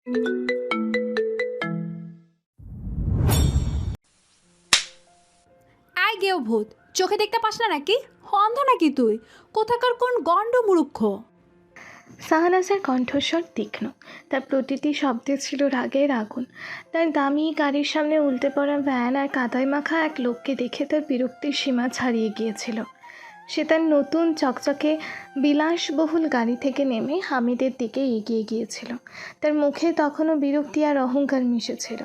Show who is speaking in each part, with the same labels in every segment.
Speaker 1: আয় গেও ভূত, চোখে দেখতে পাস না নাকি? অন্ধ নাকি তুই? কোথাকার কোন গন্ড মূর্খ!
Speaker 2: শাহনাজের কণ্ঠস্বর তীক্ষ্ণ, তার প্রতিটি শব্দে ছিল রাগের আগুন। তার দামি গাড়ির সামনে উল্টে পড়া ভ্যান আর কাদায় মাখা এক লোককে দেখে তার বিরক্তির সীমা ছাড়িয়ে গিয়েছিল। সে তার নতুন চকচকে বিলাসবহুল গাড়ি থেকে নেমে হামিদের দিকে এগিয়ে গিয়েছিল। তার মুখে তখনও বিরক্তি আর অহংকার মিশেছিল।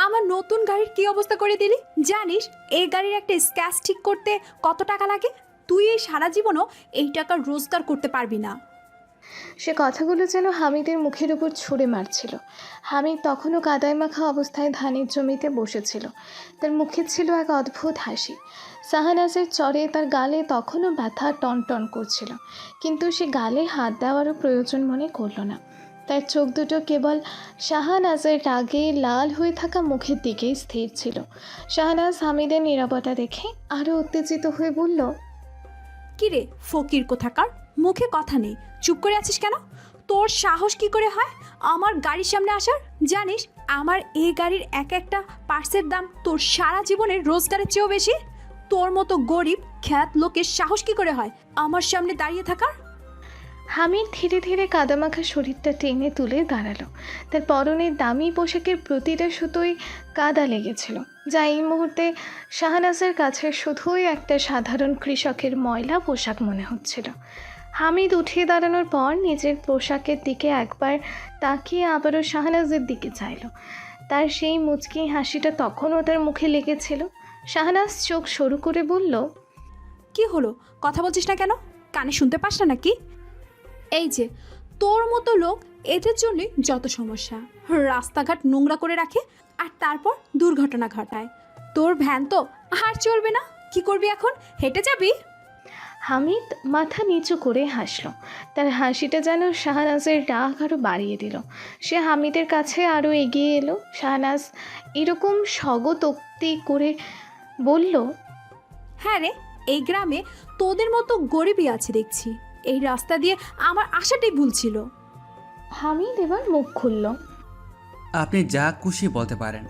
Speaker 1: আমার নতুন গাড়ির কি অবস্থা করে দিলি? জানিস এই গাড়ির একটা স্ক্র্যাচ ঠিক করতে কত টাকা লাগে? তুই এই সারা জীবনও এই টাকা রোজগার করতে পারবি না।
Speaker 2: সে কথাগুলো যেন হামিদের মুখের উপর ছুঁড়ে মারছিল। হামিদ তখনও কাদায় মাখা অবস্থায় ধানের জমিতে বসেছিল। তার মুখে ছিল এক অদ্ভুত হাসি। শাহনাজের চরে তার গালে তখনও ব্যথা টনটন করছিল, কিন্তু সে গালে হাত দেওয়ারও প্রয়োজন মনে করল না। তার চোখ দুটো কেবল শাহনাজের রাগে লাল হয়ে থাকা মুখের দিকেই স্থির ছিল। শাহনাজ হামিদের নীরবতা দেখে আরও উত্তেজিত হয়ে বলল,
Speaker 1: কিরে ফকির কোথাকার, মুখে কথা নেই, চুপ করে আছিস কেন? তোর সাহস কি করে হয় আমার গাড়ির সামনে আসার? জানিস আমার এই গাড়ির এক একটা পার্টসের দাম তোর সারা জীবনের রোজগারের চেয়েও বেশি। তোর মতো গরিব খ্যাত লোকের সাহস কি করে হয় আমার সামনে দাঁড়িয়ে থাকার?
Speaker 2: হামিদ ধীরে ধীরে কাদামাখা শরীরটা টেনে তুলে দাঁড়ালো। তার পরনের দামি পোশাকের প্রতিটা সুতোই কাদা লেগেছিল, যা এই মুহূর্তে শাহনাজের কাছে শুধুই একটা সাধারণ কৃষকের ময়লা পোশাক মনে হচ্ছিল। হামিদ উঠে দাঁড়ানোর পর নিজের পোশাকের দিকে একবার তাকিয়ে আবারও শাহনাজের দিকে চাইল। তার সেই মুচকি হাসিটা তখনও তার মুখে লেগেছিল। শাহনাজ চোখ সরু করে বলল,
Speaker 1: কি হলো, কথা বলছিস না কেন? কানে শুনতে পাস না নাকি? এই যে তোর মতো লোক, এদের জন্যই যত সমস্যা। রাস্তাঘাট নোংরা করে রাখে আর তারপর দুর্ঘটনা ঘটায়। তোর ভ্যান তো আর চলবে না, কি করবি এখন? হেঁটে যাবি?
Speaker 2: হামিদ মাথা নিচু করে হাসল। তার হাসিটা যেন শাহনাজের রাগ আরও বাড়িয়ে দিল। সে হামিদের কাছে আরও এগিয়ে এলো। শাহনাজ এরকম স্বগতোক্তি করে বলল,
Speaker 1: হ্যাঁ রে, এই গ্রামে তোদের মতো গরিবই আছে দেখছি। এই রাস্তা দিয়ে আমার আশাটাই ভুল ছিল।
Speaker 2: হামিদ এবার মুখ খুলল,
Speaker 3: আপনি যা খুশি বলতে পারেন,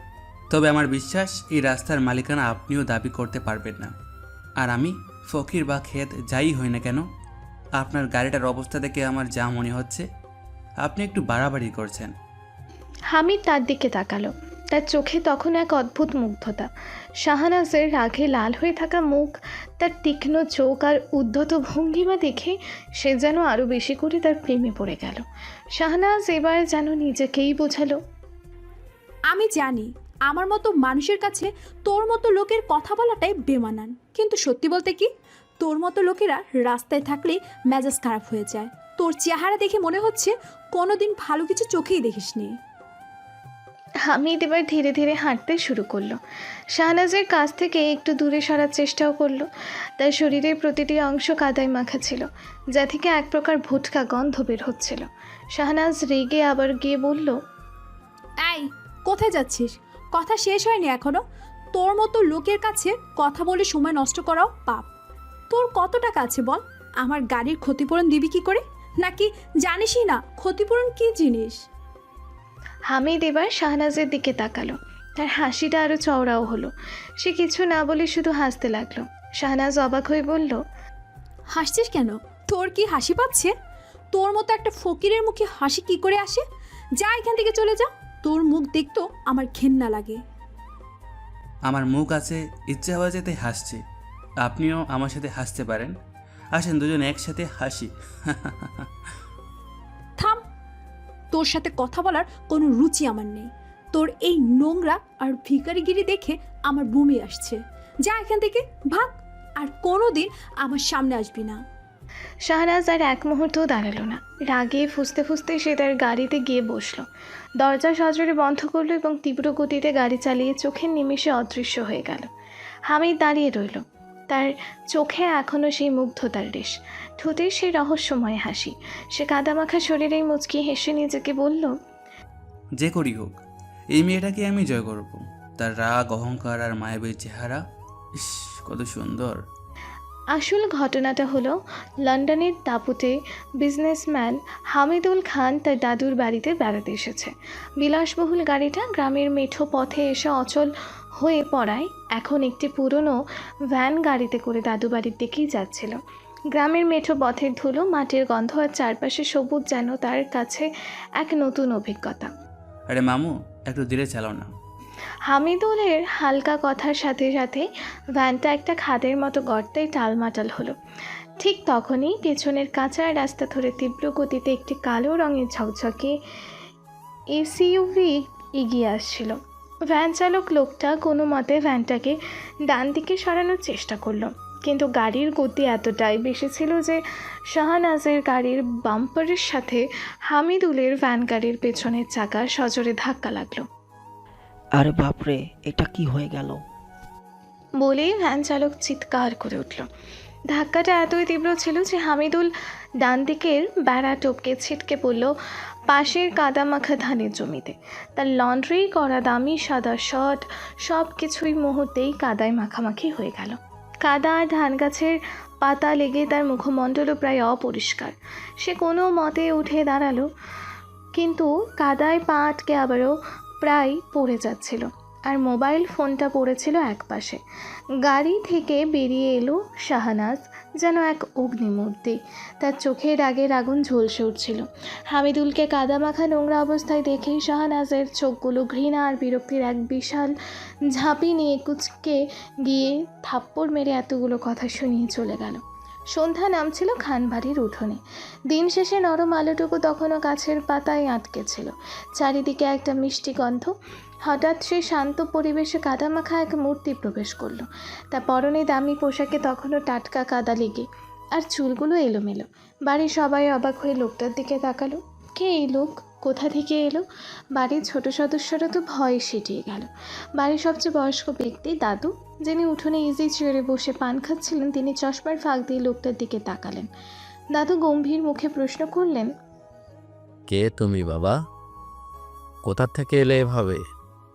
Speaker 3: তবে আমার বিশ্বাস এই রাস্তার মালিকানা আপনিও দাবি করতে পারবেন না। আর আমি ফকির বা ক্ষেত যাই হই না কেন, আপনার গাড়িটার অবস্থা দেখে আমার যা মনে হচ্ছে আপনি একটু বাড়াবাড়ি করছেন।
Speaker 2: হামিদ তার দিকে তাকালো। তার চোখে তখন এক অদ্ভুত মুগ্ধতা। শাহনাজের রাগে লাল হয়ে থাকা মুখ, তার তীক্ষ্ণ চোখ আর উদ্ধত ভঙ্গিমা দেখে সে যেন আরও বেশি করে তার প্রেমে পড়ে গেল। শাহনাজ এবার যেন নিজেকেই বোঝালো,
Speaker 1: আমি জানি আমার মতো মানুষের কাছে তোর মতো লোকের কথা বলাটাই বেমানান, কিন্তু সত্যি বলতে কি, তোর মতো লোকেরা রাস্তায় থাকলেই মেজাজ খারাপ হয়ে যায়। তোর চেহারা দেখে মনে হচ্ছে কোনোদিন ভালো কিছু চোখেই দেখিসনি।
Speaker 2: হামিদ এবার ধীরে ধীরে হাঁটতে শুরু করলো। শাহনাজের কাছ থেকে একটু দূরে সরার চেষ্টাও করলো। তার শরীরের প্রতিটি অংশ কাদায় মাখা ছিল, যা থেকে এক প্রকার ভুটকা গন্ধ বের হচ্ছিল। শাহনাজ রেগে আবার গিয়ে বলল,
Speaker 1: এই, কোথায় যাচ্ছিস? কথা শেষ হয়নি এখনো। তোর মতো লোকের কাছে কথা বলে সময় নষ্ট করাও পাপ। তোর কত টাকা আছে বল? আমার গাড়ির ক্ষতিপূরণ দিবি কি করে? নাকি জানিসই না ক্ষতিপূরণ কি জিনিস?
Speaker 2: হামিদ এবার শাহনাজের দিকে তাকালো। তার হাসিটা আরও চওড়াও হলো। সে কিছু না বলে শুধু হাসতে লাগলো। শাহনাজ অবাক হয়ে বলল,
Speaker 1: হাসছিস কেন? তোর কি হাসি পাচ্ছে? তোর মতো একটা ফকিরের মুখে হাসি কি করে আসে? যা এখান থেকে চলে যা। তোর মুখ দেখতেও আমার ঘেন্না লাগে।
Speaker 3: আমার মুখ আছে, ইচ্ছে হওয়া যেতে হাসছি। আপনিও আমার সাথে হাসতে পারেন। আসেন দুজন একসাথে হাসি।
Speaker 1: থাম, তোর সাথে কথা বলার কোনো রুচি আমার নেই। তোর এই নোংরা আর ভিখারিগিরি দেখে আমার বমি আসছে। যা এখান থেকে, ভাগ, আর কোনোদিন আমার সামনে আসবি না।
Speaker 2: শাহনাজ আর এক মুহূর্তও দাঁড়ালো না। রাগে ফুঁসতে ফুঁসতে সে তার গাড়িতে গিয়ে বসলো। দরজা সজোরে বন্ধ করলো এবং তীব্র গতিতে গাড়ি চালিয়ে চোখের নিমেষে অদৃশ্য হয়ে গেল। হামিদ দাঁড়িয়ে রইল। তার চোখে এখনও সেই মুগ্ধতার রেশ, ঠোঁটে সেই রহস্যময় হাসি। সে কাদামাখা শরীরেই মুচকি হেসে নিজেকে বলল,
Speaker 3: যে করি হোক, এই মেয়েটাকে আমি জয় করব। তার রাগ, অহংকার আর মায়াবী চেহারা, ইস কত সুন্দর।
Speaker 2: আসল ঘটনাটা হলো লন্ডনের দাপুটে বিজনেসম্যান হামিদুল খান তার দাদুর বাড়িতে বেড়াতে এসেছে। বিলাসবহুল গাড়িটা গ্রামের মেঠো পথে এসে অচল হয়ে পড়ায় এখন একটি পুরনো ভ্যান গাড়িতে করে দাদু বাড়ির দিকেই যাচ্ছিল। গ্রামের মেঠো পথের ধুলো, মাটির গন্ধ আর চারপাশে সবুজ যেন তার কাছে এক নতুন অভিজ্ঞতা।
Speaker 3: আরে মামু, একটু ধীরে চালাও না।
Speaker 2: হামিদুলের হালকা কথার সাথে সাথে ভ্যানটা একটা খাদের মতো গর্তে টালমাটাল হলো। ঠিক তখনই পেছনের কাঁচা রাস্তা ধরে তীব্র গতিতে একটি কালো রঙের ঝকঝকে এসইউভি এগিয়ে আসছিল। ভ্যান চালক লোকটা কোনো মতে ভ্যানটাকে ডান দিকে সরানোর চেষ্টা করলো, কিন্তু গাড়ির গতি এতটাই বেশি ছিল যে শাহনাজের গাড়ির বাম্পারের সাথে হামিদুলের ভ্যান গাড়ির পেছনের চাকা সজোরে ধাক্কা লাগলো।
Speaker 4: আরে বাপরে, এটা কি হয়ে গেল?
Speaker 2: বলেই ভ্যান চালক চিৎকার করে উঠল। ধাক্কাটা এতই তীব্র ছিল যে হামিদুল ডান দিকের বেড়া টপকে ছিটকে পড়ল পাশের কাদামাখা ধানের জমিতে। তার লন্ড্রি করা দামি সাদা শার্ট সব কিছুই মুহূর্তেই কাদায় মাখামাখি হয়ে গেল। কাদা আর ধান গাছের পাতা লেগে তার মুখমণ্ডলও প্রায় অপরিষ্কার। সে কোনো মতে উঠে দাঁড়ালো, কিন্তু কাদায় পা আটকে আবারও প্রায় পড়ে যাচ্ছিল, আর মোবাইল ফোনটা পড়েছিল একপাশে। গাড়ি থেকে বেরিয়ে এলো শাহনাজ, যেন এক অগ্নিমূর্তি। তার চোখের আগের আগুন ঝলসে উঠছিল। হামিদুলকে কাদামাখা নোংরা অবস্থায় দেখেই শাহনাজের চোখগুলো ঘৃণা আর বিরক্তির এক বিশাল ঝাঁপি নিয়ে কুচকে গিয়ে থাপ্পড় মেরে এতগুলো কথা শুনিয়ে চলে গেল। সন্ধ্যা নামছিল খানবাড়ির উঠোনে। দিন শেষে নরম আলোটুকু তখনও গাছের পাতায় আটকে ছিল। চারিদিকে একটা মিষ্টি গন্ধ। হঠাৎ সে শান্ত পরিবেশে কাদামাখা এক মূর্তি প্রবেশ করলো। তার পরনে দামি পোশাকে তখনও টাটকা কাদা লেগে, আর চুলগুলো এলোমেলো। বাড়ির সবাই অবাক হয়ে লোকটার দিকে তাকালো। কে এই লোক? কোথা থেকে এলো? বাড়ির ছোট সদস্যরা তো ভয়ে সিটিয়ে গেল। বাড়ির সবচেয়ে বয়স্ক ব্যক্তি দাদু, যিনি উঠোনে ইজি চেয়ারে বসে পান খাচ্ছিলেন, তিনি চশমার ফাঁক দিয়ে লোকটার দিকে তাকালেন। দাদু গম্ভীর মুখে প্রশ্ন করলেন,
Speaker 5: কে তুমি বাবা? কোথা থেকে এলে এভাবে?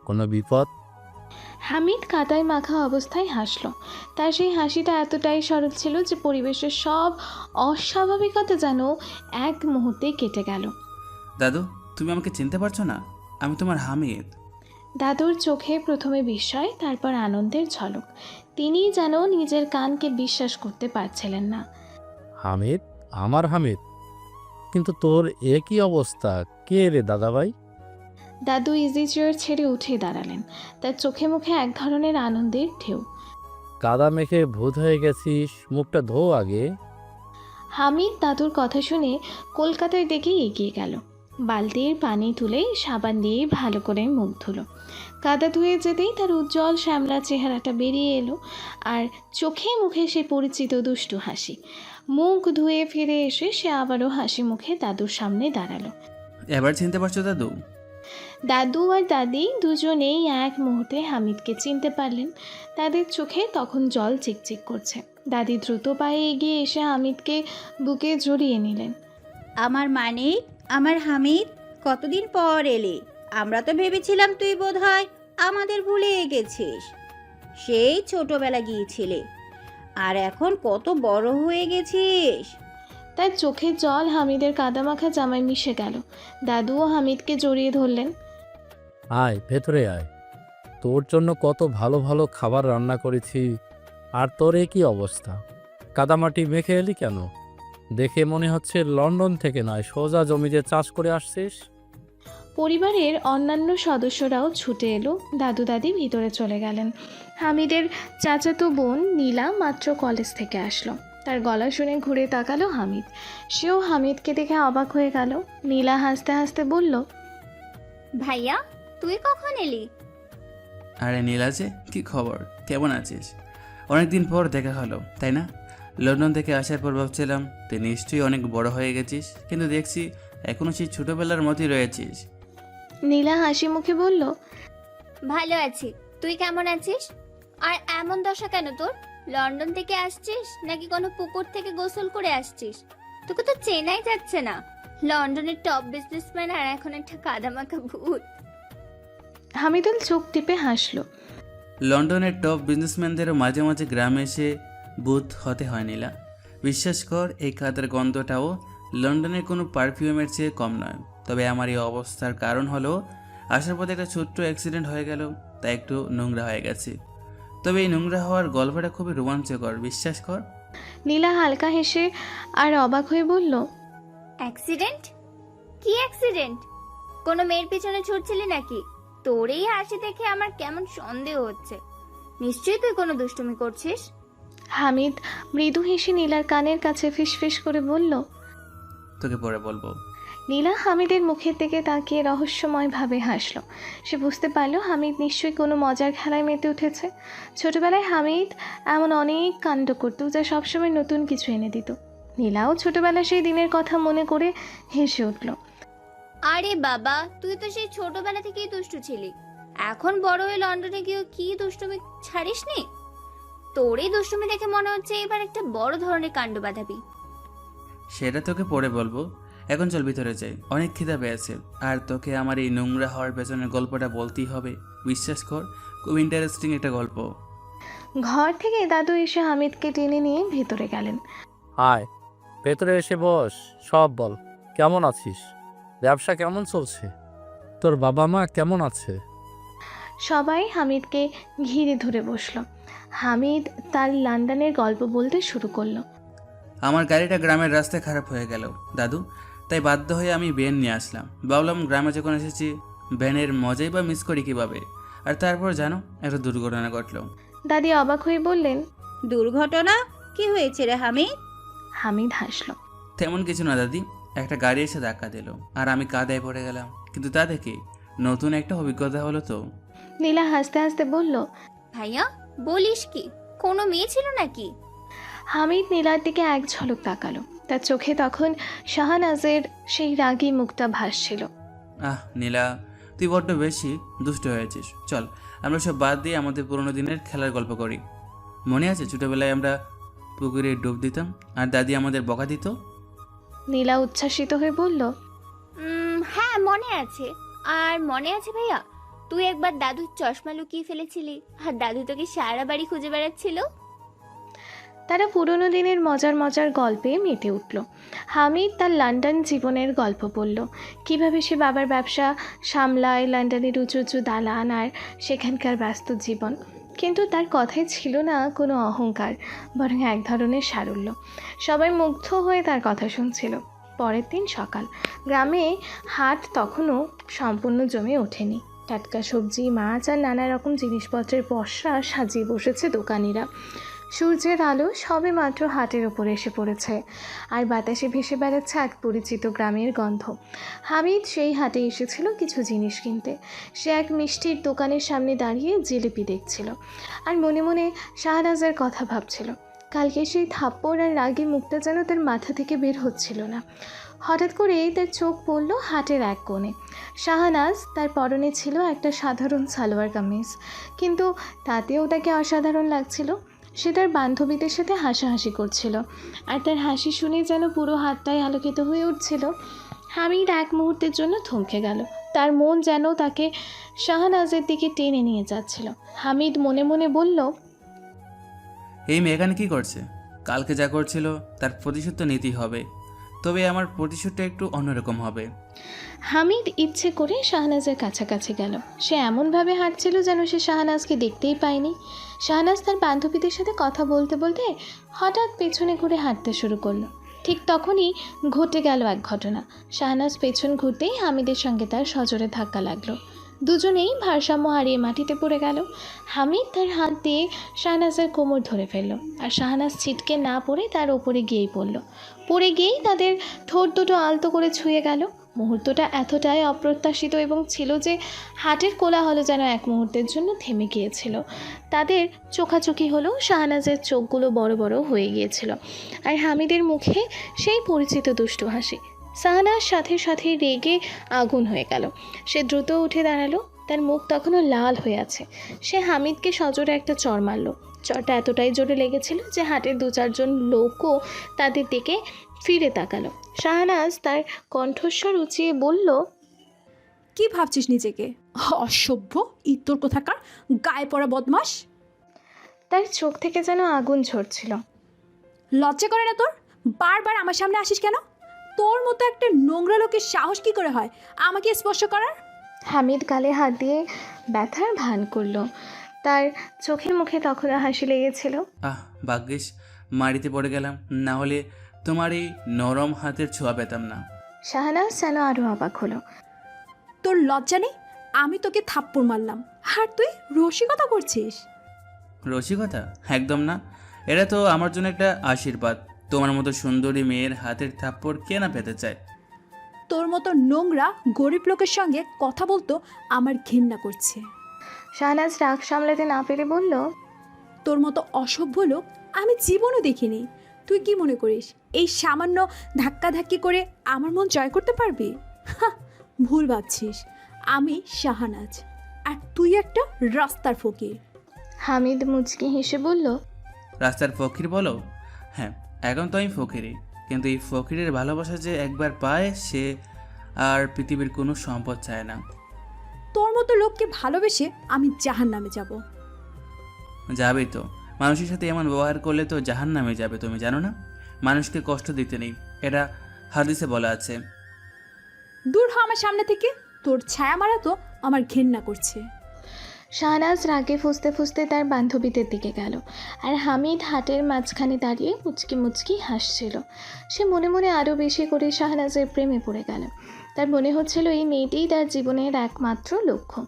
Speaker 5: কোনো বিপদ?
Speaker 2: হামিদ কাদায় মাখা অবস্থায় হাসল। তার সেই হাসিটা এতটাই সরল ছিল যে পরিবেশের সব অস্বাভাবিকতা যেন এক মুহূর্তে কেটে গেল।
Speaker 3: দাদু, তুমি আমাকে চিনতে পারছো না? আমি তোমার হামিদ।
Speaker 2: দাদুর চোখে প্রথমে বিস্ময়, তারপর আনন্দের ঝলক। তিনি যেন নিজের কানকে বিশ্বাস করতে পারছিলেন না।
Speaker 5: হামিদ? আমার হামিদ? কিন্তু তোর এ কি অবস্থা? কে রে দাদাভাই?
Speaker 2: দাদু ইজি চেয়ার ছেড়ে উঠে দাঁড়ালেন। তার চোখে মুখে এক ধরনের আনন্দের ঢেউ।
Speaker 5: কাদা মেখে ভূত হয়ে গেছিস, মুখটা ধো আগে।
Speaker 2: হামিদ দাদুর কথা শুনে কলকাতার দিকে এগিয়ে গেল। বালতির পানি তুলে সাবান দিয়ে ভালো করে মুখ ধুলো। কাদা ধুয়ে যেতেই তার উজ্জ্বল শ্যামলা চেহারাটা বেরিয়ে এলো, আর চোখে মুখে সে পরিচিত দুষ্টু হাসি। মুখ ধুয়ে ফিরে এসে সে আবারও হাসি মুখে দাদুর সামনে দাঁড়ালো।
Speaker 3: এবার চিনতে পারছো দাদু?
Speaker 2: দাদু আর দাদি দুজনেই এক মুহূর্তে হামিদকে চিনতে পারলেন। তাদের চোখে তখন জল চিকচিক করছে। দাদি দ্রুত পায়ে এগিয়ে এসে হামিদকে বুকে জড়িয়ে নিলেন।
Speaker 6: আমার মানিক, আমার হামিদ, কতদিন পর এলে। আমরা তো ভেবেছিলাম তুই বোধহয় আমাদের ভুলে গেছিস। সেই ছোটবেলা গিয়েছিলে, আর এখন কত বড় হয়ে গেছিস।
Speaker 2: তার চোখের জল হামিদের কাদামাখা জামায় মিশে গেল। দাদুও হামিদকে জড়িয়ে ধরলেন।
Speaker 5: আয় ভেতরে আয়, তোর জন্য কত ভালো ভালো খাবার রান্না করেছি, আর তোর এ কি অবস্থা? কাদামাটি মেখে এলি কেন? দেখে মনে হচ্ছে লন্ডন থেকে নয়, সোজা জমিতে চাষ করে আসছিস।
Speaker 2: পরিবারের অন্যান্য সদস্যরাও ছুটে এলো। দাদু দাদি ভিতরে চলে গেলেন। হামিদের চাচাতো বোন নীলা মাত্র কলেজ থেকে আসলো। তার গলা শুনে ঘুরে তাকালো হামিদ। সেও হামিদকে দেখে অবাক হয়ে গেল। নীলা হাসতে হাসতে বলল,
Speaker 7: ভাইয়া, তুই কখন এলি?
Speaker 3: আরে নীলা যে, কি খবর? কেমন আছিস? অনেকদিন পর দেখা হলো, তাই না? লন্ডন থেকে আসার পর ভাবছিলাম তুই নিশ্চয়ই অনেক বড় হয়ে গেছিস, কিন্তু দেখছি এখনও সেই ছোটোবেলার মতোই রয়েছিস।
Speaker 2: নীলা হাসি মুখে বলল,
Speaker 7: ভালো আছি, তুই কেমন আছিস? আর এমন দশা কেন তোর? লন্ডন থেকে আসছিস নাকি কোনো পুকুর থেকে গোসল করে আসছিস? তোকে তো চেনাই যাচ্ছে না। লন্ডনের টপ বিজনেসম্যান, আর এখন একটা কাদামাখা ভূত।
Speaker 2: হামিদুল চোখ টিপে হাসলো।
Speaker 3: লন্ডনের টপ বিজনেসম্যানদেরও মাঝে মাঝে গ্রামে এসে বুথ হতে হয় নীলা। বিশ্বাস কর, এই কাদের গন্ধটাও লন্ডনের কোনো পারফিউমের চেয়ে কম নয়। তবে আমার এই অবস্থার কারণ হলো আসার পথে একটা ছোট্ট অ্যাক্সিডেন্ট হয়ে গেল, তাই একটু নোংরা হয়ে গেছে। তবে এই নোংরা হওয়ার গল্পটা খুবই রোমাঞ্চকর, বিশ্বাস কর।
Speaker 2: নীলা হালকা হেসে আর অবাক হয়ে বলল,
Speaker 7: অ্যাক্সিডেন্ট? কি অ্যাক্সিডেন্ট? কোনো মেয়ের পিছনে ছুটছিলি নাকি? তোর এই হাসি দেখে আমার কেমন সন্দেহ হচ্ছে। নিশ্চয়ই তুই কোনো দুষ্টুমি করছিস।
Speaker 2: হামিদ মৃদু হেসে নীলার কানের কাছে ফিসফিস করে বলল।
Speaker 3: তোকে পরে বলবো।
Speaker 2: নীলা হামিদের মুখের দিকে তাকিয়ে রহস্যময়ভাবে হাসল। সে বুঝতে পারল হামিদ নিশ্চয়ই কোনো মজার খেলায় মেতে উঠেছে। ছোটবেলায় হামিদ এমন অনেক কাণ্ড করত যা সবসময় নতুন কিছু এনে দিত। নীলাও ছোটবেলায় সেই দিনের কথা মনে করে হেসে উঠল।
Speaker 7: আরে বাবা, তুই তো সেই ছোটবেলা থেকেই দুষ্টু ছিলি। এখন বড় হয়ে লন্ডনে গিয়েও কি দুষ্টুমি ছাড়িসনি? তোর এই দুষ্টুমি দেখে মনে হচ্ছে এবার একটা বড় ধরনের কাণ্ড বাঁধাবি।
Speaker 3: সেটা তোকে পরে বলবো, এখন চল ভিতরে যাই, অনেক খিদা পেয়েছে। আর তোকে আমার এই নোংরা হওয়ার পেছনের গল্পটা বলতেই হবে। বিশ্বাস কর, খুব ইন্টারেস্টিং একটা গল্প।
Speaker 2: ঘর থেকে দাদু এসে হামিদকে টেনে নিয়ে ভেতরে গেলেন।
Speaker 5: আয়, ভেতরে এসে বস, সব বল। কেমন আছিস? ব্যবসা কেমন চলছে? তোর বাবা মা কেমন আছে?
Speaker 2: সবাই হামিদকে ঘিরে ধরে বসল। হামিদ তার লন্ডনের গল্প বলতে শুরু করলো।
Speaker 3: আমার গাড়িটা গ্রামের রাস্তায় খারাপ হয়ে গেল দাদু, তাই বাধ্য হয়ে আমি ভ্যান নিয়ে আসলাম। ভাবলাম গ্রামে যখন এসেছি ভ্যানের মজাই বা মিস করি কীভাবে। আর তারপর জানো, একটা দুর্ঘটনা ঘটলো।
Speaker 2: দাদি অবাক হয়ে বললেন,
Speaker 6: দুর্ঘটনা? কি হয়েছে রে হামিদ?
Speaker 2: হামিদ হাসল।
Speaker 3: তেমন কিছু না দাদি, একটা গাড়ি এসে ধাক্কা দিল আর আমি কাদায় পড়ে গেলাম। কিন্তু তা দেখে নতুন একটা অভিজ্ঞতা হলো তো।
Speaker 2: নীলা হাসতে হাসতে বলল।
Speaker 7: ভাইয়া, বলিস কি? কোনো মেয়ে ছিল নাকি?
Speaker 2: হামিদ নীলার দিকে এক ঝলক তাকালো। তার চোখে তখন শাহনাজের সেই রাগী মুখটা ভাসছিল।
Speaker 3: নীলা, তুই বড্ড বেশি দুষ্ট হয়েছিস। চল আমরা সব বাদ দিয়ে আমাদের পুরোনো দিনের খেলার গল্প করি। মনে আছে ছোটোবেলায় আমরা পুকুরে ডুব দিতাম আর দাদি আমাদের বকা দিত?
Speaker 2: নীলা উচ্ছ্বাসিত হয়ে বলল,
Speaker 7: হ্যাঁ মনে আছে। আর মনে আছে ভাইয়া, তুই একবার দাদুর চশমা লুকিয়ে ফেলেছিলি আর দাদু তোকে সারা বাড়ি খুঁজে বেড়াচ্ছিল।
Speaker 2: তারা পুরনো দিনের মজার মজার গল্পে মেতে উঠল। হামিদ তার লন্ডন জীবনের গল্প বলল, কিভাবে সে বাবার ব্যবসা সামলায়, লন্ডনের উঁচু উঁচু দালান আর সেখানকার ব্যস্ত জীবন। কিন্তু তার কথায় ছিল না কোনো অহংকার, বরং এক ধরনের সারল্য। সবাই মুগ্ধ হয়ে তার কথা শুনছিল। পরের দিন সকাল। গ্রামে হাট তখনও সম্পূর্ণ জমে ওঠেনি। টাটকা সবজি, মাছ আর নানা রকম জিনিসপত্রের পসরা সাজিয়ে বসেছে দোকানিরা। সূর্যের আলো সবে মাত্র হাটের ওপরে এসে পড়েছে আর বাতাসে ভেসে বেড়াচ্ছে এক পরিচিত গ্রামের গন্ধ। হামিদ সেই হাটে এসেছিল কিছু জিনিস কিনতে। সে এক মিষ্টির দোকানের সামনে দাঁড়িয়ে জিলিপি দেখছিল আর মনে মনে শাহনাজের কথা ভাবছিল। কালকে সেই থাপ্পড় আর রাগী মুখটা যেন তার মাথা থেকে বের হচ্ছিল না। হঠাৎ করেই তার চোখ পড়ল হাটের এক কোণে। শাহনাজ, তার পরনে ছিল একটা সাধারণ সালোয়ার কামিজ, কিন্তু তাতেও তাকে অসাধারণ লাগছিল। সে তার বান্ধবীদের সাথে হাসাহাসি করছিল আর তার হাসি শুনে যেন পুরো হাতটাই আলোকিত হয়ে উঠছিল। হামিদ এক মুহূর্তের জন্য থমকে গেল। তার মন যেন তাকে শাহনাজের দিকে টেনে নিয়ে যাচ্ছিল। হামিদ মনে মনে বলল,
Speaker 3: এই মেয়ে এখানে কী করছে? কালকে যা করছিল তার প্রতিশোধ তো নিতেই হবে, তবে আমার প্রতিশোধটা একটু অন্যরকম হবে।
Speaker 2: হামিদ ইচ্ছে করে শাহনাজের কাছাকাছি গেল। সে এমনভাবে হাঁটছিল যেন সে শাহনাজকে দেখতেই পায়নি। শাহনাজ তার বান্ধবীদের সাথে কথা বলতে বলতে হঠাৎ পেছনে ঘুরে হাঁটতে শুরু করলো। ঠিক তখনই ঘটে গেল এক ঘটনা। শাহনাজ পেছন ঘুরতেই হামিদের সঙ্গে তার সজোরে ধাক্কা লাগলো। দুজনেই ভারসাম্য হারিয়ে মাটিতে পড়ে গেল। হামিদ তার হাত দিয়ে শাহনাজের কোমর ধরে ফেলল আর শাহনাজ ছিটকে না পড়ে তার ওপরে গিয়েই পড়ল। পড়ে গিয়েই তাদের ঠোঁট দুটো আলতো করে ছুঁয়ে গেল। মুহূর্তটা এতটাই অপ্রত্যাশিত এবং ছিল যে হাটের কোলাহল যেন এক মুহূর্তের জন্য থেমে গিয়েছিল। তাদের চোখাচোখি হলো, শাহনাজের চোখগুলো বড় বড় হয়ে গিয়েছিল আর হামিদের মুখে সেই পরিচিত দুষ্টু হাসি। শাহনাজ সাথে সাথে রেগে আগুন হয়ে গেল। সে দ্রুত উঠে দাঁড়ালো। তার মুখ তখনও লাল হয়ে আছে। সে হামিদকে সজোরে একটা চড় মারল। চড়টা এতটাই জোরে লেগেছিল যে হাটের 2-4 লোকও তাদের দিকে ফিরে তাকালো। শাহনাজ তার কণ্ঠস্বর উঁচিয়ে বলল,
Speaker 1: কি ভাবছিস নিজেকে? অসভ্য, ইতর কোথাকার, গায়ে পড়া বদমাস।
Speaker 2: তার চোখ থেকে যেন আগুন ঝরছিল।
Speaker 1: লজ্জা করে না তোর? বারবার আমার সামনে আসিস কেন? তোর মতো একটা নোংরা লোকের সাহস কি করে হয় আমাকে স্পর্শ করার?
Speaker 2: হামিদ গালে হাত দিয়ে ব্যথার ভান করলো। তার চোখে মুখে তখনও হাসি লেগেছিল।
Speaker 3: ভাগ্যিস মাটিতে পড়ে গেলাম, না হলে তোমার এই নরম হাতের ছোঁয়া পেতাম না।
Speaker 2: শাহনাজ যেন আরও অবাক হলো।
Speaker 1: তোর লজ্জা নেই? আমি তোকে থাপ্পড় মারলাম আর তুই রসিকতা করছিস?
Speaker 3: রসিকতা? একদম না। এটা তো আমার জন্য একটা আশীর্বাদ। তোমার মতো সুন্দরী মেয়ের হাতের থাপ্পড় কে না পেতে চায়?
Speaker 1: তোর মতো নোংরা গরিব লোকের সঙ্গে কথা বলতো আমার ঘৃণা করছে।
Speaker 2: শাহনাজ রাগ সামলাতে না পেরে বলল,
Speaker 1: তোর মতো অসভ্য লোক আমি জীবনও দেখিনি। তুই কি মনে করিস এই সামান্য ধাক্কাধাক্কি করে আমার মন জয় করতে পারবি? হাহ, ভুল ভাবছিস। আমি শাহনাজ আর তুই একটা রাস্তার ফকির।
Speaker 2: হামিদ মুচকি হেসে বলল,
Speaker 3: রাস্তার ফকির বলো? হ্যাঁ, এখন তো আমি ফকিরই, কিন্তু এই ফকিরের ভালোবাসা যে একবার পায় সে আর পৃথিবীর কোনো সম্পদ চায় না।
Speaker 1: তোর মতো লোককে ভালোবেসে আমি জাহান্নামে যাব।
Speaker 3: যাবেই তো। মানুষের সাথে এমন ব্যবহার করলে তো জাহান্নামে যাবে, তুমি জানো না? মানুষকে কষ্ট দিতে নেই, এটা হাদিসে বলা আছে।
Speaker 1: দূর হ আমার সামনে থেকে। তোর ছায়া মারা তো আমার ঘেন্না করছে।
Speaker 2: শাহনাজ রাগে ফুঁসতে ফুঁসতে তার বান্ধবীদের দিকে গেল, আর হামিদ হাটের মাঝখানে দাঁড়িয়ে মুচকি মুচকি হাসছিল। সে মনে মনে আরও বেশি করে শাহনাজের প্রেমে পড়ে গেল। তার মনে হচ্ছিল এই মেয়েটিই তার জীবনের একমাত্র লক্ষ্য।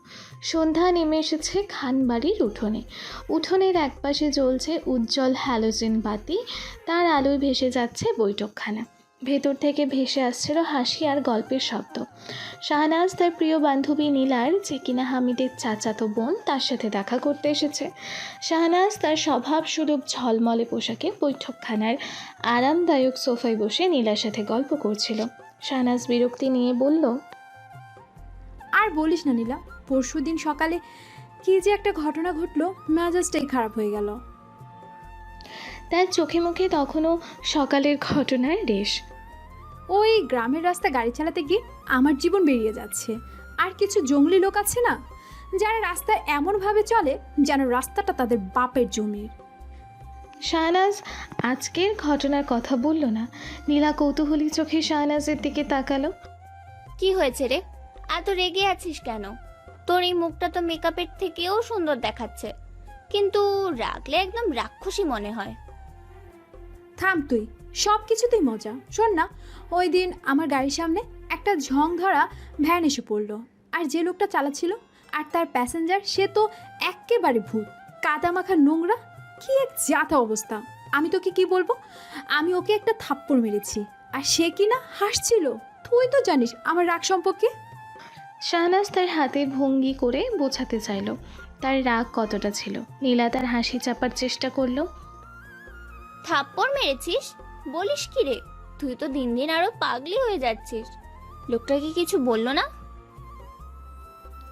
Speaker 2: সন্ধ্যা নেমে এসেছে খানবাড়ির উঠোনে। উঠোনের একপাশে জ্বলছে উজ্জ্বল হ্যালোজেন বাতি, তার আলোয় ভেসে যাচ্ছে বৈঠকখানা। ভেতর থেকে ভেসে আসছিল হাসি আর গল্পের শব্দ। শাহনাজ তার প্রিয় বান্ধবী নীলার, যে কিনা হামিদের চাচাতো বোন, তার সাথে দেখা করতে এসেছে। শাহনাজ তার স্বভাব সুলভ ঝলমলে পোশাকে বৈঠকখানার আরামদায়ক সোফায় বসে নীলার সাথে গল্প করছিল। শাহনাজ বিরক্তি নিয়ে বলল,
Speaker 1: আর বলিস না নীলা, পরশুদিন সকালে কি যে একটা ঘটনা ঘটলো, মেজাজটাই খারাপ হয়ে গেল।
Speaker 2: তার চোখে মুখে তখনও সকালের ঘটনার রেশ।
Speaker 1: ওই গ্রামের রাস্তা গাড়ি চালাতে গিয়ে আমার জীবন বেরিয়ে যাচ্ছে। আর কিছু জঙ্গলি লোক আছে না, যারা রাস্তায় এমনভাবে চলে যেন রাস্তাটা তাদের বাপের জমির।
Speaker 2: শাহনাজ আজকের ঘটনার কথা বলল না। নীলা কৌতূহলী চোখে শাহনাজের দিকে তাকালো।
Speaker 7: কি হয়েছে রে? এত রেগে আছিস কেন? তোর এই মুখটা তো মেকআপের থেকেও সুন্দর দেখাচ্ছে, কিন্তু রাগলে একদম রাক্ষসী মনে হয়।
Speaker 1: থাম তুই, সব কিছুতেই মজা। শোন না, ওই দিন আমার গাড়ির সামনে একটা ঝং ধরা ভ্যান এসে পড়লো, আর যে লোকটা চালাচ্ছিল আর তার প্যাসেঞ্জার, সে তো এক্কেবারে ভূত, কাদা মাখা নোংরা, কি এক জাতা অবস্থা। আমি তোকে কি বলবো, আমি ওকে একটা থাপ্পড় মেরেছি আর সে কি না হাসছিল। তুই তো জানিস আমার রাগ সম্পর্কে।
Speaker 2: শাহনাজ তার হাতের ভঙ্গি করে বোঝাতে চাইল তার রাগ কতটা ছিল। নীলা তার হাসি চাপার চেষ্টা করলো।
Speaker 7: থাপ্পড় মেরেছিস? বলিস কি রে? তুই তো দিন দিন আরো পাগলি হয়ে যাচ্ছিস। লোকটা কি কিছু বললো না?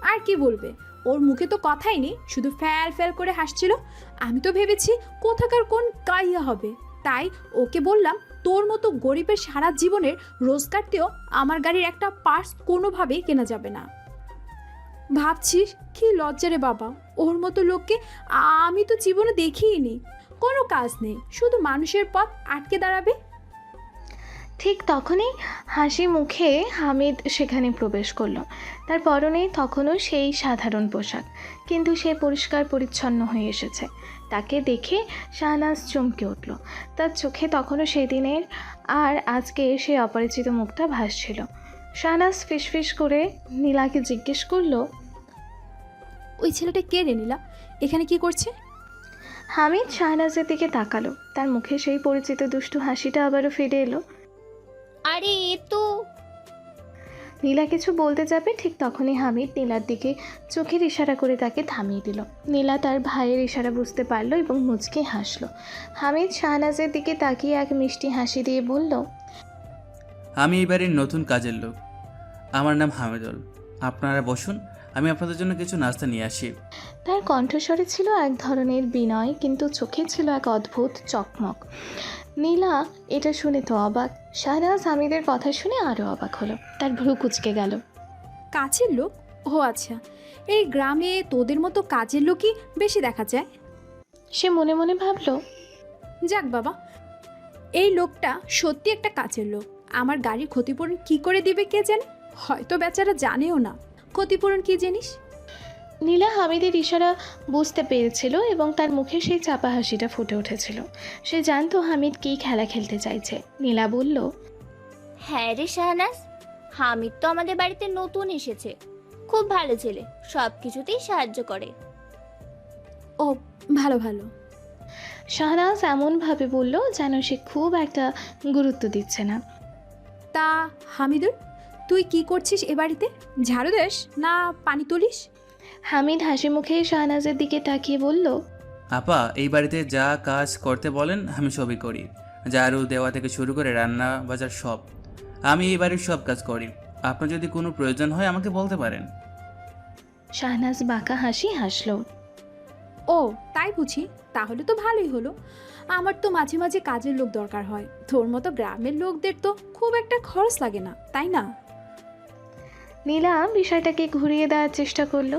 Speaker 1: আর কি বলবে, ওর মুখে তো কথাই নেই, শুধু ফ্যাল ফ্যাল করে হাসছিল। আমি তো ভেবেছি কোথাকার কোন গাইয়া হবে, তাই ওকে বললাম তোর মতো গরিবের সারা জীবনের রোজগারতেও আমার গাড়ির একটা পার্টস কোনোভাবেই কেনা যাবে না। ভাবছিস কি লজ্জা রে বাবা, ওর মতো লোককে আমি তো জীবনে দেখিইনি। কোনো কাজ নেই, শুধু মানুষের পথ আটকে দাঁড়াবে।
Speaker 2: ঠিক তখনই হাসি মুখে হামিদ সেখানে প্রবেশ করলো। তার পরনে তখনও সেই সাধারণ পোশাক, কিন্তু সে পরিষ্কার পরিচ্ছন্ন হয়ে এসেছে। তাকে দেখে শাহনাজ চমকে উঠল। তার চোখে তখনও সেদিনের আর আজকে সে অপরিচিত মুখটা ভাসছিল। শাহনাজ ফিসফিস করে নীলাকে জিজ্ঞেস করলো,
Speaker 1: ওই ছেলেটা কে রে নীলা, এখানে কি করছে?
Speaker 2: হামিদ শাহনাজের দিকে তাকালো। তার মুখে সেই পরিচিত দুষ্টু হাসিটা আবারও ফিরে এলো।
Speaker 7: আরে এ তো।
Speaker 2: নীলা কিছু বলতে যাবে, ঠিক তখনই হামিদ নীলার দিকে চোখের ইশারা করে তাকে থামিয়ে দিল। নীলা তার ভাইয়ের ইশারা বুঝতে পারলো এবং মুচকি হাসলো। হামিদ শাহনাজের দিকে তাকিয়ে এক মিষ্টি হাসি দিয়ে বলল,
Speaker 3: আমি এই বাড়ির নতুন কাজের লোক, আমার নাম হামিদুল। আপনারা বসুন, আমি আপনাদের জন্য কিছু নাস্তা নিয়ে আসি।
Speaker 2: তার কণ্ঠস্বরে ছিল এক ধরনের বিনয়, কিন্তু চোখে ছিল এক অদ্ভুত চকমক। নীলা এটা শুনে তো অবাক। শাহনাজ হামিদের কথা শুনে আরও অবাক হলো। তার ভ্রু কুঁচকে গেল।
Speaker 1: কাজের লোক? ও আচ্ছা, এই গ্রামে তোদের মতো কাজের লোকই বেশি দেখা যায়।
Speaker 2: সে মনে মনে ভাবল,
Speaker 1: যাক বাবা, এই লোকটা সত্যি একটা কাজের লোক। আমার গাড়ির ক্ষতিপূরণ কি করে দিবে কে জানে, হয়তো বেচারা জানেও না ক্ষতিপূরণ কি জিনিস।
Speaker 2: নীলা হামিদের ইশারা বুঝতে পেরেছিল এবং তার মুখে সেই চাপা হাসিটা ফুটে উঠেছিল। সে জানতো হামিদ কী খেলা খেলতে চাইছে। নীলা বলল,
Speaker 7: হ্যাঁ রে শাহনাজ, হামিদ তো আমাদের বাড়িতে নতুন এসেছে, খুব ভালো ছেলে, সব কিছুতেই সাহায্য করে।
Speaker 1: ও ভালো ভালো।
Speaker 2: শাহনাজ এমনভাবে বলল যেন সে খুব একটা গুরুত্ব দিচ্ছে না।
Speaker 1: তা হামিদুর, তুই কি করছিস এ বাড়িতে? ঝাড়ু দেস না পানি তুলিস?
Speaker 2: হামিদ হাসি মুখে শাহনাজের দিকে তাকিয়ে বলল,
Speaker 3: আপা, এই বাড়িতে যা কাজ করতে বলেন আমি সবই করি। ঝাড়ু দেওয়া থেকে শুরু করে রান্না বাজার সব। আমি এই বাড়ির সব কাজ করি। আপনার যদি কোনো প্রয়োজন হয় আমাকে বলতে পারেন।
Speaker 2: শাহনাজ বাঁকা হাসি হাসল।
Speaker 1: ও তাই বুঝি, তাহলে তো ভালোই হলো। আমার তো মাঝে মাঝে কাজের লোক দরকার হয়, তোর মতো গ্রামের লোকদের তো খুব একটা খরচ লাগে না, তাই না?
Speaker 2: নীলা বিষয়টাকে ঘুরিয়ে দেওয়ার চেষ্টা করলো।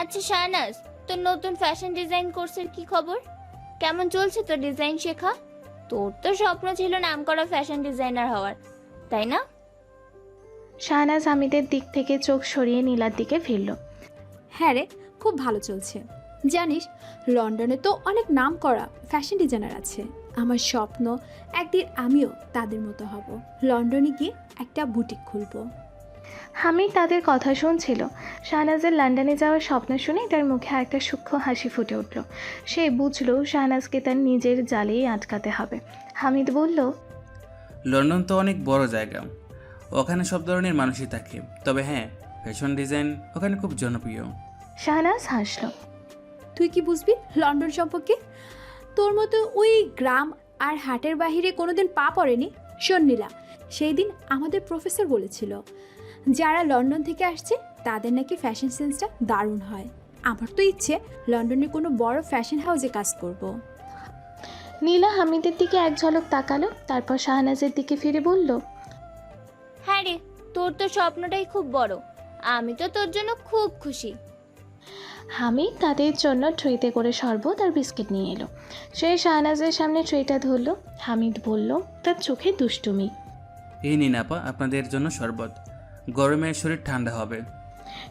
Speaker 7: আচ্ছা শাহনাজ, তোর নতুন ফ্যাশন ডিজাইন কোর্সের কি খবর? কেমন চলছে তোর ডিজাইন শেখা? তোর তো স্বপ্ন ছিল নামকরা ফ্যাশন ডিজাইনার হওয়ার, তাই না?
Speaker 2: শাহনাজ হামিদের দিক থেকে চোখ সরিয়ে নীলার দিকে ফিরল।
Speaker 1: হ্যাঁ রে, খুব ভালো চলছে। জানিস, লন্ডনে তো অনেক নাম করা ফ্যাশন ডিজাইনার আছে। আমার স্বপ্ন একদিন আমিও তাদের মতো হব, লন্ডনে গিয়ে একটা বুটিক খুলবো।
Speaker 2: হামিদ তাদের কথা শুনছিল। শাহনাজের লন্ডনে যাওয়ার স্বপ্ন শুনে তার মুখে একটা সূক্ষ্ম হাসি ফুটে উঠল। সে বুঝল শাহনাজকে তার নিজের জালেই আটকাতে হবে। হামিদ বলল,
Speaker 3: লন্ডন তো অনেক বড় জায়গা, ওখানে সব ধরনের মানুষই থাকে। তবে হ্যাঁ, ফ্যাশন ডিজাইন ওখানে খুব জনপ্রিয়।
Speaker 2: শাহনাজ হাসল।
Speaker 1: তুই কি বুঝবি লন্ডন সম্পর্কে? তোর মতো ওই গ্রাম আর হাটের বাহিরে কোনোদিন পা পড়েনি। শোন নীলা, সেই দিন আমাদের প্রফেসর বলেছিল যারা লন্ডন থেকে আসছে তাদের নাকি ফ্যাশন সেন্সটা দারুণ হয়। আমার তো ইচ্ছে লন্ডনের কোনো বড় ফ্যাশন হাউসে কাজ করব।
Speaker 2: নীলা হামিদের দিকে এক ঝলক তাকালো, তারপর শাহনাজের দিকে ফিরে বলল,
Speaker 7: হ্যাঁ রে, তোর তো স্বপ্নটাই খুব বড়, আমি তো তোর জন্য খুব খুশি।
Speaker 2: হামিদ তাদের জন্য ট্রেতে করে শরবত আর বিস্কিট নিয়ে এলো। সে শাহনাজের সামনে ট্রেটা ধরল। হামিদ বলল, তার চোখে দুষ্টুমি।
Speaker 3: এই নিন আপা, আপনাদের জন্য শরবত, গরমে শরীর ঠান্ডা হবে।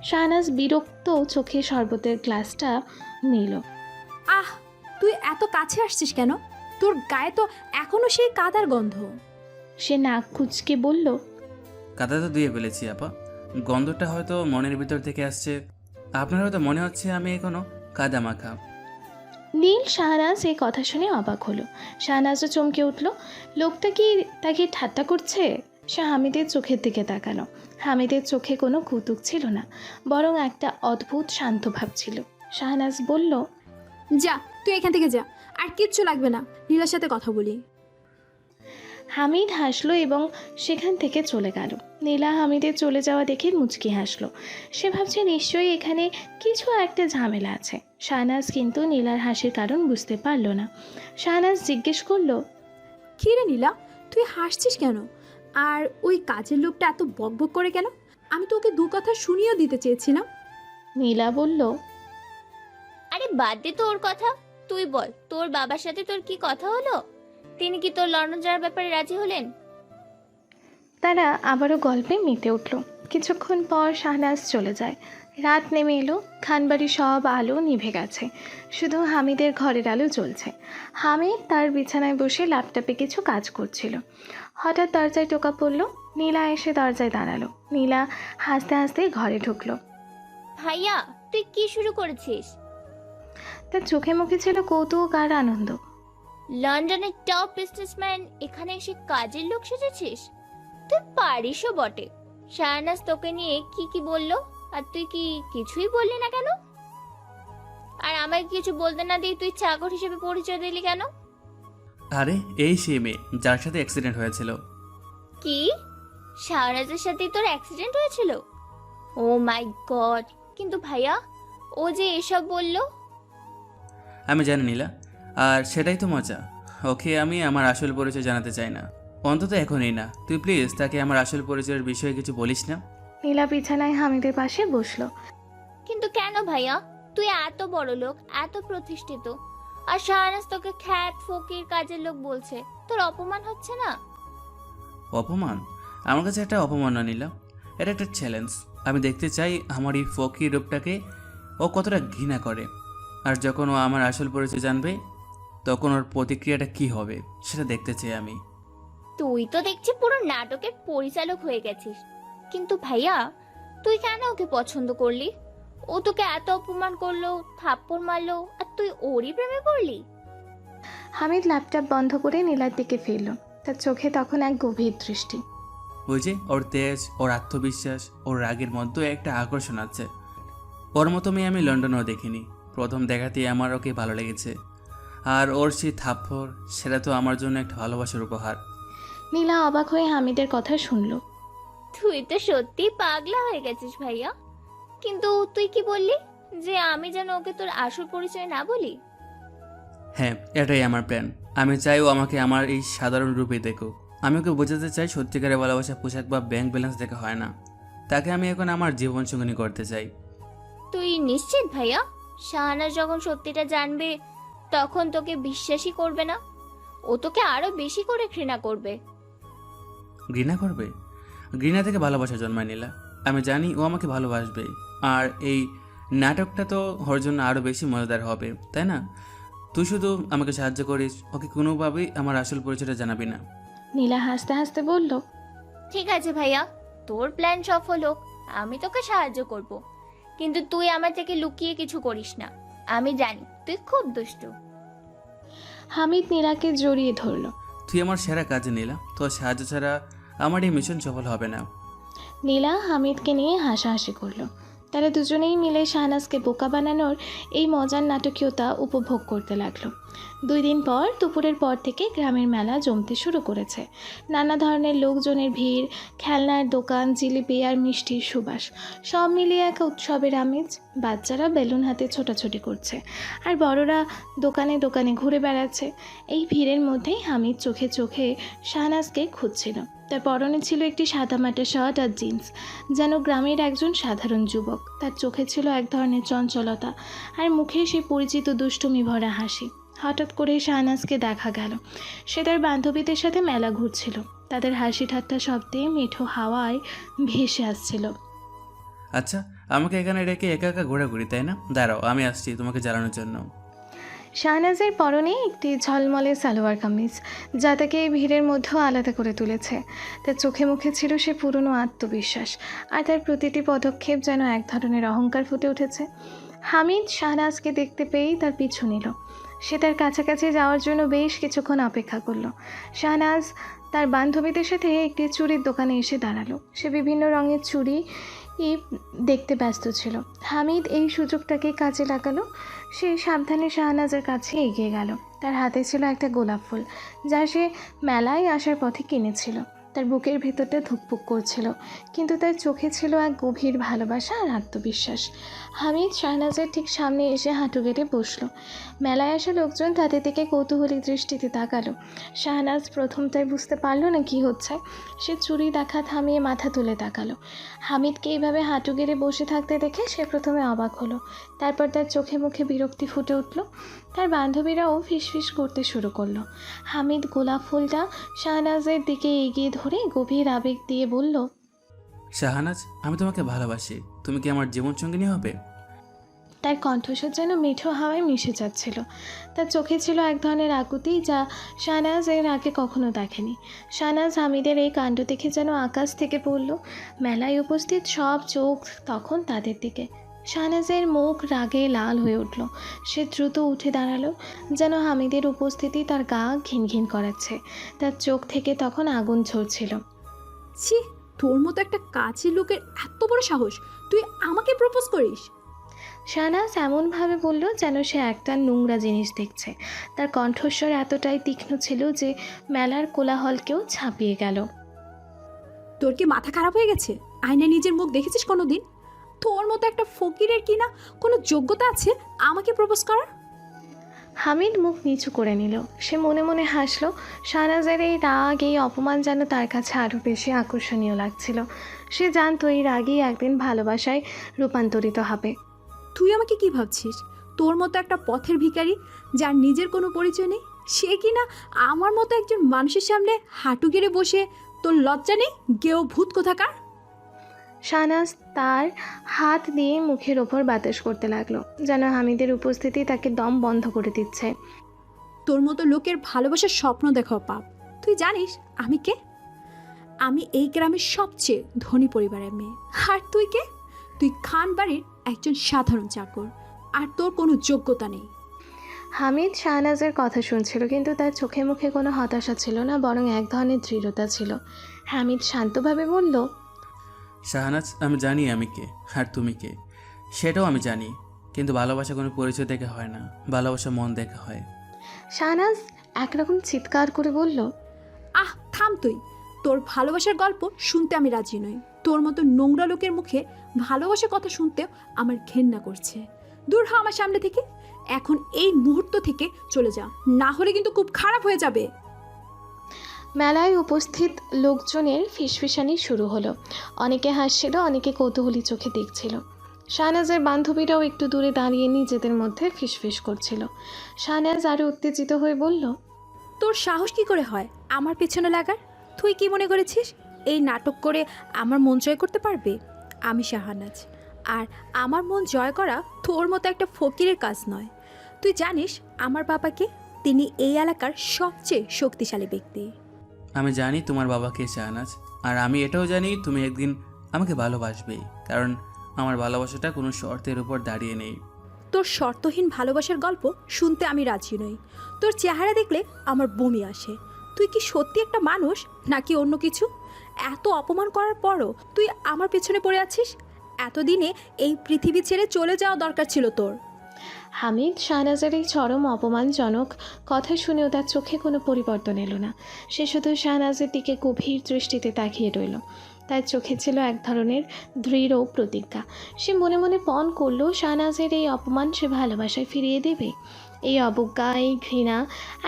Speaker 2: শাহনাজ বিরক্ত চোখে শরবতের গ্লাসটা নিল।
Speaker 1: আহ, তুই এত কাছে আসছিস কেন? তোর গায়ে তো এখনো সেই কাদার গন্ধ।
Speaker 2: সে নাক কুচকে বলল,
Speaker 3: কাদা তো ধুয়ে ফেলেছি আপা, গন্ধটা হয়তো মনের ভিতর থেকে আসছে। আপনার হয়তো মনে হচ্ছে আমি এখনো কাদা মাখা।
Speaker 2: নীল শাহনাজ এই কথা শুনে অবাক হলো। শাহনাজও চমকে উঠল। লোকটা কি তাকে ঠাট্টা করছে? সে হামিদের চোখের দিকে তাকালো। হামিদের চোখে কোনো কৌতুক ছিল না, বরং একটা অদ্ভুত শান্ত ভাব ছিল। শাহনাজ বলল,
Speaker 1: যা, তুই এখান থেকে যা, আর কিচ্ছু লাগবে না, নীলার সাথে কথা বলি।
Speaker 2: হামিদ হাসলো এবং সেখান থেকে চলে গেল। নীলা হামিদের চলে যাওয়া দেখে মুচকি হাসলো। সে ভাবছে নিশ্চয়ই এখানে কিছু একটা ঝামেলা আছে। শাহনাজ কিন্তু নীলার হাসির কারণ বুঝতে পারল না। শাহনাজ জিজ্ঞেস করলো,
Speaker 1: কী রে নীলা, তুই হাসছিস কেন? আর ওই কাজের লোকটা এত বকবক করে কেন? আমি তো ওকে দু কথা শুনিয়েও দিতে চেয়েছিলাম।
Speaker 2: নীলা বলল,
Speaker 7: আরে বাদ দে তোর কথা, তুই বল তোর বাবার সাথে তোর কি কথা হলো? তিনি কি তোর লন্ডন যাওয়ার ব্যাপারে রাজি হলেন?
Speaker 2: তারা আবারও গল্পে মেতে উঠল। কিছুক্ষণ পর শাহনাজ চলে যায়। রাত নেমে এলো। খানবাড়ির সব আলো নিভে গেছে, শুধু হামিদের ঘরের আলো জ্বলছে। হামিদ তার বিছানায় বসে ল্যাপটপে কিছু কাজ করছিল। হঠাৎ দরজায় টোকা পড়ল। নীলা এসে দরজায় দাঁড়ালো। নীলা হাসতে হাসতে ঘরে ঢুকলো।
Speaker 7: ভাইয়া, তুই কি শুরু করেছিস?
Speaker 2: তার চোখে মুখে ছিল কৌতুক আর আনন্দ।
Speaker 7: লন্ডনের টপ বিজনেসম্যান এখানে এসে কাজের লোক সেজেছিস? তুই পারিসও বটে। শাহনাজ তোকে নিয়ে কি কি বললো, আর তুই কি কিছুই বললি না কেন? আর আমাকে কিছু বলতে না দিয়ে তুই চাকর হিসেবে পরিচয় দিলি কেন?
Speaker 3: আরে এই সেই মেয়ে যার সাথে অ্যাক্সিডেন্ট হয়েছিল।
Speaker 7: কি, শাহনাজের সাথে তোর অ্যাক্সিডেন্ট হয়েছিল? ও মাই গড! কিন্তু ভাইয়া, ও যে এসব বললো।
Speaker 3: আমি জানি নীলা, আর সেটাই তো মজা। ওকে আমি আমার আসল পরিচয় জানাতে চাই না, অন্তত এখনই না। তুই প্লিজ তাকে আমার আসল পরিচয়ের বিষয়ে কিছু বলিস না।
Speaker 2: নীলা বিছানায় হামিদের পাশে বসলো।
Speaker 7: কিন্তু কেন ভাইয়া? তুই এত বড় লোক, এত প্রতিষ্ঠিত, আর শাহনাজ তোকে খ্যাত ফকির কাজের লোক বলছে, তোর অপমান হচ্ছে না?
Speaker 3: অপমান? আমার কাছে একটা অপমান না নিলাম, এটা একটা চ্যালেঞ্জ। আমি দেখতে চাই আমার এই ফকির রূপটাকে ও কতটা ঘৃণা করে, আর যখন ও আমার আসল পরিচয় জানবে তখন ওর প্রতিক্রিয়াটা কি হবে সেটা দেখতে চাই আমি।
Speaker 7: তুই তো দেখছি পুরো নাটকের পরিচালক হয়ে গেছিস। কিন্তু ভাইয়া, তুই কেন ওকে পছন্দ করলি? ও তোকে এত অপমান করলো, থাপ্পড় মারলো, আর তুই ওরই প্রেমে পড়লি?
Speaker 2: হামিদ ল্যাপটপ বন্ধ করে নীলার দিকে ফিরল। তার চোখে তখন এক গভীর দৃষ্টি।
Speaker 3: ওই যে ওর তেজ, ওর আত্মবিশ্বাস, ওর রাগের মধ্যে একটা আকর্ষণ আছে। ওর মতো মেয়ে আমি লন্ডনেও দেখিনি। প্রথম দেখাতেই আমার ওকে ভালো লেগেছে। আর ওর সেই থাপ্পড়, সেটা তো আমার জন্য একটা ভালোবাসার উপহার।
Speaker 2: নীলা অবাক হয়ে হামিদের কথা শুনল।
Speaker 7: তুই তো সত্যি পাগলা হয়ে গেছিস ভাইয়া। কিন্তু তুই কি বললি যে আমি যেন ওকে তোর আসল পরিচয় না বলি?
Speaker 3: হ্যাঁ, এটাই আমার প্ল্যান। আমি চাই ও আমাকে আমার এই সাধারণ রূপে দেখুক। আমি ওকে বোঝাতে চাই সত্যিকারের ভালোবাসা পোশাক বা ব্যাংক ব্যালেন্স দেখে হয় না। তাকে আমি এখন আমার জীবনসঙ্গিনী করতে চাই।
Speaker 7: তুই নিশ্চিত ভাইয়া? শাহনাজ যখন সত্যিটা জানবে তখন তোকে বিশ্বাসই করবে না। ও তোকে আরো বেশি করে ঘৃণা করবে।
Speaker 3: ঘৃণা করবে? ঘৃণা থেকে ভালোবাসা জন্মায় নিলা। আমি জানি ও আমাকে ভালোবাসবে। আর এই নাটকটা তো ওর জন্য আরও বেশি মজাদার হবে, তাই না? তুই শুধু আমাকে সাহায্য করিস, ওকে কোনোভাবেই আমার আসল পরিচয়টা জানাবি না।
Speaker 2: নীলা হাসতে হাসতে বলল,
Speaker 7: ঠিক আছে ভাইয়া, তোর প্ল্যান সফল হোক, আমি তোকে সাহায্য করব। কিন্তু তুই আমার থেকে লুকিয়ে কিছু করিস না। আমি জানি তুই খুব দুষ্টু।
Speaker 2: হামিদ নীলাকে জড়িয়ে ধরল।
Speaker 3: তুই আমার সেরা কাজে নিলা, তোর সাহায্য ছাড়া আমার এই মিশন সফল হবে না।
Speaker 2: নীলা হামিদকে নিয়ে হাসাহাসি করলো। তারা দুজনেই মিলে শাহনাজকে বোকা বানানোর এই মজার নাটকীয়তা উপভোগ করতে লাগলো। 2 দিন পর দুপুরের পর থেকে গ্রামের মেলা জমতে শুরু করেছে। নানা ধরনের লোকজনের ভিড়, খেলনার দোকান, জিলিপি আর মিষ্টির সুবাস, সব মিলিয়ে এক উৎসবের আমেজ। বাচ্চারা বেলুন হাতে ছোটাছুটি করছে, আর বড়রা দোকানে দোকানে ঘুরে বেড়াচ্ছে। এই ভিড়ের মধ্যেই হামিদ চোখে চোখে শাহনাজকে খুঁজছিল। তার পরনে ছিল একটি সাদামাটা শার্ট আর জিন্স, যেন গ্রামের একজন সাধারণ যুবক। তার চোখে ছিল এক ধরনের চঞ্চলতা, আর মুখে সে পরিচিত দুষ্টুমি ভরা হাসি। হঠাৎ করে শাহনাজকে দেখা গেল। সে তার বান্ধবীদের সাথে মেলা ঘুরছিল। তাদের হাসি ঠাট্টা শব্দে মিঠো হাওয়ায় ভেসে আসছিল।
Speaker 3: আচ্ছা, আমাকে এখানে রেখে একা একা ঘোরাঘুরি, তাই না? দাঁড়াও, আমি আসছি তোমাকে জ্বালানোর জন্য।
Speaker 2: শাহনাজের পরনে একটি ঝলমলে সালোয়ার কামিজ, যা তাকে এই ভিড়ের মধ্যেও আলাদা করে তুলেছে। তার চোখে মুখে ছিল সে পুরনো আত্মবিশ্বাস, আর তার প্রতিটি পদক্ষেপ যেন এক ধরনের অহংকার ফুটে উঠেছে। হামিদ শাহনাজকে দেখতে পেয়েই তার পিছু নিল। সে তার কাছাকাছি যাওয়ার জন্য বেশ কিছুক্ষণ অপেক্ষা করলো। শাহনাজ তার বান্ধবীদের সাথে একটি চুড়ির দোকানে এসে দাঁড়ালো। সে বিভিন্ন রঙের চুড়ি দেখতে ব্যস্ত ছিল। হামিদ এই সুযোগটাকে কাজে লাগালো। সে সাবধানে শাহনাজের কাছে এগিয়ে গেল। তার হাতে ছিল একটা গোলাপ ফুল, যা সে মেলায় আসার পথে কিনেছিল। তার বুকের ভেতরটা ধুকপুক করছিল, কিন্তু তার চোখে ছিল এক গভীর ভালোবাসা আর আত্মবিশ্বাস। হামিদ শাহনাজের ঠিক সামনে এসে হাঁটু গেড়ে বসলো। মেলায় আসা লোকজন তাদের দিকে কৌতূহলী দৃষ্টিতে তাকালো। শাহনাজ প্রথমটাই বুঝতে পারলো না কি হচ্ছে। সে চুরি দেখা থামিয়ে মাথা তুলে তাকালো। হামিদকে এইভাবে হাঁটু গেড়ে বসে থাকতে দেখে সে প্রথমে অবাক হলো। তারপর তার চোখে মুখে বিরক্তি ফুটে উঠল। তার বান্ধবীরাও ফিসফিস করতে শুরু করলো। হামিদ গোলাপ ফুলটা শাহনাজের দিকে এগিয়ে ধরে গভীর আবেগ দিয়ে বলল,
Speaker 3: শাহনাজ, আমি তোমাকে ভালোবাসি। তুমি কি আমার জীবনসঙ্গিনী হবে?
Speaker 2: তার কণ্ঠস্বর যেন মিঠো হাওয়ায় মিশে যাচ্ছিল। তার চোখে ছিল এক ধরনের আকুতি, যা শাহনাজ এর আগে কখনো দেখেনি। শাহনাজ হামিদের এই কাণ্ড দেখে যেন আকাশ থেকে পড়ল। মেলায় উপস্থিত সব চোখ তখন তাদের দিকে। শাহনাজের মুখ রাগে লাল হয়ে উঠল। সে দ্রুত উঠে দাঁড়ালো, যেন হামিদের উপস্থিতি তার গা ঘিনঘিন করাচ্ছে। তার চোখ থেকে তখন আগুন ঝরছিল।
Speaker 1: ছি, তোর মতো একটা কাছের লোকের এত বড় সাহস! তুই আমাকে প্রপোজ করিস?
Speaker 2: শাহনাজ এমনভাবে বলল যেন সে একটা নোংরা জিনিস দেখছে। তার কণ্ঠস্বর এতটাই তীক্ষ্ণ ছিল যে মেলার কোলাহলকেও ছাপিয়ে গেল।
Speaker 1: তোর কি মাথা খারাপ হয়ে গেছে? আয়নায় নিজের মুখ দেখেছিস কোনো দিন? তোর মতো একটা ফকিরের কি না কোনো যোগ্যতা আছে আমাকে প্রপোজ করার?
Speaker 2: হামিদ মুখ নিচু করে নিল। সে মনে মনে হাসলো। শাহনাজের এই রাগ, এই অপমান যেন তার কাছে আরও বেশি আকর্ষণীয় লাগছিল। সে জানতো এই রাগই একদিন ভালোবাসায় রূপান্তরিত হবে।
Speaker 1: তুই আমাকে কি ভাবছিস? তোর মতো একটা পথের ভিখারি যার নিজের কোনো পরিচয় নেই, সে কি না আমার মতো একজন মানুষের সামনে হাঁটু গেড়ে বসে, তোর লজ্জা নেই? গেও ভূত কোথাকার!
Speaker 2: শাহনাজ তার হাত দিয়ে মুখের ওপর বাতাস করতে লাগলো, যেন হামিদের উপস্থিতি তাকে দম বন্ধ করে দিচ্ছে।
Speaker 1: তোর মতো লোকের ভালোবাসার স্বপ্ন দেখাও পাপ। তুই জানিস আমি কে? আমি এই গ্রামের সবচেয়ে ধনী পরিবারের মেয়ে। আর তুই কে? তুই খান বাড়ির একজন সাধারণ চাকর, আর তোর কোনো যোগ্যতা নেই।
Speaker 2: হামিদ শাহনাজের কথা শুনছিল, কিন্তু তার চোখে মুখে কোনো হতাশা ছিল না, বরং এক ধরনের দৃঢ়তা ছিল। হামিদ শান্তভাবে বলল,
Speaker 3: শাহনাজ, আমি জানি আমি কে আর তুমি কে, সেটাও আমি জানি। কিন্তু ভালোবাসা কোনো পরিচয় দেখে হয় না, ভালোবাসা মন দেখে হয়।
Speaker 2: শাহনাজ একরকম চিৎকার করে বলল,
Speaker 1: আহ থাম তুই! তোর ভালোবাসার গল্প শুনতে আমি রাজি নই। তোর মতো নোংরা লোকের মুখে ভালোবাসার কথা শুনতেও আমার ঘেন্না করছে। দূর হ আমার সামনে থেকে, এখন এই মুহূর্ত থেকে চলে যা, না হলে কিন্তু খুব খারাপ হয়ে যাবে।
Speaker 2: মেলায় উপস্থিত লোকজনের ফিসফিসানি শুরু হলো। অনেকে হাসছিল, অনেকে কৌতূহলী চোখে দেখছিল। শাহনাজের বান্ধবীরাও একটু দূরে দাঁড়িয়ে নিজেদের মধ্যে ফিসফিস করছিল। শাহনাজ আরও উত্তেজিত হয়ে বলল,
Speaker 1: তোর সাহস কি করে হয় আমার পেছনে লাগার? তুই কি মনে করেছিস এই নাটক করে আমার মন জয় করতে পারবে? আমি শাহনাজ, আর আমার মন জয় করা তোর মতো একটা ফকিরের কাজ নয়। তুই জানিস আমার বাবাকে? তিনি এই এলাকার সবচেয়ে শক্তিশালী ব্যক্তি।
Speaker 3: আমি জানি তোমার বাবাকে শাহনাজ, আর আমি এটাও জানি তুমি একদিন আমাকে ভালোবাসবেই, কারণ আমার ভালোবাসাটা কোনো শর্তের উপর দাঁড়িয়ে নেই।
Speaker 1: তোর শর্তহীন ভালোবাসার গল্প শুনতে আমি রাজি নই। তোর চেহারা দেখলে আমার বমি আসে। তুই কি সত্যি একটা মানুষ নাকি অন্য কিছু? এত অপমান করার পরও তুই আমার পেছনে পড়ে আছিস। এতদিনে এই পৃথিবী ছেড়ে চলে যাওয়া দরকার ছিল তোর।
Speaker 2: হামিদ শাহনাজের এই চরম অপমানজনক কথা শুনেও তার চোখে কোনো পরিবর্তন এলো না। সে শুধু শাহনাজের দিকে গভীর দৃষ্টিতে তাকিয়ে রইল। তার চোখে ছিল এক ধরনের দৃঢ় প্রতিজ্ঞা। সে মনে মনে পণ করলো শাহনাজের এই অপমান সে ভালোবাসায় ফিরিয়ে দেবে। এই অবজ্ঞা, এই ঘৃণা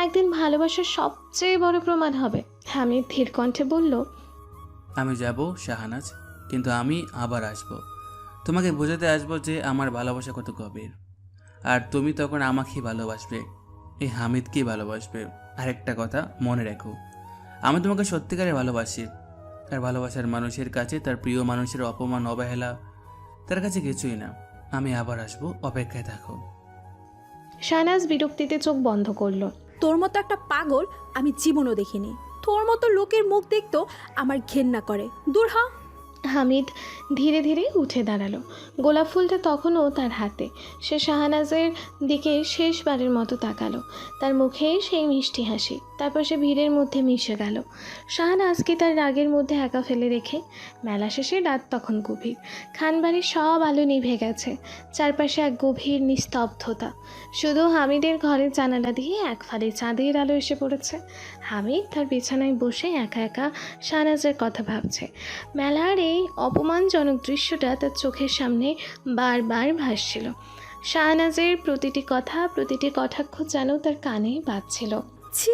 Speaker 2: একদিন ভালোবাসার সবচেয়ে বড় প্রমাণ হবে। হামিদ ধীর কণ্ঠে বলল,
Speaker 3: আমি যাব শাহনাজ, কিন্তু আমি আবার আসব। তোমাকে বোঝাতে আসবো যে আমার ভালোবাসা কত গভীর, আর তুমি তখন আমাকেই ভালোবাসবে, এই হামিদকেই ভালোবাসবে। আরেকটা কথা মনে রেখো, আমি তোমাকে সত্যিকারে ভালোবাসি। আর ভালোবাসার মানুষের কাছে তার প্রিয় মানুষের অপমান, অবহেলা তার কাছে কিছুই না। আমি আবার আসবো, অপেক্ষায় থাকো।
Speaker 2: শাহনাজ বিরক্তিতে চোখ বন্ধ করলো।
Speaker 1: তোর মতো একটা পাগল আমি জীবনও দেখিনি। তোর মতো লোকের মুখ দেখতেও আমার ঘেন্না করে। দূর হ।
Speaker 2: হামিদ ধীরে ধীরে উঠে দাঁড়ালো। গোলাপ ফুলটা তখনও তার হাতে। সে শাহনাজের দিকে শেষবারের মতো তাকালো। তার মুখে সেই মিষ্টি হাসি। তারপর সে ভিড়ের মধ্যে মিশে গেল। শাহনাজকে তার রাগের মধ্যে একা ফেলে রেখে। মেলা শেষে রাত তখন গভীর। খানবাড়ির সব আলো নিভে গেছে। চারপাশে এক গভীর নিস্তব্ধতা। শুধু হামিদের ঘরের জানালা দিয়ে এক ফালি চাঁদের আলো এসে পড়েছে। হামিদ তার বিছানায় বসে একা একা শাহনাজের কথা ভাবছে। মেলার এই অপমানজনক দৃশ্যটা তার চোখের সামনে বারবার ভাসছিল। শাহনাজের প্রতিটি কথা, প্রতিটি কটাক্ষ যেন তার কানে বাজছিল।
Speaker 1: ছি,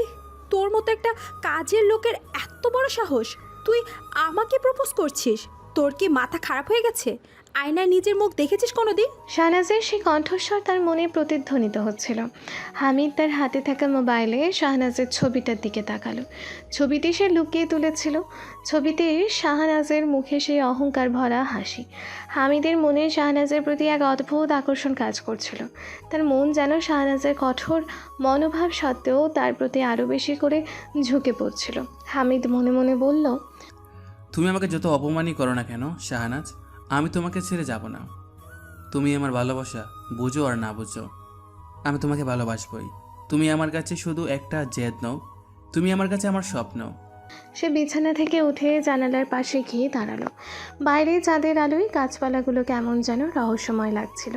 Speaker 1: তোর মতো একটা কাজের লোকের এত বড় সাহস! তুই আমাকে প্রপোজ করছিস? তোর কি মাথা খারাপ হয়ে গেছে? আয়নায় নিজের মুখ দেখেছিস কোনোদিন?
Speaker 2: শাহনাজের সেই কণ্ঠস্বর তার মনে প্রতিধ্বনিত হচ্ছিল। হামিদ তার হাতে থাকা মোবাইলে শাহনাজের ছবিটার দিকে তাকালো। ছবিটি সে লুকিয়ে তুলেছিল। ছবিতে শাহনাজের মুখে সেই অহংকার ভরা হাসি। হামিদের মনে শাহনাজের প্রতি এক অদ্ভুত আকর্ষণ কাজ করছিল। তার মন যেন শাহনাজের কঠোর মনোভাব সত্ত্বেও তার প্রতি আরও বেশি করে ঝুঁকে পড়ছিল। হামিদ মনে মনে বলল,
Speaker 3: তুমি আমাকে যত অপমানই করো না কেন শাহনাজ, আমি তোমাকে ছেড়ে যাব না। তুমি আমার ভালোবাসা বুঝো আর না বুঝো, আমি তোমাকে ভালোবাসবই। তুমি আমার কাছে শুধু একটা জেদ নও, তুমি আমার কাছে আমার স্বপ্ন।
Speaker 2: সে বিছানা থেকে উঠে জানালার পাশে গিয়ে দাঁড়ালো। বাইরে চাঁদের আলোয় গাছপালাগুলো কেমন যেন রহস্যময় লাগছিল।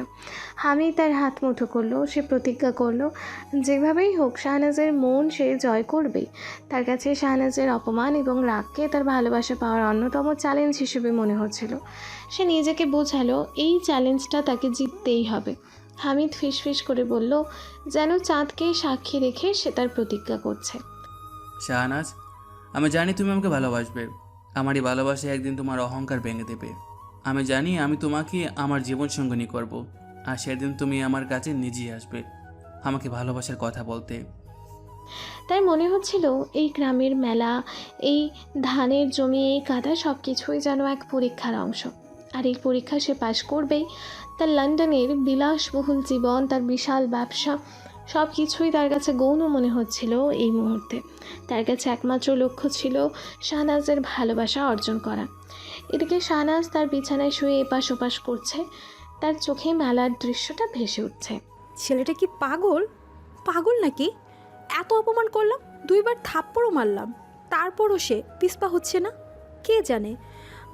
Speaker 2: হামিদ তার হাত মুঠো করলো। সে প্রতিজ্ঞা করলো যেভাবেই হোক শাহনাজের মন সে জয় করবেই। তার কাছে শাহনাজের অপমান এবং রাগকে তার ভালোবাসা পাওয়ার অন্যতম চ্যালেঞ্জ হিসেবে মনে হচ্ছিল। সে নিজেকে বোঝালো এই চ্যালেঞ্জটা তাকে জিততেই হবে। হামিদ ফিসফিস করে বলল, যেন চাঁদকে সাক্ষী রেখে সে তার প্রতিজ্ঞা করছে।
Speaker 3: শাহনাজ, আমি জানি তুমি আমাকে ভালোবাসবে। আমার এই ভালোবাসা একদিন তোমার অহংকার ভেঙে দেবে। আমি জানি আমি তোমাকে আমার জীবন সঙ্গিনী করব। আর সেদিন তুমি আমার কাছে নিজেই আসবে আমাকে ভালোবাসার কথা বলতে।
Speaker 2: তার মনে হচ্ছিল এই গ্রামের মেলা, এই ধানের জমি, এই কাদা সব কিছুই যেন এক পরীক্ষার অংশ। আর এই পরীক্ষা সে পাশ করবেই। তার লন্ডনের বিলাসবহুল জীবন, তার বিশাল ব্যবসা, সব কিছুই তার কাছে গৌণ মনে হচ্ছিল এই মুহূর্তে। তার কাছে একমাত্র লক্ষ্য ছিল শাহনাজের ভালোবাসা অর্জন করা। এদিকে শাহনাজ তার বিছানায় শুয়ে এপাশ ওপাশ করছে, তার চোখে মেলার দৃশ্যটা ভেসে উঠছে।
Speaker 1: ছেলেটা কি পাগল? পাগল নাকি? এত অপমান করলাম, 2বার থাপ্পড়ও মারলাম, তারপরও সে পিছপা হচ্ছে না। কে জানে,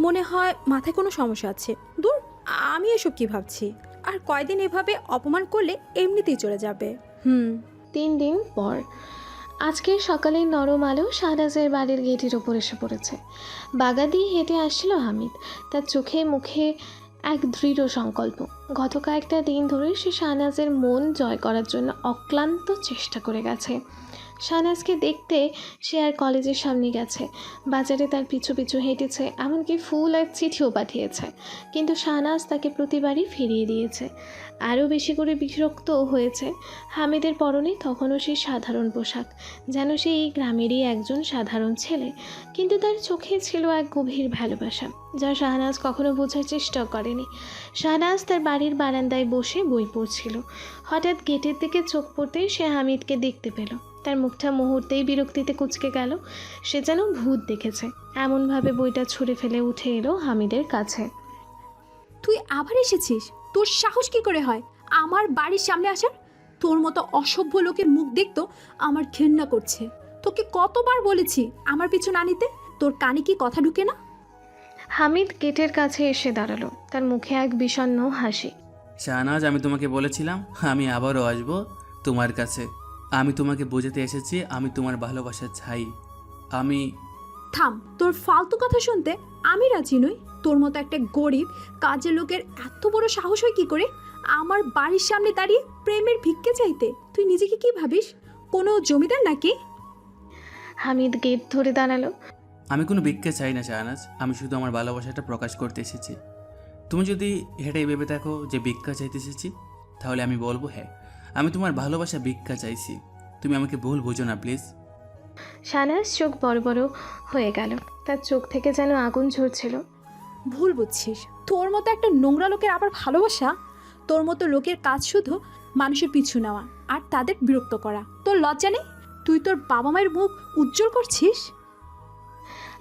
Speaker 1: মনে হয় মাথায় কোনো সমস্যা আছে। দূর, আমি এসব কি ভাবছি? আর কয়দিন এভাবে অপমান করলে এমনিতেই চলে যাবে।
Speaker 2: 3 দিন পর আজকের সকালের নরম আলো শাহনাজের বাড়ির গেটের ওপর এসে পড়েছে। বাগা দিয়ে হেঁটে আসছিল হামিদ। তার চোখে মুখে এক দৃঢ় সংকল্প। গত কয়েকটা দিন ধরে সে শাহনাজের মন জয় করার জন্য অক্লান্ত চেষ্টা করে গেছে। শাহনাজকে দেখতে সে আর কলেজের সামনে গেছে, বাজারে তার পিছু পিছু হেঁটেছে, এমনকি ফুল আর চিঠিও পাঠিয়েছে। কিন্তু শাহনাজ তাকে প্রতিবারই ফিরিয়ে দিয়েছে। আরও বেশি করে বিরক্ত হয়েছে। হামিদের পরনে তখনও সেই সাধারণ পোশাক, যেন সে এই গ্রামেরই একজন সাধারণ ছেলে। কিন্তু তার চোখে ছিল এক গভীর ভালোবাসা, যা শাহনাজ কখনো বোঝার চেষ্টাও করেনি। শাহনাজ তার বাড়ির বারান্দায় বসে বই পড়ছিল। হঠাৎ গেটের দিকে চোখ পড়তেই সে হামিদকে দেখতে পেল। তার মুখটা মুহূর্তেই বিরক্তিতে কুঁচকে গেল। সে যেন ভূত দেখেছে। এমনভাবে বইটা ছুঁড়ে ফেলে উঠে এলো হামিদের কাছে।
Speaker 1: তুই আবার এসেছিস? তোর সাহস কি করে হয় আমার বাড়ির সামনে আসার? তোর মতো অসভ্য লোকের মুখ দেখতো আমার ঘেন্না করছে। তোকে কতবার বলেছি আমার পিছু না নিতে? তোর কানে কি কথা ঢুকে না?
Speaker 2: হামিদ গেটের কাছে এসে দাঁড়ালো, তার মুখে এক বিষণ্ণ হাসি।
Speaker 3: শাহনাজ, আমি তোমাকে বলেছিলাম আমি আবারও আসবো তোমার কাছে। আমি তোমাকে বোঝাতে এসেছি আমি তোমার ভালোবাসা চাই। আমি
Speaker 1: থাম, তোর ফালতু কথা শুনতে আমি রাজি নই। তোর মতো একটা গরিব কাজের লোকের এত বড় সাহস হয় কি করে আমার বাড়ির সামনে দাঁড়িয়ে প্রেমের ভিক্ষে চাইতে? তুই নিজেকে কি ভাবিস, কোনো জমিদার নাকি?
Speaker 2: হামিদ গেট ধরে দাঁড়ালো।
Speaker 3: আমি কোনো ভিক্ষা চাই না শাহনাজ, আমি শুধু আমার ভালোবাসাটা প্রকাশ করতে এসেছি। তুমি যদি হেঁটে ভেবে থাকো যে ভিক্ষা চাইতে এসেছি, তাহলে আমি বলবো হ্যাঁ, আমি তোমার ভালোবাসা ভিক্ষা চাইছি। তুমি আমাকে ভুল বোঝো না প্লিজ।
Speaker 2: শাহনাজ চোখ বড় বড় হয়ে গেল, তার চোখ থেকে যেন আগুন ঝরছিল।
Speaker 1: ভুল বুঝছিস। তোর মতো একটা নোংরা লোকের আবার ভালোবাসা? তোর মতো লোকের কাজ শুধু মানুষের পিছু নেওয়া আর তাদের বিরক্ত করা। তোর লজ্জা নেই? তুই তোর বাবা মায়ের মুখ উজ্জ্বল করছিস।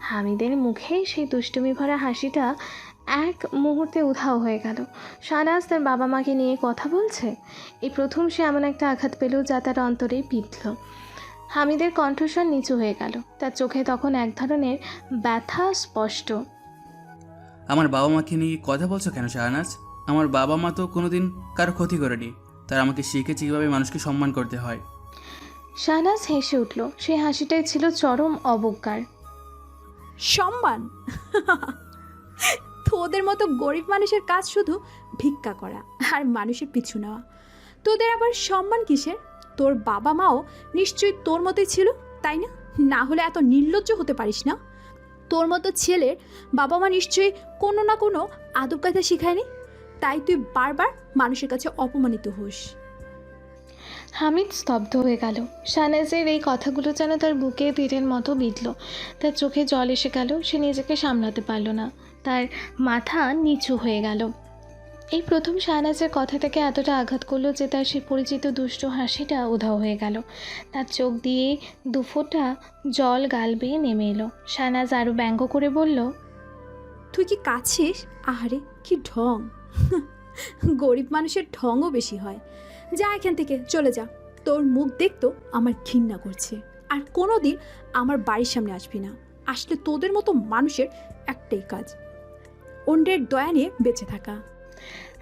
Speaker 2: হামিদের মুখে সেই দুষ্টুমি ভরা হাসিটা এক মুহূর্তে উধাও হয়ে গেল। শাহনাজ তার বাবা মাকে নিয়ে কথা বলছে। এই প্রথম সে এমন একটা আঘাত পেল যা তার অন্তরে বিঁধল। হামিদের কণ্ঠস্বর নিচু হয়ে গেল, তার চোখে তখন এক ধরনের ব্যথা স্পষ্ট।
Speaker 3: আমার বাবা মাকে নিয়ে কথা বলছো কেন শাহনাজ? আমার বাবা মা তো কোনোদিন কারো ক্ষতি করেনি, তারা আমাকে শিখেছে কীভাবে মানুষকে সম্মান করতে হয়।
Speaker 2: শাহনাজ হেসে উঠল, সেই হাসিটাই ছিল চরম অবজ্ঞার।
Speaker 1: সম্মান? তোদের মতো গরিব মানুষের কাজ শুধু ভিক্ষা করা আর মানুষের পিছু নেওয়া। তোদের আবার সম্মান কিসের? তোর বাবা মাও নিশ্চয়ই তোর মতোই ছিল, তাই না? না হলে এত নির্লজ্জ হতে পারিস না। তোর মতো ছেলের বাবা মা নিশ্চয়ই কোনো না কোনো আদব কায়দা শিখায়নি, তাই তুই বারবার মানুষের কাছে অপমানিত হোস।
Speaker 2: হামিদ স্তব্ধ হয়ে গেল। শাহনাজের এই কথাগুলো যেন তার বুকে তীরের মতো বিঁধল। তার চোখে জল এসে গেল, সে নিজেকে সামলাতে পারল না, তার মাথা নিচু হয়ে গেল। এই প্রথম শাহনাজের কথাটাকে এতটা আঘাত করলো যে তার সে পরিচিত দুষ্ট হাসিটা উধাও হয়ে গেল। তার চোখ দিয়ে দুফোঁটা জল গাল বেয়ে নেমে এলো। শাহনাজ আরও ব্যঙ্গ করে বলল,
Speaker 1: তুই কি কাছিস? আহারে কি ঢং! গরিব মানুষের ঢংও বেশি হয়। যা এখান থেকে চলে যা। তোর মুখ দেখতো আমার ঘৃণা করছে। আর কোনো দিন আমার বাড়ির সামনে আসবি না। আসলে তোদের মতো মানুষের একটাই কাজ, অন্যের দয়া নিয়ে বেঁচে থাকা।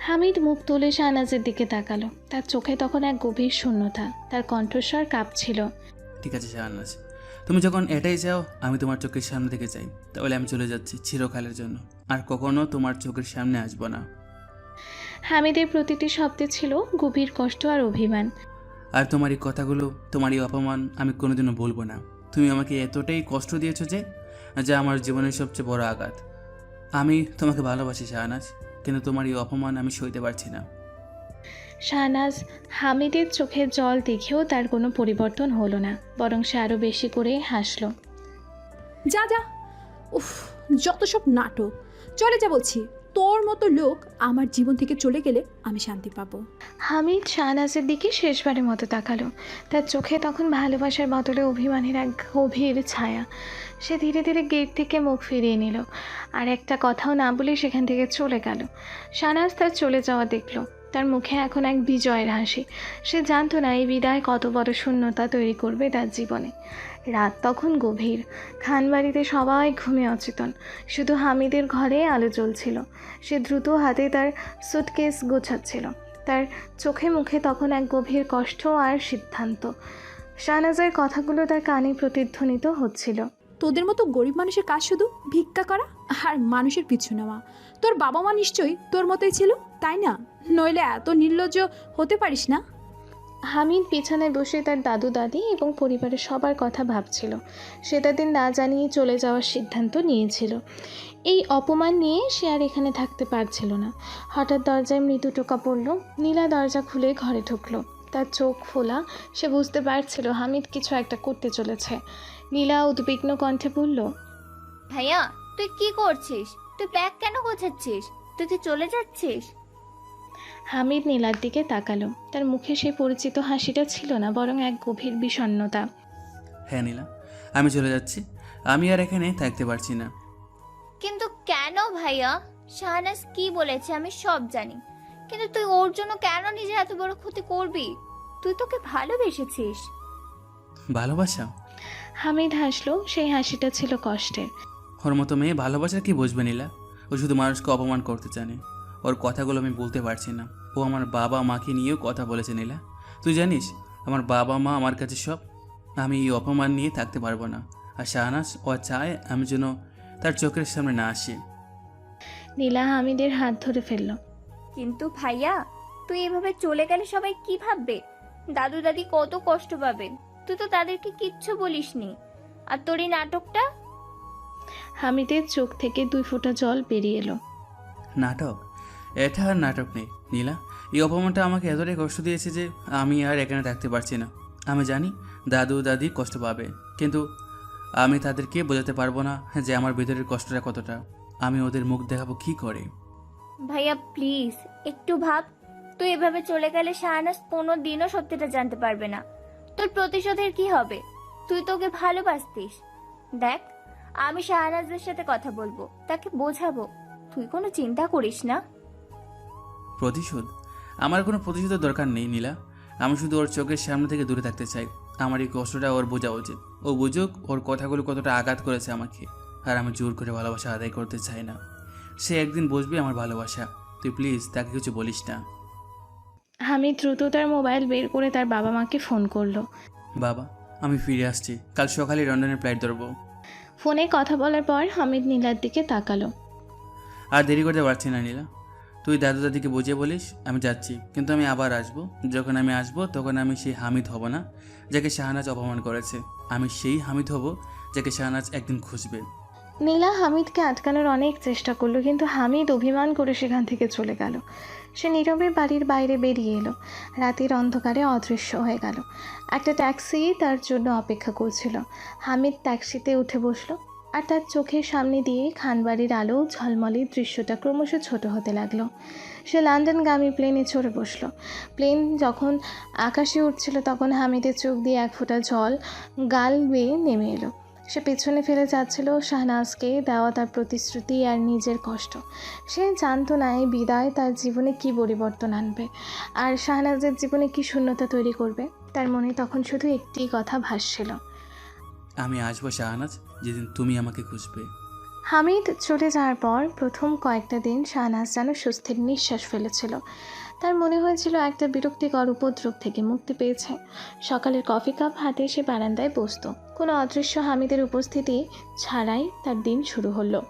Speaker 2: হামিদ মুখ তুলে শাহনাজের দিকে তাকালো। তার চোখে তখন এক গভীর শূন্যতা, তার কণ্ঠস্বর কাঁপছিল।
Speaker 3: ঠিক আছে শাহনাজ, তুমি যখন এটাই চাও আমি তোমার চোখের সামনে থেকে চাই, তাহলে আমি চলে যাচ্ছি চিরকালের জন্য, আর কখনো তোমার চোখের সামনে আসবো না।
Speaker 2: হামিদের প্রতিটি শব্দে ছিল গভীর কষ্ট আর অভিমান।
Speaker 3: আর তোমার এই কথাগুলো, তোমার এই অপমান আমি কোনোদিনও ভুলবো না। তুমি আমাকে এতটাই কষ্ট দিয়েছো যে যা আমার জীবনের সবচেয়ে বড় আঘাত। আমি তোমাকে ভালোবাসি শাহনাজ, কিন্তু তোমার এই অপমান আমি সইতে পারছি না।
Speaker 2: শাহনাজ হামিদের চোখের জল দেখেও তার কোনো পরিবর্তন হলো না, বরং সে আরও বেশি করে হাসলো।
Speaker 1: যা যা, উফ, যত সব নাটক। চলে যা বলছি। তোর মতো লোক আমার জীবন থেকে চলে গেলে আমি শান্তি পাবো।
Speaker 2: হামিদ শাহনাজের দিকে শেষবারের মতো তাকালো। তার চোখে তখন ভালোবাসার বদলে অভিমানের এক গভীর ছায়া। সে ধীরে ধীরে গেট থেকে মুখ ফিরিয়ে নিল, আর একটা কথাও না বলে সেখান থেকে চলে গেল। শাহনাজ তার চলে যাওয়া দেখলো। তার মুখে এখন এক বিজয়ের হাসি। সে জানতো না এই বিদায় কত বড় শূন্যতা তৈরি করবে তার জীবনে। রাত তখন গভীর। খানবাড়িতে সবাই ঘুমিয়ে অচেতন, শুধু হামিদের ঘরে আলো জ্বলছিল। সে দ্রুত হাতে তার সুটকেস গোছাচ্ছিল। তার চোখে মুখে তখন এক গভীর কষ্ট আর সিদ্ধান্ত। শাহনাজের কথাগুলো তার কানে প্রতিধ্বনিত হচ্ছিল।
Speaker 1: তোদের মতো গরিব মানুষের কাজ শুধু ভিক্ষা করা আর মানুষের পিছু নেওয়া। তোর বাবা মা নিশ্চয়ই তোর মতোই ছিল, তাই না? নইলে এত নির্লজ্জ হতে পারিস না।
Speaker 2: হামিদ বিছানায় বসে তার দাদু দাদি এবং পরিবারের সবার কথা ভাবছিল। সে তাদের না জানিয়ে চলে যাওয়ার সিদ্ধান্ত নিয়েছিল। এই অপমান নিয়ে সে আর এখানে থাকতে পারছিল না। হঠাৎ দরজায় মৃদু টোকা পড়ল। নীলা দরজা খুলে ঘরে ঢুকলো। তার চোখ ফোলা। সে বুঝতে পারছিল হামিদ কিছু একটা করতে চলেছে। নীলা উদ্বিগ্ন কণ্ঠে বলল,
Speaker 7: ভাইয়া তুই কি করছিস? তুই ব্যাগ কেন গোছাচ্ছিস? তুই চলে যাচ্ছিস?
Speaker 2: হামিদ নীলার দিকে তাকালো। তার মুখে সেই পরিচিত হাসিটা ছিল না, বরং এক গভীর বিষণ্ণতা।
Speaker 3: হ্যাঁ নীলা, আমি চলে যাচ্ছি। আমি আর এখানে থাকতে পারছি না।
Speaker 7: কিন্তু কেন ভাইয়া? শাহনাজ কি বলেছে আমি সব জানি, কিন্তু তুই ওর জন্য কেন নিজে এত বড় ক্ষতি করবি? তুই তোকে ভালোবেসেছিস।
Speaker 3: ভালোবাসা?
Speaker 2: হামিদ হাসলো। সেই হাসিটা ছিল কষ্টের।
Speaker 3: ওর মতো মেয়ে ভালোবাসার কি বুঝবে নীলা? ও শুধু মানুষকে অপমান করতে জানে। ওর কথাগুলো আমি বলতে পারছি না। ও আমার বাবা মাকে নিয়েও কথা বলেছে নীলা। তুই জানিস আমার বাবা মা আমার কাছে সব। আমি এই অপমান নিয়ে থাকতে পারবো না। আর শাহনাজ ও চায় আমি যেন তার চোখের সামনে না আসি।
Speaker 2: নীলা হামিদের হাত ধরে ফেলল।
Speaker 7: কিন্তু ভাইয়া তুই এভাবে চলে গেলে সবাই কি ভাববে? দাদু দাদি কত কষ্ট পাবে। তুই তো তাদেরকে কিচ্ছু বলিসনি। আর তোর এই নাটকটা?
Speaker 2: হামিদের চোখ থেকে 2 ফোঁটা জল বেরিয়ে এলো।
Speaker 3: নাটক? এটা আর নাটক নেই নীলা। এই অপমানটা আমাকে এতটাই কষ্ট দিয়েছে যে আমি আর এখানে থাকতে পারছি না। আমি জানি দাদু দাদি কষ্ট পাবে, কিন্তু আমি তাদেরকে বোঝাতে পারবো না যে আমার ভিতরের কষ্টটা কতটা। আমি ওদের মুখ দেখাবো কি করে?
Speaker 7: ভাইয়া প্লিজ একটু ভাব। তুই এভাবে চলে গেলে শাহনাজ কোনোদিনও সত্যিটা জানতে পারবে না। তোর প্রতিশোধের কি হবে? তুই তোকে ভালোবাসতিস। দেখ, আমি শাহনাজের সাথে কথা বলবো, তাকে বোঝাবো। তুই কোনো চিন্তা করিস না।
Speaker 3: প্রতিশোধ? আমার কোনো প্রতিশোধের দরকার নেই নীলা। আমি শুধু ওর চোখের সামনে থেকে দূরে থাকতে চাই। আমার এই কষ্টটা ওর বোঝা উচিত। ও বুঝুক ওর কথাগুলো কতটা আঘাত করেছে আমাকে। আর আমি জোর করে ভালোবাসা আদায় করতে চাই না। সে একদিন বুঝবে আমার ভালোবাসা। তুই প্লিজ তাকে কিছু বলিস না।
Speaker 2: হামিদ দ্রুত তার মোবাইল বের করে তার বাবা মাকে ফোন করলো।
Speaker 3: বাবা, আমি ফিরে আসছি। কাল সকালে লন্ডনের ফ্লাইট ধরবো।
Speaker 2: ফোনে কথা বলার পর হামিদ নীলার দিকে তাকালো।
Speaker 3: আর দেরি করতে পারছি না নীলা। তুই দাদু দাদিকে বুঝিয়ে বলিস আমি যাচ্ছি, কিন্তু আমি আবার আসবো। যখন আমি আসবো তখন আমি সেই হামিদ হব না যাকে শাহনাজ অপমান করেছে। আমি সেই হামিদ হব যাকে শাহনাজ একদিন খুঁজবে।
Speaker 2: নীলা হামিদকে আটকানোর অনেক চেষ্টা করলো, কিন্তু হামিদ অভিমান করে সেখান থেকে চলে গেল। সে নীরবে বাড়ির বাইরে বেরিয়ে এলো। রাতের অন্ধকারে অদৃশ্য হয়ে গেল। একটা ট্যাক্সি তার জন্য অপেক্ষা করছিল। হামিদ ট্যাক্সিতে উঠে বসলো, আর তার চোখের সামনে দিয়ে খানবাড়ির আলো ঝলমলে দৃশ্যটা ক্রমশ ছোট হতে লাগলো। সে লন্ডনগামী প্লেনে চড়ে বসলো। প্লেন যখন আকাশে উঠছিল তখন হামিদের চোখ দিয়ে 1 ফোঁটা জল গাল বেয়ে নেমে এলো। সে পেছনে ফেলে যাচ্ছিল শাহনাজকে দেওয়া তার প্রতিশ্রুতি আর নিজের কষ্ট। সে জানতো না এই বিদায় তার জীবনে কী পরিবর্তন আনবে, আর শাহনাজের জীবনে কী শূন্যতা তৈরি করবে। তার মনে তখন শুধু একটি কথা ভাসছিল,
Speaker 3: আমি আসবো শাহনাজ, যেদিন তুমি আমাকে খুঁজবে।
Speaker 2: হামিদ চলে যাওয়ার পর প্রথম কয়েকটা দিন শাহনাজ যেন স্বস্তির নিঃশ্বাস ফেলেছিল। তার মনে হয়েছিল একটা বিরক্তিকর উপদ্রব থেকে মুক্তি পেয়েছে। সকালের কফি কাপ হাতে সে বারান্দায় বসত। কোনো অদৃশ্য হামিদের উপস্থিতি ছাড়াই তার দিন শুরু হলো।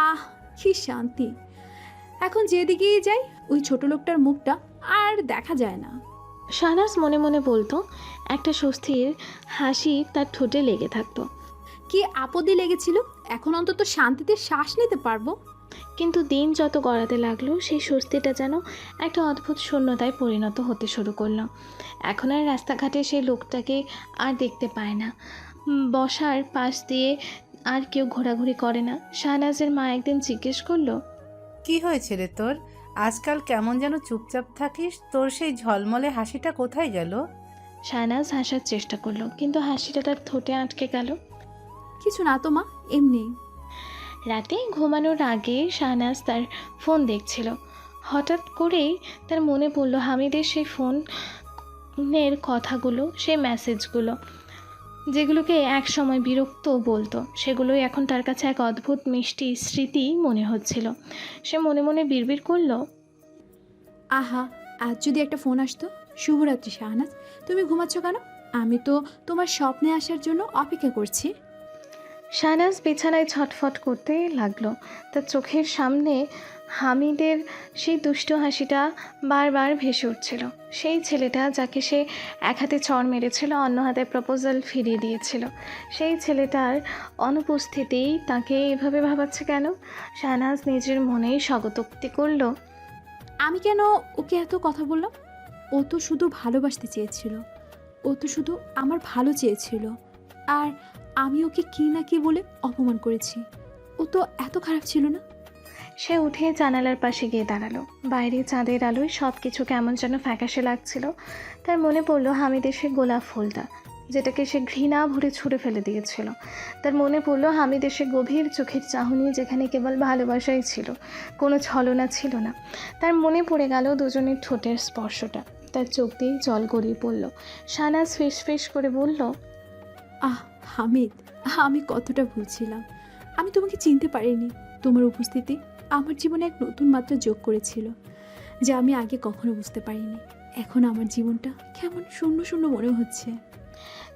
Speaker 1: আহ, কি শান্তি! এখন যেদিকেই যাই ওই ছোট লোকটার মুখটা আর দেখা যায় না।
Speaker 2: শাহনাজ মনে মনে বলতো, একটা স্বস্তির হাসি তার ঠোঁটে লেগে থাকতো।
Speaker 1: কি আপদে লেগেছিল, এখন অন্তত শান্তিতে শ্বাস নিতে পারবো।
Speaker 2: কিন্তু দিন যত গড়াতে লাগলো সেই স্বস্তিটা যেন একটা অদ্ভুত শূন্যতায় পরিণত হতে শুরু করলো। এখন আর রাস্তাঘাটে সেই লোকটাকে আর দেখতে পায় না। বসার পাশ দিয়ে আর কেউ ঘোরাঘুরি করে না। শাহনাজের মা একদিন জিজ্ঞেস করলো,
Speaker 8: কি হয়েছে রে তোর? আজকাল কেমন যেন চুপচাপ থাকিস, তোর সেই ঝলমলে হাসিটা কোথায় গেল?
Speaker 2: শাহনাজ হাসার চেষ্টা করলো, কিন্তু হাসিটা তার ঠোঁটে আটকে গেল।
Speaker 1: কিছু না তো মা, এমনি।
Speaker 2: রাতে ঘুমানোর আগে শাহনাজ তার ফোন দেখছিল। হঠাৎ করেই তার মনে পড়ল হামিদের সেই ফোনের কথাগুলো, সেই মেসেজগুলো, যেগুলোকে এক সময় বিরক্ত বলতো, সেগুলোই এখন তার কাছে এক অদ্ভুত মিষ্টি স্মৃতি মনে হচ্ছিল। সে মনে মনে বিড়বিড় করলো,
Speaker 1: আহা, আজ যদি একটা ফোন আসতো। শুভরাত্রি শাহনাজ, তুমি ঘুমাচ্ছ কেন? আমি তো তোমার স্বপ্নে আসার জন্য অপেক্ষা করছি।
Speaker 2: শাহনাজ বিছানায় ছটফট করতে লাগলো। তার চোখের সামনে হামিদের সেই দুষ্টু হাসিটা বারবার ভেসে উঠছিল। সেই ছেলেটা যাকে সে এক হাতে চড় মেরেছিল, অন্য হাতে প্রপোজাল ফিরিয়ে দিয়েছিল, সেই ছেলেটার অনুপস্থিতিই তাকে এভাবে ভাবাচ্ছে কেন? শাহনাজ নিজের মনেই স্বগতোক্তি করলো,
Speaker 1: আমি কেন ওকে এত কথা বললাম? ও তো শুধু ভালোবাসতে চেয়েছিল, ও তো শুধু আমার ভালো চেয়েছিল, আর আমি ওকে কি না কি বলে অপমান করেছি। ও তো এত খারাপ ছিল না।
Speaker 2: সে উঠে জানালার পাশে গিয়ে দাঁড়ালো। বাইরে চাঁদের আলোয় সব কিছু কেমন যেন ফ্যাকাশে লাগছিল। তার মনে পড়ল হামিদের সে গোলাপ ফুলটা, যেটাকে সে ঘৃণা ভরে ছুঁড়ে ফেলে দিয়েছিল। তার মনে পড়ল হামিদের সে গভীর চোখের চাহনি, যেখানে কেবল ভালোবাসাই ছিল, কোনো ছলনা ছিল না। তার মনে পড়ে গেল দুজনের ঠোঁটের স্পর্শটা। তার চোখ দিয়ে জল গড়িয়ে পড়ল। শাহনাজ ফিস ফিস করে বলল,
Speaker 1: আহ হামিদ, আমি কতটা ভুলছিলাম। আমি তোমাকে চিনতে পারিনি। তোমার উপস্থিতি আমার জীবনে এক নতুন মাত্রা যোগ করেছিল, যা আমি আগে কখনো বুঝতে পারিনি। এখন আমার জীবনটা কেমন শূন্য শূন্য মনে হচ্ছে।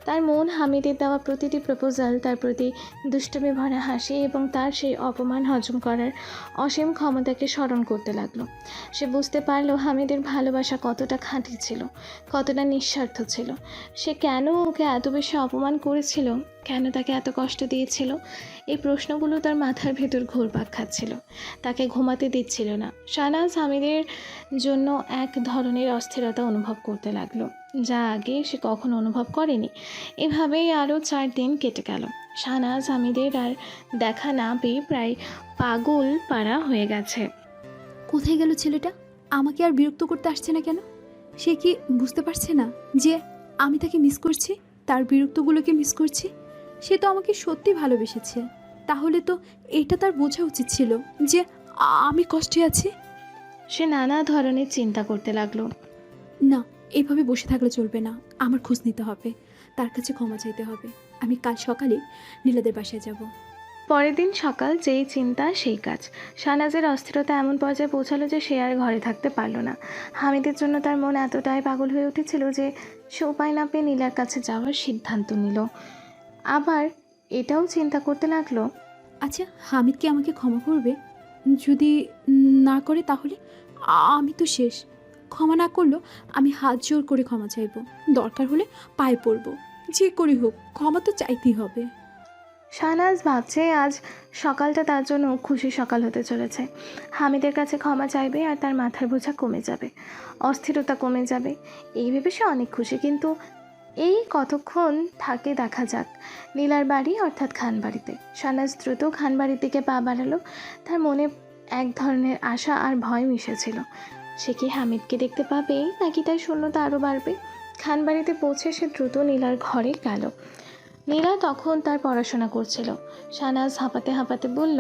Speaker 2: তার মন হামিদের দেওয়া প্রতিটি প্রপোজাল, তার প্রতি দুষ্টুমি ভরা হাসি এবং তার সেই অপমান হজম করার অসীম ক্ষমতাকে স্মরণ করতে লাগলো। সে বুঝতে পারল হামিদের ভালোবাসা কতটা খাঁটি ছিল, কতটা নিঃস্বার্থ ছিল। সে কেন ওকে এত বেশি অপমান করেছিল, কেন তাকে এত কষ্ট দিয়েছিল? এই প্রশ্নগুলো তার মাথার ভেতর ঘুরপাক খাচ্ছিল, তাকে ঘুমাতে দিচ্ছিল না। শাহনাজ হামিদের জন্য এক ধরনের অস্থিরতা অনুভব করতে লাগলো, যা আগে সে কখনো অনুভব করেনি। এভাবেই আরও 4 দিন কেটে গেল। শাহনাজ হামিদের আর দেখা না পেয়ে প্রায় পাগল পাড়া হয়ে গেছে।
Speaker 1: কোথায় গেল ছেলেটা? আমাকে আর বিরক্ত করতে আসছে না কেন? সে কি বুঝতে পারছে না যে আমি তাকে মিস করছি, তার বিরক্তগুলোকে মিস করছি? সে তো আমাকে সত্যি ভালোবেসেছে। তাহলে তো এটা তার বোঝা উচিত ছিল যে আমি কষ্টে আছি।
Speaker 2: সে নানা ধরনের চিন্তা করতে লাগলো।
Speaker 1: না, এভাবে বসে থাকলে চলবে না। আমার খোঁজ নিতে হবে, তার কাছে ক্ষমা চাইতে হবে। আমি কাল সকালে নীলাদের বাসায় যাব।
Speaker 2: পরের দিন সকাল, যেই চিন্তা সেই কাজ। শাহনাজের অস্থিরতা এমন পর্যায়ে পৌঁছালো যে সে আর ঘরে থাকতে পারল না। হামিদের জন্য তার মন এতটাই পাগল হয়ে উঠেছিল যে সে উপায় না পেয়ে নীলার কাছে যাওয়ার সিদ্ধান্ত নিল। আবার এটাও চিন্তা করতে লাগলো,
Speaker 1: আচ্ছা, হামিদ কি আমাকে ক্ষমা করবে? যদি না করে তাহলে আমি তো শেষ। ক্ষমা না করলেও আমি হাত জোর করে ক্ষমা চাইবো, দরকার হলে পায়ে পড়বো। যে করি হোক, ক্ষমা তো চাইতেই হবে।
Speaker 2: শাহনাজ ভাবছে আজ সকালটা তার জন্য খুশি সকাল হতে চলেছে। হামিদের কাছে ক্ষমা চাইবে আর তার মাথার বোঝা কমে যাবে, অস্থিরতা কমে যাবে। এই ভেবে সে অনেক খুশি। কিন্তু এই কতক্ষণ থাকে দেখা যাক। নীলার বাড়ি অর্থাৎ খানবাড়িতে। শাহনাজ দ্রুত খানবাড়ির দিকে পা বাড়ালো। তার মনে এক ধরনের আশা আর ভয় মিশেছিল। সে কি হামিদকে দেখতে পাবে, নাকি তার শূন্যতা আরও বাড়বে? খানবাড়িতে পৌঁছে সে দ্রুত নীলার ঘরে গেল। নীলা তখন তার পড়াশোনা করছিল। শাহনাজ হাঁপাতে হাঁপাতে বলল,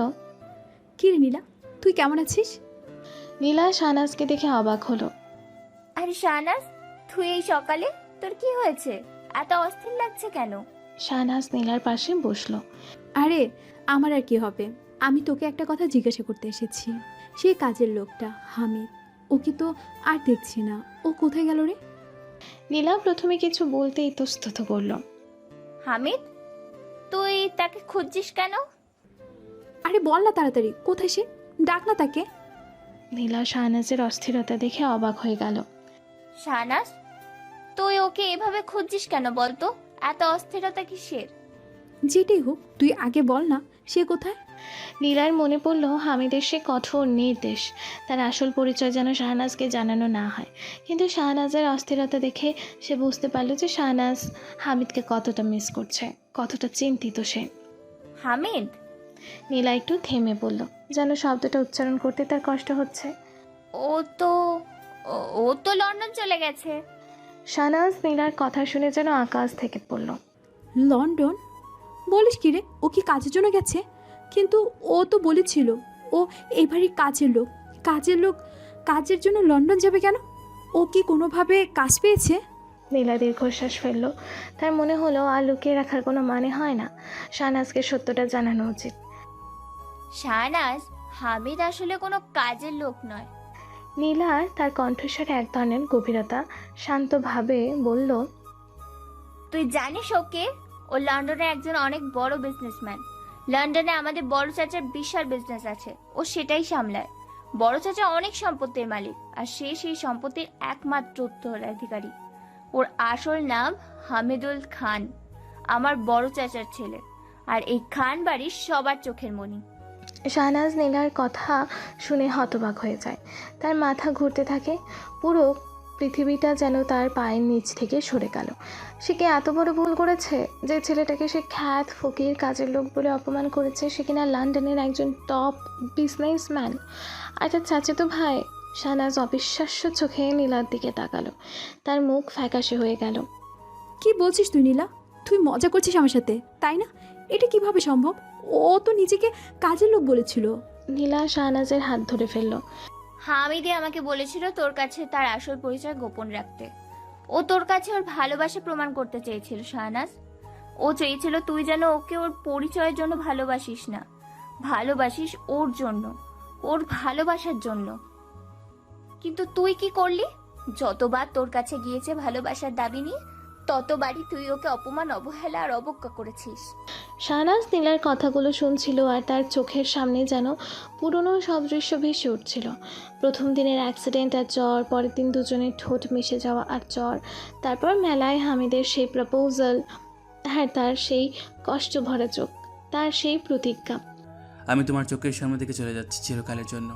Speaker 1: কি রে নীলা, তুই কেমন আছিস?
Speaker 2: নীলা শাহনাজকে দেখে অবাক হলো।
Speaker 7: আরে শাহনাজ, তুই এই সকালে? তোর কি হয়েছে? এত অস্থির লাগছে কেন?
Speaker 2: শাহনাজ নীলার পাশে বসলো।
Speaker 1: আরে আমার আর কি হবে, আমি তোকে একটা কথা জিজ্ঞাসা করতে এসেছি। সেই কাজের লোকটা হামিদ, ওকে তো আর দেখছি না। ও কোথায় গেল রে?
Speaker 2: নীলা প্রথমে কিছু বলতে ইতস্তত করল।
Speaker 7: হামিদ, তুই তাকে খুঁজছিস কেন?
Speaker 1: আরে বল না তাড়াতাড়ি, কোথায় সে? ডাক না তাকে।
Speaker 2: নীলা শাহনাজের অস্থিরতা দেখে অবাক হয়ে গেল।
Speaker 7: শাহনাজ, তুই ওকে এভাবে খুঁজছিস কেন বলতো? এত অস্থিরতা কিসের?
Speaker 1: যেটাই হোক, তুই আগে বল না সে কোথায়।
Speaker 2: নীলার মনে পড়ল হামিদের সে কঠোর নির্দেশ, তার আসল পরিচয় যেন শাহনাজকে জানানো না হয়। কিন্তু শাহনাজের অস্থিরতা দেখে সে বুঝতে পারল যে শাহনাজ হামিদকে কতটা মিস করছে, কতটা চিন্তিত সে।
Speaker 7: হামিদ,
Speaker 2: নীলা একটু থেমে বলল, যেন শব্দটা উচ্চারণ করতে তার কষ্ট হচ্ছে।
Speaker 7: ও তো ও তো লন্ডন চলে গেছে।
Speaker 2: শাহনাজ নীলার কথা শুনে যেন আকাশ থেকে পড়ল।
Speaker 1: লন্ডন? বলিস কি রে, ও কি কাজের জন্য গেছে? কিন্তু ও তো বলেছিল ও এই বাড়ির কাজের লোক কাজের জন্য লন্ডন যাবে কেন? ও কি কোনোভাবে কাজ পেয়েছে?
Speaker 2: নীলা দীর্ঘশ্বাস ফেলল। তার মনে হলো আর লুকিয়ে রাখার কোনো মানে হয় না, শাহনাজকে সত্যটা জানানো উচিত।
Speaker 7: শাহনাজ, হামিদ আসলে কোনো কাজের লোক নয়।
Speaker 2: নীলার তার কণ্ঠস্বরে এক ধরনের গভীরতা, শান্তভাবে বলল,
Speaker 7: তুই জানিস ওকে? ও লন্ডনে একজন অনেক বড় বিজনেসম্যান। লন্ডনে আমাদের বড় চাচার বিশাল বিজনেস আছে, ও সেটাই সামলায়। বড় চাচা অনেক সম্পত্তির মালিক, আর সে সেই সম্পত্তির একমাত্র উত্তরাধিকারী। ওর আসল নাম হামিদুল খান, আমার বড় চাচার ছেলে। আর এই খান বাড়ির সবার চোখের মণি।
Speaker 2: শাহনাজ নীলার কথা শুনে হতবাক হয়ে যায়। তার মাথা ঘুরতে থাকে, পুরো পৃথিবীটা যেন তার পায়ের নিচ থেকে সরে গেল। সে কি এত বড় ভুল করেছে যে ছেলেটাকে সে খ্যাত ফকির কাজের লোক বলে অপমান করেছে? সে কিনা লন্ডনের একজন টপ বিজনেসম্যান, আর তার চাচাতো ভাই। শাহনাজ অবিশ্বাস্য চোখে নীলার দিকে তাকালো, তার মুখ ফ্যাকাশে হয়ে গেল।
Speaker 1: কি বলছিস তুই নীলা? তুই মজা করছিস আমার সাথে, তাই না? এটা কিভাবে সম্ভব? ও তো নিজেকে কাজের লোক বলেছিল।
Speaker 2: নীলা শাহনাজের হাত ধরে ফেলল।
Speaker 7: হামিদে আমাকে বলেছিল তোর কাছে তার আসল পরিচয় গোপন রাখতে। ও তোর কাছে ওর ভালোবাসা প্রমাণ করতে চেয়েছিল শাহনাজ। ও চেয়েছিল তুই যেন ওকে ওর পরিচয়ের জন্য ভালোবাসিস না, ভালোবাসিস ওর জন্য, ওর ভালোবাসার জন্য। কিন্তু তুই কি করলি? যতবার তোর কাছে গিয়েছে ভালোবাসার দাবি নিয়ে, ততবারই তুই ওকে অপমান, অবহেলা আর অবজ্ঞা করেছিস।
Speaker 2: শাহনাজ নীলার কথাগুলো শুনছিল, আর তার চোখের সামনে যেন পুরনো সব দৃশ্য ভেসে উঠছিল। প্রথম দিনের অ্যাক্সিডেন্ট আর জ্বর, পরের দিন দুজনের ঠোঁট মিশে যাওয়া আর জ্বর, তারপর মেলায় হামিদের সেই প্রপোজাল, হ্যাঁ তার সেই কষ্ট ভরা চোখ, তার সেই প্রতিজ্ঞা।
Speaker 3: আমি তোমার চোখের সামনে থেকে চলে যাচ্ছি চিরকালের জন্য,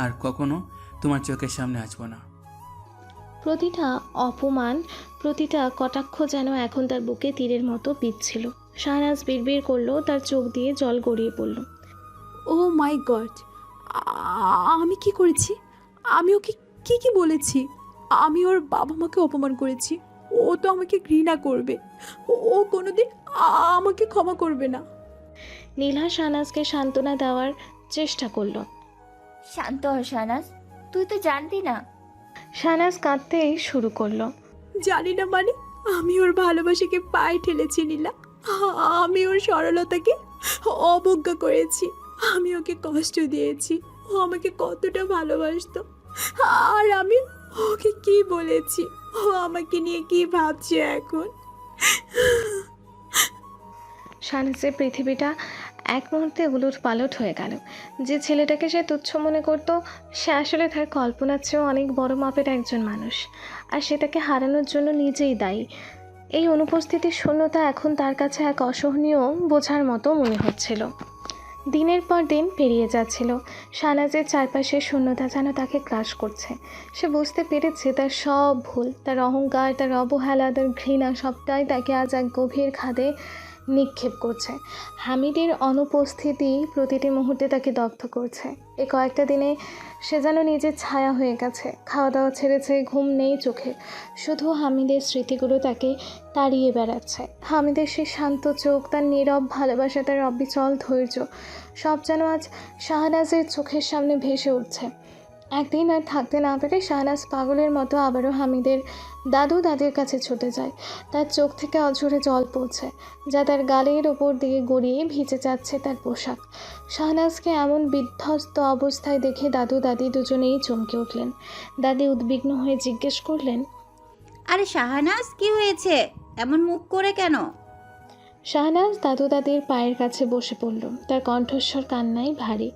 Speaker 3: আর কখনো তোমার চোখের সামনে আসবো না।
Speaker 2: প্রতিটা অপমান, প্রতিটা কটাক্ষ যেন এখন তার বুকে তীরের মতো বিঁধছিল। শাহনাজ বিড়বিড় করলো, তার চোখ দিয়ে জল গড়িয়ে পড়ল।
Speaker 1: ও মাই গড, আমি কি করেছি? আমি ওকে কি বলেছি? আমি ওর বাবা মাকে অপমান করেছি। ও তো আমাকে ঘৃণা করবে, ও কোনোদিন আমাকে ক্ষমা করবে না।
Speaker 2: নীলা শাহনাজকে সান্ত্বনা দেওয়ার চেষ্টা করলো।
Speaker 7: শান্ত হ শাহনাজ, তুই তো জানতি না।
Speaker 2: শাহনাজ কাঁদতেই শুরু করলো।
Speaker 1: জানি না মানে? আমি ওর ভালোবাসাকে পায়ে ঠেলেছি নীলা। আমি ওর সরলতাকে অবজ্ঞা করেছি। আমি ওকে কষ্ট দিয়েছি। ও আমাকে কতটা ভালোবাসতো, আর আমি ওকে কি বলেছি? ও আমাকে নিয়ে কি ভাবছে এখন?
Speaker 2: শাহনাজের পৃথিবীটা এক মুহূর্তে উলট পালট হয়ে গেল। যে ছেলেটাকে সে তুচ্ছ মনে করত, সে আসলে তার কল্পনার চেয়েও অনেক বড় মাপের একজন মানুষ, আর সে তাকে হারানোর জন্য নিজেই দায়ী। এই অনুপস্থিতির শূন্যতা এখন তার কাছে এক অসহনীয় বোঝার মতো মনে হচ্ছিল। দিনের পর দিন পেরিয়ে যাচ্ছিল, শাহনাজের চারপাশের শূন্যতা যেন তাকে গ্রাস করছে। সে বুঝতে পেরেছে তার সব ভুল, তার অহংকার, তার অবহেলা, তার ঘৃণা সবটাই তাকে আজ এক গভীর খাদে নিক্ষেপ করছে। হামিদের অনুপস্থিতি প্রতিটি মুহূর্তে তাকে দগ্ধ করছে। এই কয়েকটা দিনে সে যেন নিজের ছায়া হয়ে গেছে, খাওয়া দাওয়া ছেড়েছে, ঘুম নেই চোখে, শুধু হামিদের স্মৃতিগুলো তাকে তাড়িয়ে বেড়াচ্ছে। হামিদের সেই শান্ত চোখ, তার নীরব ভালোবাসা, তার অবিচল ধৈর্য, সব যেন আজ শাহনাজের চোখের সামনে ভেসে উঠছে। একদিন আর থাকতে না পেরে শাহনাজ পাগলের মতো আবারও হামিদের দাদু দাদির কাছে ছুটে যায়। তার চোখ থেকে অঝরে জল পড়ছে, যা তার গালের ওপর দিয়ে গড়িয়ে ভিজে যাচ্ছে তার পোশাক। শাহনাজকে এমন বিধ্বস্ত অবস্থায় দেখে দাদু দাদি দুজনেই চমকে উঠলেন। দাদি উদ্বিগ্ন হয়ে জিজ্ঞেস করলেন,
Speaker 6: আরে শাহনাজ, কি হয়েছে? এমন মুখ করে কেন?
Speaker 2: শাহনাজ দাদু দাদির পায়ের কাছে বসে পড়ল, তার কণ্ঠস্বর কান্নায় ভারী।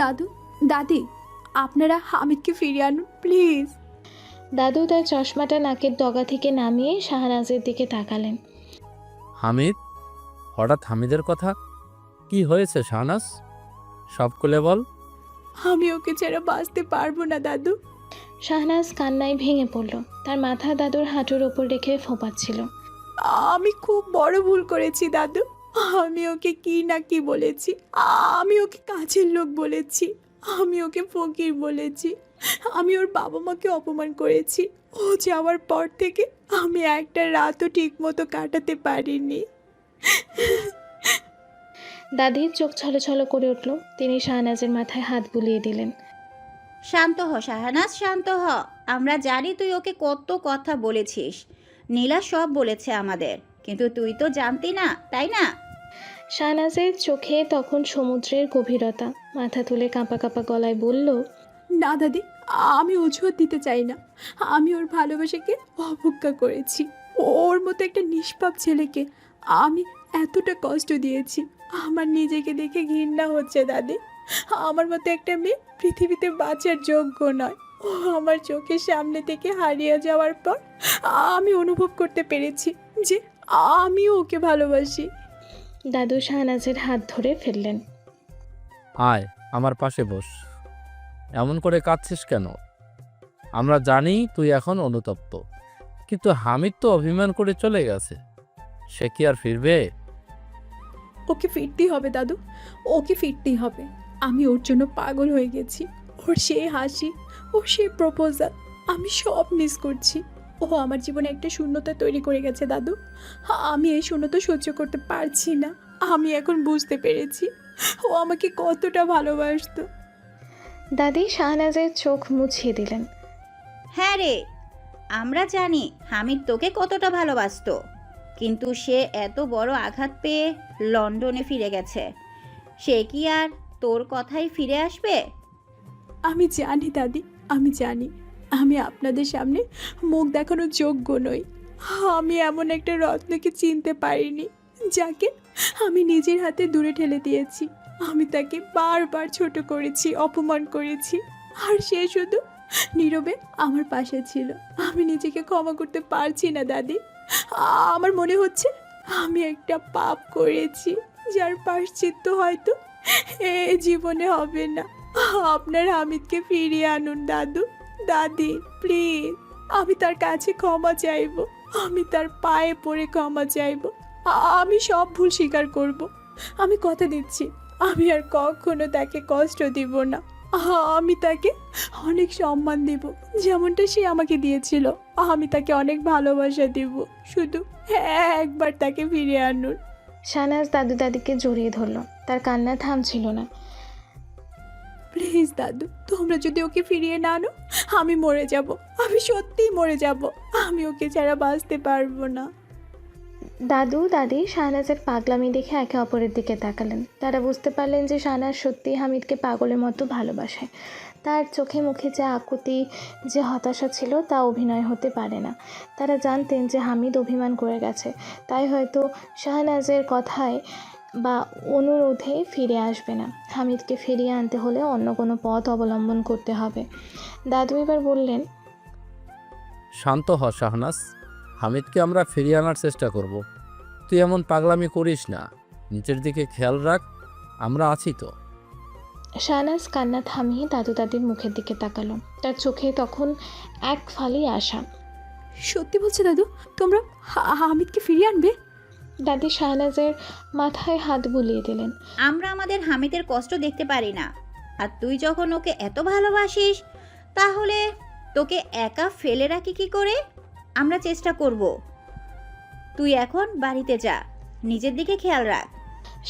Speaker 1: দাদু দাদি, আপনারা হামিদকে ফিরিয়ে আনুন প্লিজ।
Speaker 2: দাদু তার চশমাটা নাকের ডগা থেকে নামিয়ে শাহনাজের দিকে তাকালেন।
Speaker 5: হামিদ? হঠাৎ হামিদের কথা? কি হয়েছে শাহনাজ? সব খুলে বল।
Speaker 1: আমি ওকে ছাড়া বাঁচতে পারবো না দাদু।
Speaker 2: শাহনাজ কান্নায় ভেঙে পড়ল। তার মাথা দাদুর হাঁটুর ওপর রেখে ফোঁপাচ্ছিল।
Speaker 1: আমি খুব বড় ভুল করেছি দাদু। আমি ওকে কি না কি বলেছি। আমি ওকে কাছের লোক বলেছি, আমি ওকে ফকির বলেছি, আমি ওর বাবা মাকে অপমান করেছি। ও যাওয়ার পর থেকে আমি একটা রাতও ঠিক মতো কাটাতে পারিনি।
Speaker 2: দাদির চোখ ছলছল করে উঠল। তিনি শাহনাজের মাথায় হাত বুলিয়ে দিলেন।
Speaker 6: শান্ত হ শাহনাজ, শান্ত হ। আমরা জানি তুই ওকে কত কথা বলেছিস। নীলা সব বলেছে আমাদের, কিন্তু তুই তো জানতি না, তাই না?
Speaker 2: শাহনাজের চোখে তখন সমুদ্রের গভীরতা। মাথা তুলে কাঁপা কাঁপা গলায় বলল,
Speaker 1: না দাদি, আমি অজুহাত দিতে চাই না। আমি ওর ভালোবাসাকে অবজ্ঞা করেছি। ওর মতো একটা নিষ্পাপ ছেলেকে আমি এতটা কষ্ট দিয়েছি। আমার নিজেকে দেখে ঘৃণা হচ্ছে দাদি। আমার মতো একটা মেয়ে পৃথিবীতে বাঁচার যোগ্য নয়। ও আমার চোখের সামনে থেকে হারিয়ে যাওয়ার পর আমি অনুভব করতে পেরেছি যে আমিও ওকে ভালোবাসি।
Speaker 2: দাদু শাহনাজের হাত ধরে ফেললেন।
Speaker 5: আয় আমার পাশে বস। এমন করে কাঁদছিস কেন? আমরা জানি তুই এখন অনুতপ্ত, কিন্তু হামিদ তো অভিমান করে চলে গেছে। সে কি আর ফিরবে?
Speaker 1: ওকে ফিরতেই হবে দাদু, ওকে ফিরতেই হবে। আমি ওর জন্য পাগল হয়ে গেছি। ওর সেই হাসি, ওর সেই প্রপোজাল, আমি সব মিস করছি। ও আমার জীবনে একটা শূন্যতা তৈরি করে গেছে দাদু। আমি এই শূন্যতা সহ্য করতে পারছি না। আমি এখন বুঝতে পেরেছি ও আমাকে কতটা ভালোবাসতো।
Speaker 2: দাদি শাহনাজের চোখ মুছিয়ে দিলেন।
Speaker 6: হ্যাঁ রে, আমরা জানি হামিদ তোকে কতটা ভালোবাসতো, কিন্তু সে এত বড় আঘাত পেয়ে লন্ডনে ফিরে গেছে। সে কি আর তোর কথাই ফিরে আসবে?
Speaker 1: আমি জানি দাদি, আমি জানি আমি আপনাদের সামনে মুখ দেখানোর যোগ্য নই। আমি এমন একটা রত্নকে চিনতে পারিনি যাকে আমি নিজের হাতে দূরে ঠেলে দিয়েছি। আমি তাকে বারবার ছোট করেছি, অপমান করেছি, আর সে শুধু নীরবে আমার পাশে ছিল। আমি নিজেকে ক্ষমা করতে পারছি না দাদি। আমার মনে হচ্ছে আমি একটা পাপ করেছি, যার প্রায়শ্চিত্ত হয়তো এ জীবনে হবে না। আপনার হামিদকে ফিরিয়ে আনুন দাদু, দাদি, প্লিজ। আমি তার কাছে ক্ষমা চাইব, আমি তার পায়ে পড়ে ক্ষমা চাইব। আমি সব ভুল স্বীকার করব। আমি কথা দিচ্ছি আমি আর কখনো তাকে কষ্ট দিব না। আমি তাকে অনেক সম্মান দেব, যেমনটা সে আমাকে দিয়েছিল। আমি তাকে অনেক ভালোবাসা দেব। শুধু একবার তাকে ফিরিয়ে আনুন।
Speaker 2: শাহনাজ দাদু দাদিকে জড়িয়ে ধরল। তার কান্না থামছিল না।
Speaker 1: প্লিজ দাদু, তোমরা যদি ওকে ফিরিয়ে না আনো আমি মরে যাব। আমি সত্যিই মরে যাব। আমি ওকে ছাড়া বাঁচতে পারবো না।
Speaker 2: দাদু দাদি শাহনাজের পাগলামি দেখে একে অপরের দিকে তাকালেন। তারা বুঝতে পারলেন যে শাহনাজ সত্যিই হামিদকে পাগলের মতো ভালোবাসে। তার চোখে মুখে যে আকুতি, যে হতাশা ছিল তা অভিনয় হতে পারে না। তারা জানতেন যে হামিদ অভিমান করে গেছে, তাই হয়তো শাহনাজের কথায় বা অনুরোধে ফিরে আসবে না। হামিদকে ফিরিয়ে আনতে হলে অন্য কোনো পথ অবলম্বন করতে হবে। দাদু এবার বললেন,
Speaker 5: শান্ত হ শাহনাজ, হামিদকে আমরা ফিরিয়ে আনার চেষ্টা করব। তুই এমন পাগলামি করিস না, নিচের দিকে খেয়াল রাখ, আমরা আছি তো।
Speaker 2: শাহনাজ কান্না থামিয়ে দাদু দাদির মুখের দিকে তাকালো। তার চোখে তখন এক ফালি আশা।
Speaker 1: সত্যি বলছো দাদু, তোমরা হামিদকে ফিরিয়ে আনবে?
Speaker 2: দাদি শাহনাজের মাথায় হাত বুলিয়ে দিলেন।
Speaker 6: আমরা আমাদের হামিদের কষ্ট দেখতে পারি না, আর তুই যখন ওকে এত ভালোবাসিস, তাহলে তোকে একা ফেলে রাখি কি করে? আমরা চেষ্টা করব। তুই এখন বাড়িতে যা, নিজের দিকে খেয়াল রাখ।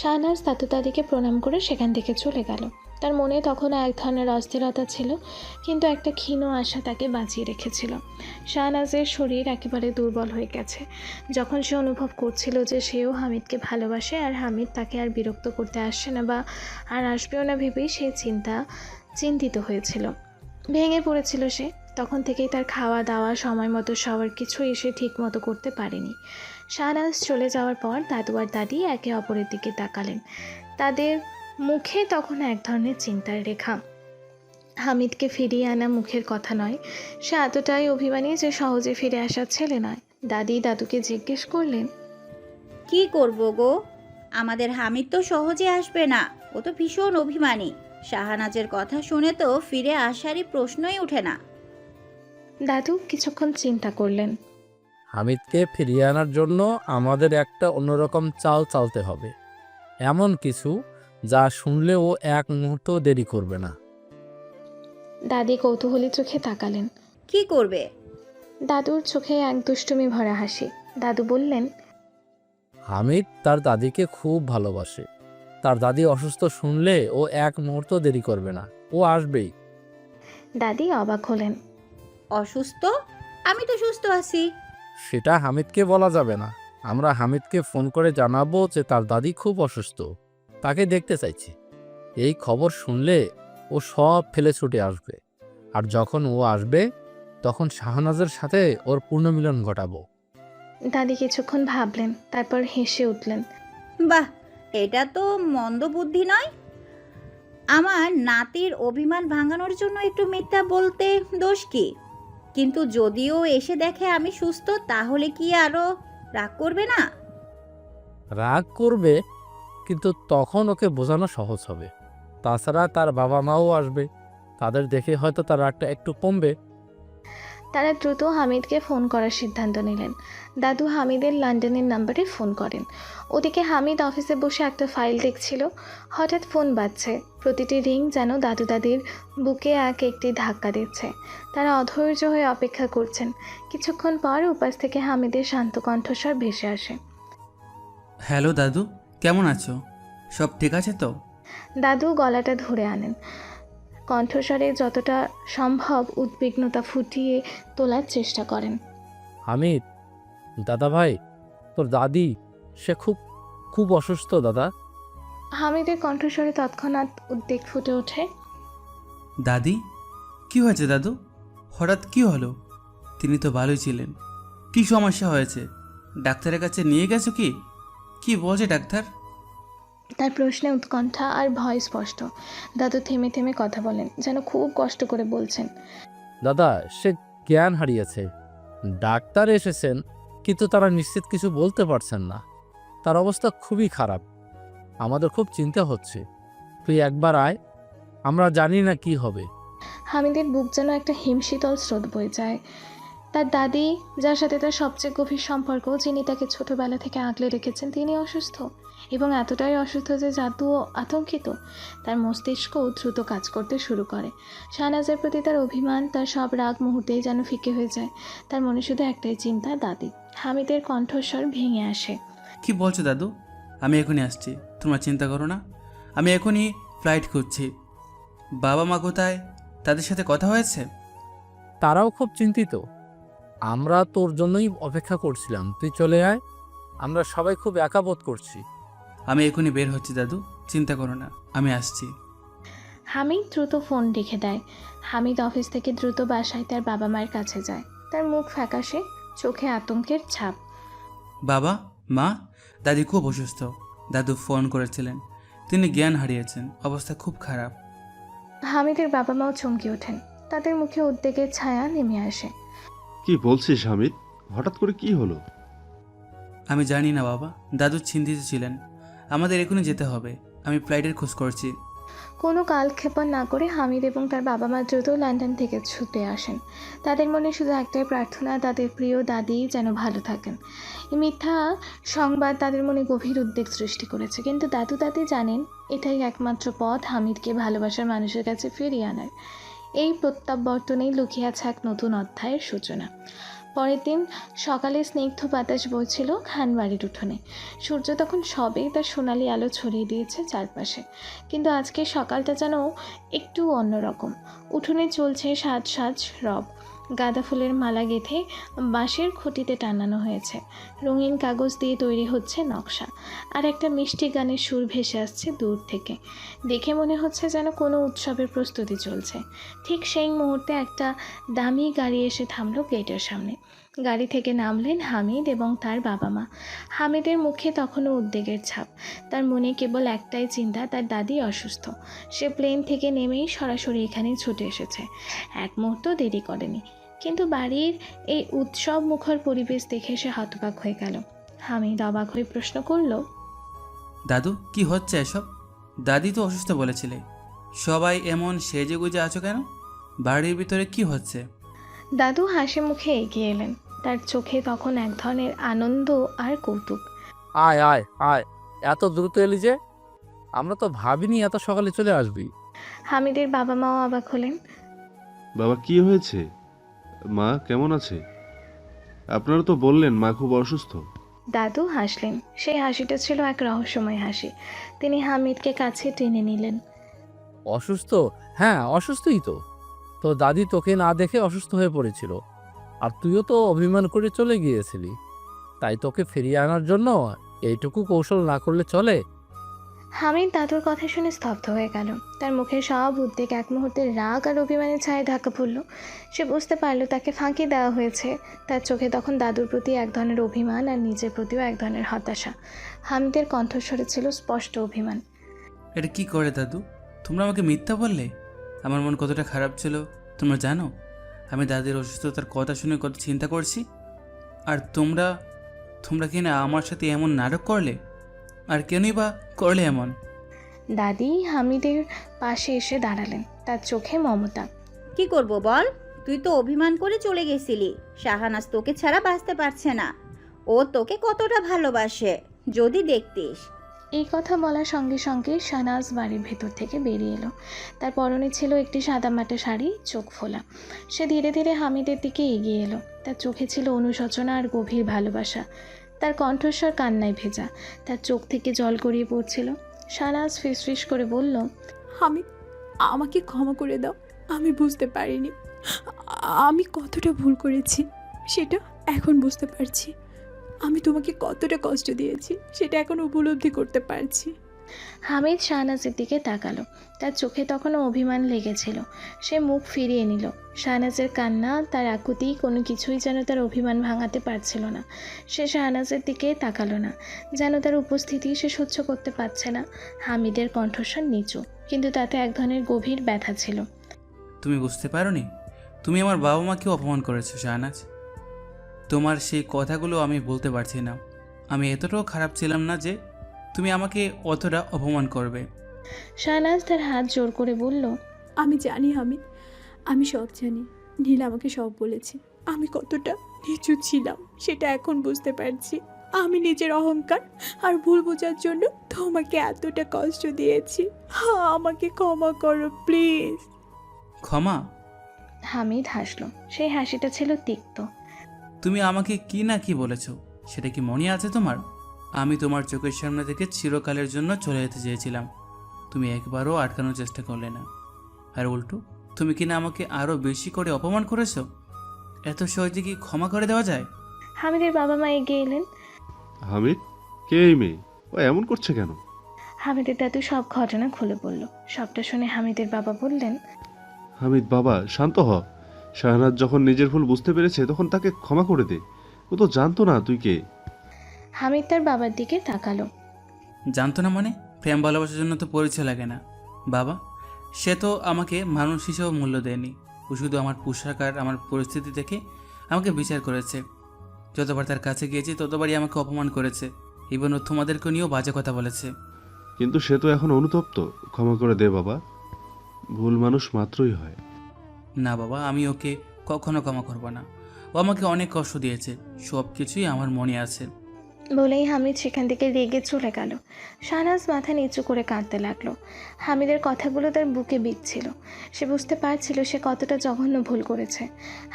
Speaker 2: শাহনাজ দাদু দাদিকে প্রণাম করে সেখান থেকে চলে গেল। তার মনে তখনও এক ধরনের অস্থিরতা ছিল, কিন্তু একটা ক্ষীণ আশা তাকে বাঁচিয়ে রেখেছিল। শাহনাজের শরীর একেবারে দুর্বল হয়ে গেছে। যখন সে অনুভব করছিল যে সেও হামিদকে ভালোবাসে আর হামিদ তাকে আর বিরক্ত করতে আসছে না বা আর আসবেও না ভেবেই সে চিন্তিত হয়েছিল, ভেঙে পড়েছিল সে। তখন থেকেই তার খাওয়া দাওয়া, সময় মতো সবার কিছুই সে ঠিক মতো করতে পারেনি। শাহনাজ চলে যাওয়ার পর দাদু আর দাদি একে অপরের দিকে তাকালেন। তাদের মুখে তখন এক ধরনের চিন্তার রেখা। হামিদকে ফিরিয়ে আনা মুখের কথা নয়, সে এতটাই অভিমানী যে সহজে ফিরে আসার ছেলে নয়। দাদি দাদুকে জিজ্ঞেস করলেন,
Speaker 6: কি করব গো? আমাদের হামিদ তো সহজে আসবে না। ও তো ভীষণ অভিমানী। শাহানাজের কথা শুনে তো ফিরে আসারই প্রশ্নই ওঠে না।
Speaker 2: দাদু কিছুক্ষণ চিন্তা করলেন।
Speaker 5: হামিদকে ফিরিয়ে আনার জন্য আমাদের একটা অন্যরকম চাল চালতে হবে, এমন কিছু যা শুনলে ও এক মুহূর্ত দেরি করবে না।
Speaker 2: দাদি কৌতূহলী চোখে তাকালেন।
Speaker 6: কি করবে?
Speaker 2: দাদুর চোখে এক দুষ্টুমি ভরা হাসি। দাদু বললেন,
Speaker 5: হামিদ তার দাদিকে খুব ভালোবাসে। তার দাদি অসুস্থ শুনলে ও এক মুহূর্ত দেরি করবে না, ও আসবেই।
Speaker 2: দাদি অবাক হলেন।
Speaker 6: অসুস্থ? আমি তো সুস্থ আছি।
Speaker 5: সেটা হামিদকে বলা যাবে না। আমরা হামিদকে ফোন করে জানাবো যে তার দাদি খুব অসুস্থ, তাকে দেখতে চাইছি। এই খবর শুনলে ও সব ফেলে ছুটে আসবে, আর যখন ও আসবে তখন শাহনাজের সাথে ওর পুনর্মিলন ঘটাবো।
Speaker 2: দাদি কিছুক্ষণ ভাবলেন, তারপর হেসে উঠলেন।
Speaker 6: বাহ, এটা তো মন্দ বুদ্ধি নয়। আমার নাতির অভিমান ভাঙানোর জন্য একটু মিথ্যা বলতে দোষ কি? কিন্তু যদিও এসে দেখে আমি সুস্থ, তাহলে কি আরো রাগ করবে না?
Speaker 5: রাগ করবে, কিন্তু তখন ওকে বোঝানো সহজ হবে। তাছাড়া তার বাবা মাও আসবে, তাদের দেখে হয়তো তার রাগটা একটু কমবে।
Speaker 2: তারা দ্রুত হামিদকে ফোন করার সিদ্ধান্ত নিলেন। দাদু হামিদের লন্ডনের নাম্বারে ফোন করেন। ওদিকে হামিদ অফিসে বসে একটা ফাইল দেখছিল। হঠাৎ ফোন বাজছে। প্রতিটি রিং যেন দাদু দাদির বুকে এক একটি ধাক্কা দিচ্ছে। তারা অধৈর্য হয়ে অপেক্ষা করছেন। কিছুক্ষণ পর উপাস থেকে হামিদের শান্ত কণ্ঠস্বর ভেসে আসে।
Speaker 3: হ্যালো দাদু, কেমন আছো? সব ঠিক আছে তো?
Speaker 2: দাদু গলাটা ধরে আনেন। কণ্ঠস্বরে যতটা সম্ভব উদ্বিগ্নতা ফুটিয়ে তোলার চেষ্টা করেন।
Speaker 5: হামিদ, দাদা ভাই, তোর দাদি সে খুব খুব অসুস্থ দাদা।
Speaker 2: হামিদের কণ্ঠস্বরে তৎক্ষণাৎ উদ্বেগ ফুটে ওঠে।
Speaker 3: দাদি? কি হয়েছে দাদু? হঠাৎ কি হলো? তিনি তো ভালোই ছিলেন। কি সমস্যা হয়েছে? ডাক্তারের কাছে নিয়ে গেছো কি? কি বলছে ডাক্তার?
Speaker 2: তার প্রশ্নে উৎকণ্ঠা আর ভয় স্পষ্ট। দাদু থেমে থেমে কথা বলেন, যেন খুব কষ্ট করে বলছেন।
Speaker 5: দাদা, সে জ্ঞান হারিয়েছে। ডাক্তার এসেছেন, কিন্তু তারা নিশ্চিত কিছু বলতে পারছেন না। তার অবস্থা খুবই খারাপ। আমাদের খুব চিন্তা হচ্ছে। তুই একবার আয়, আমরা জানি না কি হবে।
Speaker 2: হামিদের বুক যেন একটা হিমশীতল স্রোত বয়ে যায়। তার দাদি, যার সাথে তার সবচেয়ে গভীর সম্পর্ক, যিনি তাকে ছোটবেলা থেকে আগলে রেখেছেন, তিনি অসুস্থ, এবং এতটাই অসুস্থ যে জাদুও আতঙ্কিত। তার মস্তিষ্ক দ্রুত কাজ করতে শুরু করে। শাহনাজের প্রতি তার অভিমান, তার সব রাগ মুহূর্তেই যেন ফিকে হয়ে যায়। তার মনে শুধু একটাই চিন্তা, দাদি। হামিদের কণ্ঠস্বর ভেঙে আসে।
Speaker 3: কি বলছো দাদু? আমি এখনই আসছি, তোমরা চিন্তা করো না। আমি এখনই ফ্লাইট খুঁজছি। বাবা মা কোথায়? তাদের সাথে কথা হয়েছে?
Speaker 5: তারাও খুব চিন্তিত। আমরা তোর জন্যই অপেক্ষা করছিলাম, তুই চলে আয়। আমরা সবাই খুব একা বোধ করছি।
Speaker 3: আমি এখনই বের হচ্ছি দাদু, চিন্তা করো না, আমি আসছি।
Speaker 2: হামিদ দ্রুত ফোন রেখে দেয়। হামিদ অফিস থেকে দ্রুত বাসায় তার বাবা মায়ের কাছে যায়। তার মুখ ফ্যাকাশে, চোখে আতঙ্কের ছাপ।
Speaker 3: বাবা মা, দাদি খুব অসুস্থ। দাদু ফোন করেছিলেন, তিনি জ্ঞান হারিয়েছেন, অবস্থা খুব খারাপ।
Speaker 2: হামিদের বাবা মাও চমকে ওঠেন। তাদের মুখে উদ্বেগের ছায়া নেমে আসে।
Speaker 9: কি বলছিস হামিদ? হঠাৎ করে কি হলো?
Speaker 3: আমি জানি না বাবা, দাদু চিন্তিত ছিলেন। আমাদের এখনই যেতে হবে, আমি ফ্লাইটের খোঁজ করছি।
Speaker 2: কোনো কালক্ষেপণ না করে হামিদ এবং তার বাবা মা দ্রুত লন্ডন থেকে ছুটে আসেন। তাদের মনে শুধু একটাই প্রার্থনা, তাদের প্রিয় দাদি যেন ভালো থাকেন। এই মিথ্যা সংবাদ তাদের মনে গভীর উদ্বেগ সৃষ্টি করেছে, কিন্তু দাদু দাদি জানেন এটাই একমাত্র পথ হামিদকে ভালোবাসার মানুষের কাছে ফিরিয়ে আনার। এই প্রত্যাবর্তনেই লুকিয়ে আছে এক নতুন অধ্যায়ের সূচনা। পরের দিন সকালে স্নিগ্ধ বাতাস বইছিল খানবাড়ির উঠোনে। সূর্য তখন সবেই তার সোনালি আলো ছড়িয়ে দিয়েছে চারপাশে, কিন্তু আজকে সকালটা যেন একটু অন্যরকম। উঠোনে চলছে সাজ সাজ রব। গাঁদা ফুলের মালা গেঁথে বাঁশের খুঁটিতে টানানো হয়েছে। রঙিন কাগজ দিয়ে তৈরি হচ্ছে নকশা, আর একটা মিষ্টি গানের সুর ভেসে আসছে দূর থেকে। দেখে মনে হচ্ছে যেন কোনো উৎসবের প্রস্তুতি চলছে। ঠিক সেই মুহূর্তে একটা দামি গাড়ি এসে থামলো গেটের সামনে। গাড়ি থেকে নামলেন হামিদ এবং তার বাবা মা। হামিদের মুখে তখনও উদ্বেগের ছাপ। তার মনে কেবল একটাই চিন্তা, তার দাদি অসুস্থ। সে প্লেন থেকে নেমেই সরাসরি এখানে ছুটে এসেছে, এক মুহূর্ত দেরি করেনি। কিন্তু বাড়ির এই উৎসব মুখর পরিবেশ দেখে সে হতবাক হয়ে গেল। হামিদ অবাক হয়ে প্রশ্ন করল,
Speaker 3: দাদু, কি হচ্ছে এসব? দাদি তো অসুস্থ বলেছিলে, সবাই এমন সেজেগুজে আছো কেন? বাড়ির ভিতরে কি হচ্ছে?
Speaker 2: দাদু হাসি মুখে এগিয়ে এলেন। তার চোখে তখন এক ধরনের আনন্দ আর কৌতুক।
Speaker 5: আয় আয় আয়, এত দ্রুত এলি যে? আমরা তো ভাবিনি এত সকালে চলে আসবি।
Speaker 2: হামিদের বাবা মাও অবাক হলেন।
Speaker 9: বাবা কি হয়েছে? মা কেমন আছে? আপনারা তো বললেন মা খুব অসুস্থ।
Speaker 2: দাদু হাসলেন। সেই হাসিটা ছিল এক রহস্যময় হাসি। তিনি হামিদকে কাছে টেনে নিলেন।
Speaker 5: অসুস্থ? হ্যাঁ, অসুস্থই তো। তো দাদি তোকে না দেখে অসুস্থ হয়ে পড়েছিল, আর তুইও তো অভিমান করে চলে গিয়েছিলি। তাই তোকে ফিরিয়ে আনার জন্য এইটুকু কৌশল না করলে চলে?
Speaker 2: হামিদ দাদুর কথা শুনে স্তব্ধ হয়ে গেল। তার মুখে সব উদ্বেগ এক মুহূর্তে রাগ আর অভিমানের ছায়ে ঢাকা পড়ল। সে বুঝতে পারল তাকে ফাঁকি দেওয়া হয়েছে। তার চোখে তখন দাদুর প্রতি এক ধরনের অভিমান আর নিজের প্রতিও এক ধরনের হতাশা। হামিদের কণ্ঠস্বরে ছিল স্পষ্ট অভিমান।
Speaker 3: এটা কি করে দাদু? তোমরা আমাকে মিথ্যা বললে? আমার মন কতটা খারাপ ছিল তোমরা জানো? আমি দাদির অসুস্থতার কথা শুনে কত চিন্তা করছি, আর তোমরা কি না আমার সাথে এমন নাটক করলে? আর কেনই বা করলে এমন?
Speaker 2: দাদি হামিদের পাশে এসে দাঁড়ালেন। তার চোখে মমতা।
Speaker 6: কি করব বল? তুই তো অভিমান করে চলে গেছিলি। শাহানাজ তোকে ছাড়া বাঁচতে পারছে না। ও তোকে কতটা ভালোবাসে যদি দেখতিস।
Speaker 2: এই কথা বলার সঙ্গে সঙ্গে শাহনাজ বাড়ির ভেতর থেকে বেরিয়ে এলো। তার পরনে ছিল একটি সাদামাটা শাড়ি, চোখ ফোলা। সে ধীরে ধীরে হামিদের দিকে এগিয়ে এলো। তার চোখে ছিল অনুশোচনা আর গভীর ভালোবাসা। তার কণ্ঠস্বর কান্নায় ভেজা। তার চোখ থেকে জল গড়িয়ে পড়ছিল। শাহনাজ ফিসফিস করে বলল,
Speaker 1: হামিদ, আমাকে ক্ষমা করে দাও। আমি বুঝতে পারিনি আমি কতটা ভুল করেছি, সেটা এখন বুঝতে পারছি। আমি তোমাকে কতটা কষ্ট দিয়েছি সেটা এখন উপলব্ধি করতে পারছি।
Speaker 2: হামিদ শাহনাজের দিকে তাকালো। তার চোখে তখনও অভিমান লেগেছিল। সে মুখ ফিরিয়ে নিল। শাহনাজের কান্না, তার আকুতি, কোনো কিছুই যেন তার অভিমান ভাঙাতে পারছিল না। সে শাহনাজের দিকে তাকালো না, যেন তার উপস্থিতি সে সহ্য করতে পারছে না। হামিদের কণ্ঠস্বর নিচু, কিন্তু তাতে এক ধরনের গভীর ব্যথা ছিল।
Speaker 3: তুমি বুঝতে পারোনি? তুমি আমার বাবা মাকেও অপমান করেছো শাহনাজ। তোমার সেই কথাগুলো আমি বলতে পারছি না। আমি এতটাও খারাপ ছিলাম না যে তুমি আমাকে অতটা অপমান করবে।
Speaker 2: শাহনাজ তার হাত জোর করে বলল,
Speaker 1: আমি জানি হামিদ, আমি সব জানি। নীল আমাকে সব বলেছে। আমি কতটা নিচু ছিলাম সেটা এখন বুঝতে পারছি। আমি নিজের অহংকার আর ভুল বোঝার জন্য তোমাকে এতটা কষ্ট দিয়েছি। আমাকে ক্ষমা করো প্লিজ।
Speaker 3: ক্ষমা?
Speaker 2: হামিদ হাসলো। সেই হাসিটা ছিল তিক্ত।
Speaker 3: তুমি আমাকে কি না কি বলেছ সেটা কি মনে আছে তোমার? আমি তোমার চোখের সামনে থেকে চিরকালের জন্য চলে যেতে চেয়েছিলাম। তুমি একবারও আটকানোর চেষ্টা করলে না, আর উল্টো তুমি কিনা আমাকে আরও বেশি করে অপমান করেছো। এত সহজে কি ক্ষমা করে দেওয়া যায়?
Speaker 2: হামিদের বাবা মা এগিয়ে এলেন।
Speaker 9: হামিদ, কে এই মেয়ে? ও এমন করছে কেন?
Speaker 2: হামিদের দাদু সব ঘটনা খুলে বলল। সবটা শুনে হামিদের বাবা বললেন,
Speaker 9: হামিদ বাবা, শান্ত হ। শাহনাজ যখন নিজের ভুল বুঝতে পেরেছে তখন তাকে ক্ষমা করে দে। ও তো জানতো না তুই কে।
Speaker 2: হামিদ তার বাবার দিকে তাকালো।
Speaker 3: জানতো না মানে? প্রেম ভালোবাসার জন্য তো পরিচয় লাগে না বাবা। সে তো আমাকে মানুষ হিসেবে মূল্য দেয়নি। ও শুধু আমার পোশাক আর আমার পরিস্থিতি দেখে আমাকে বিচার করেছে। যতবার তার কাছে গিয়েছি ততবারই আমাকে অপমান করেছে। ইভেন ও তোমাদেরকে নিয়েও বাজে কথা বলেছে।
Speaker 9: কিন্তু সে তো এখন অনুতপ্ত। ক্ষমা করে দে বাবা, ভুল মানুষ মাত্রই হয়।
Speaker 3: না বাবা, আমি ওকে কখনো ক্ষমা করব না। ও আমাকে অনেক কষ্ট দিয়েছে, সব কিছুই আমার মনে আছে।
Speaker 2: বলেই হামিদ সেখান থেকে রেগে চলে গেল। শাহনাজ মাথা নিচু করে কাঁদতে লাগলো। হামিদের কথাগুলো তার বুকে বিঁধছিল। সে বুঝতে পারছিল সে কতটা জঘন্য ভুল করেছে।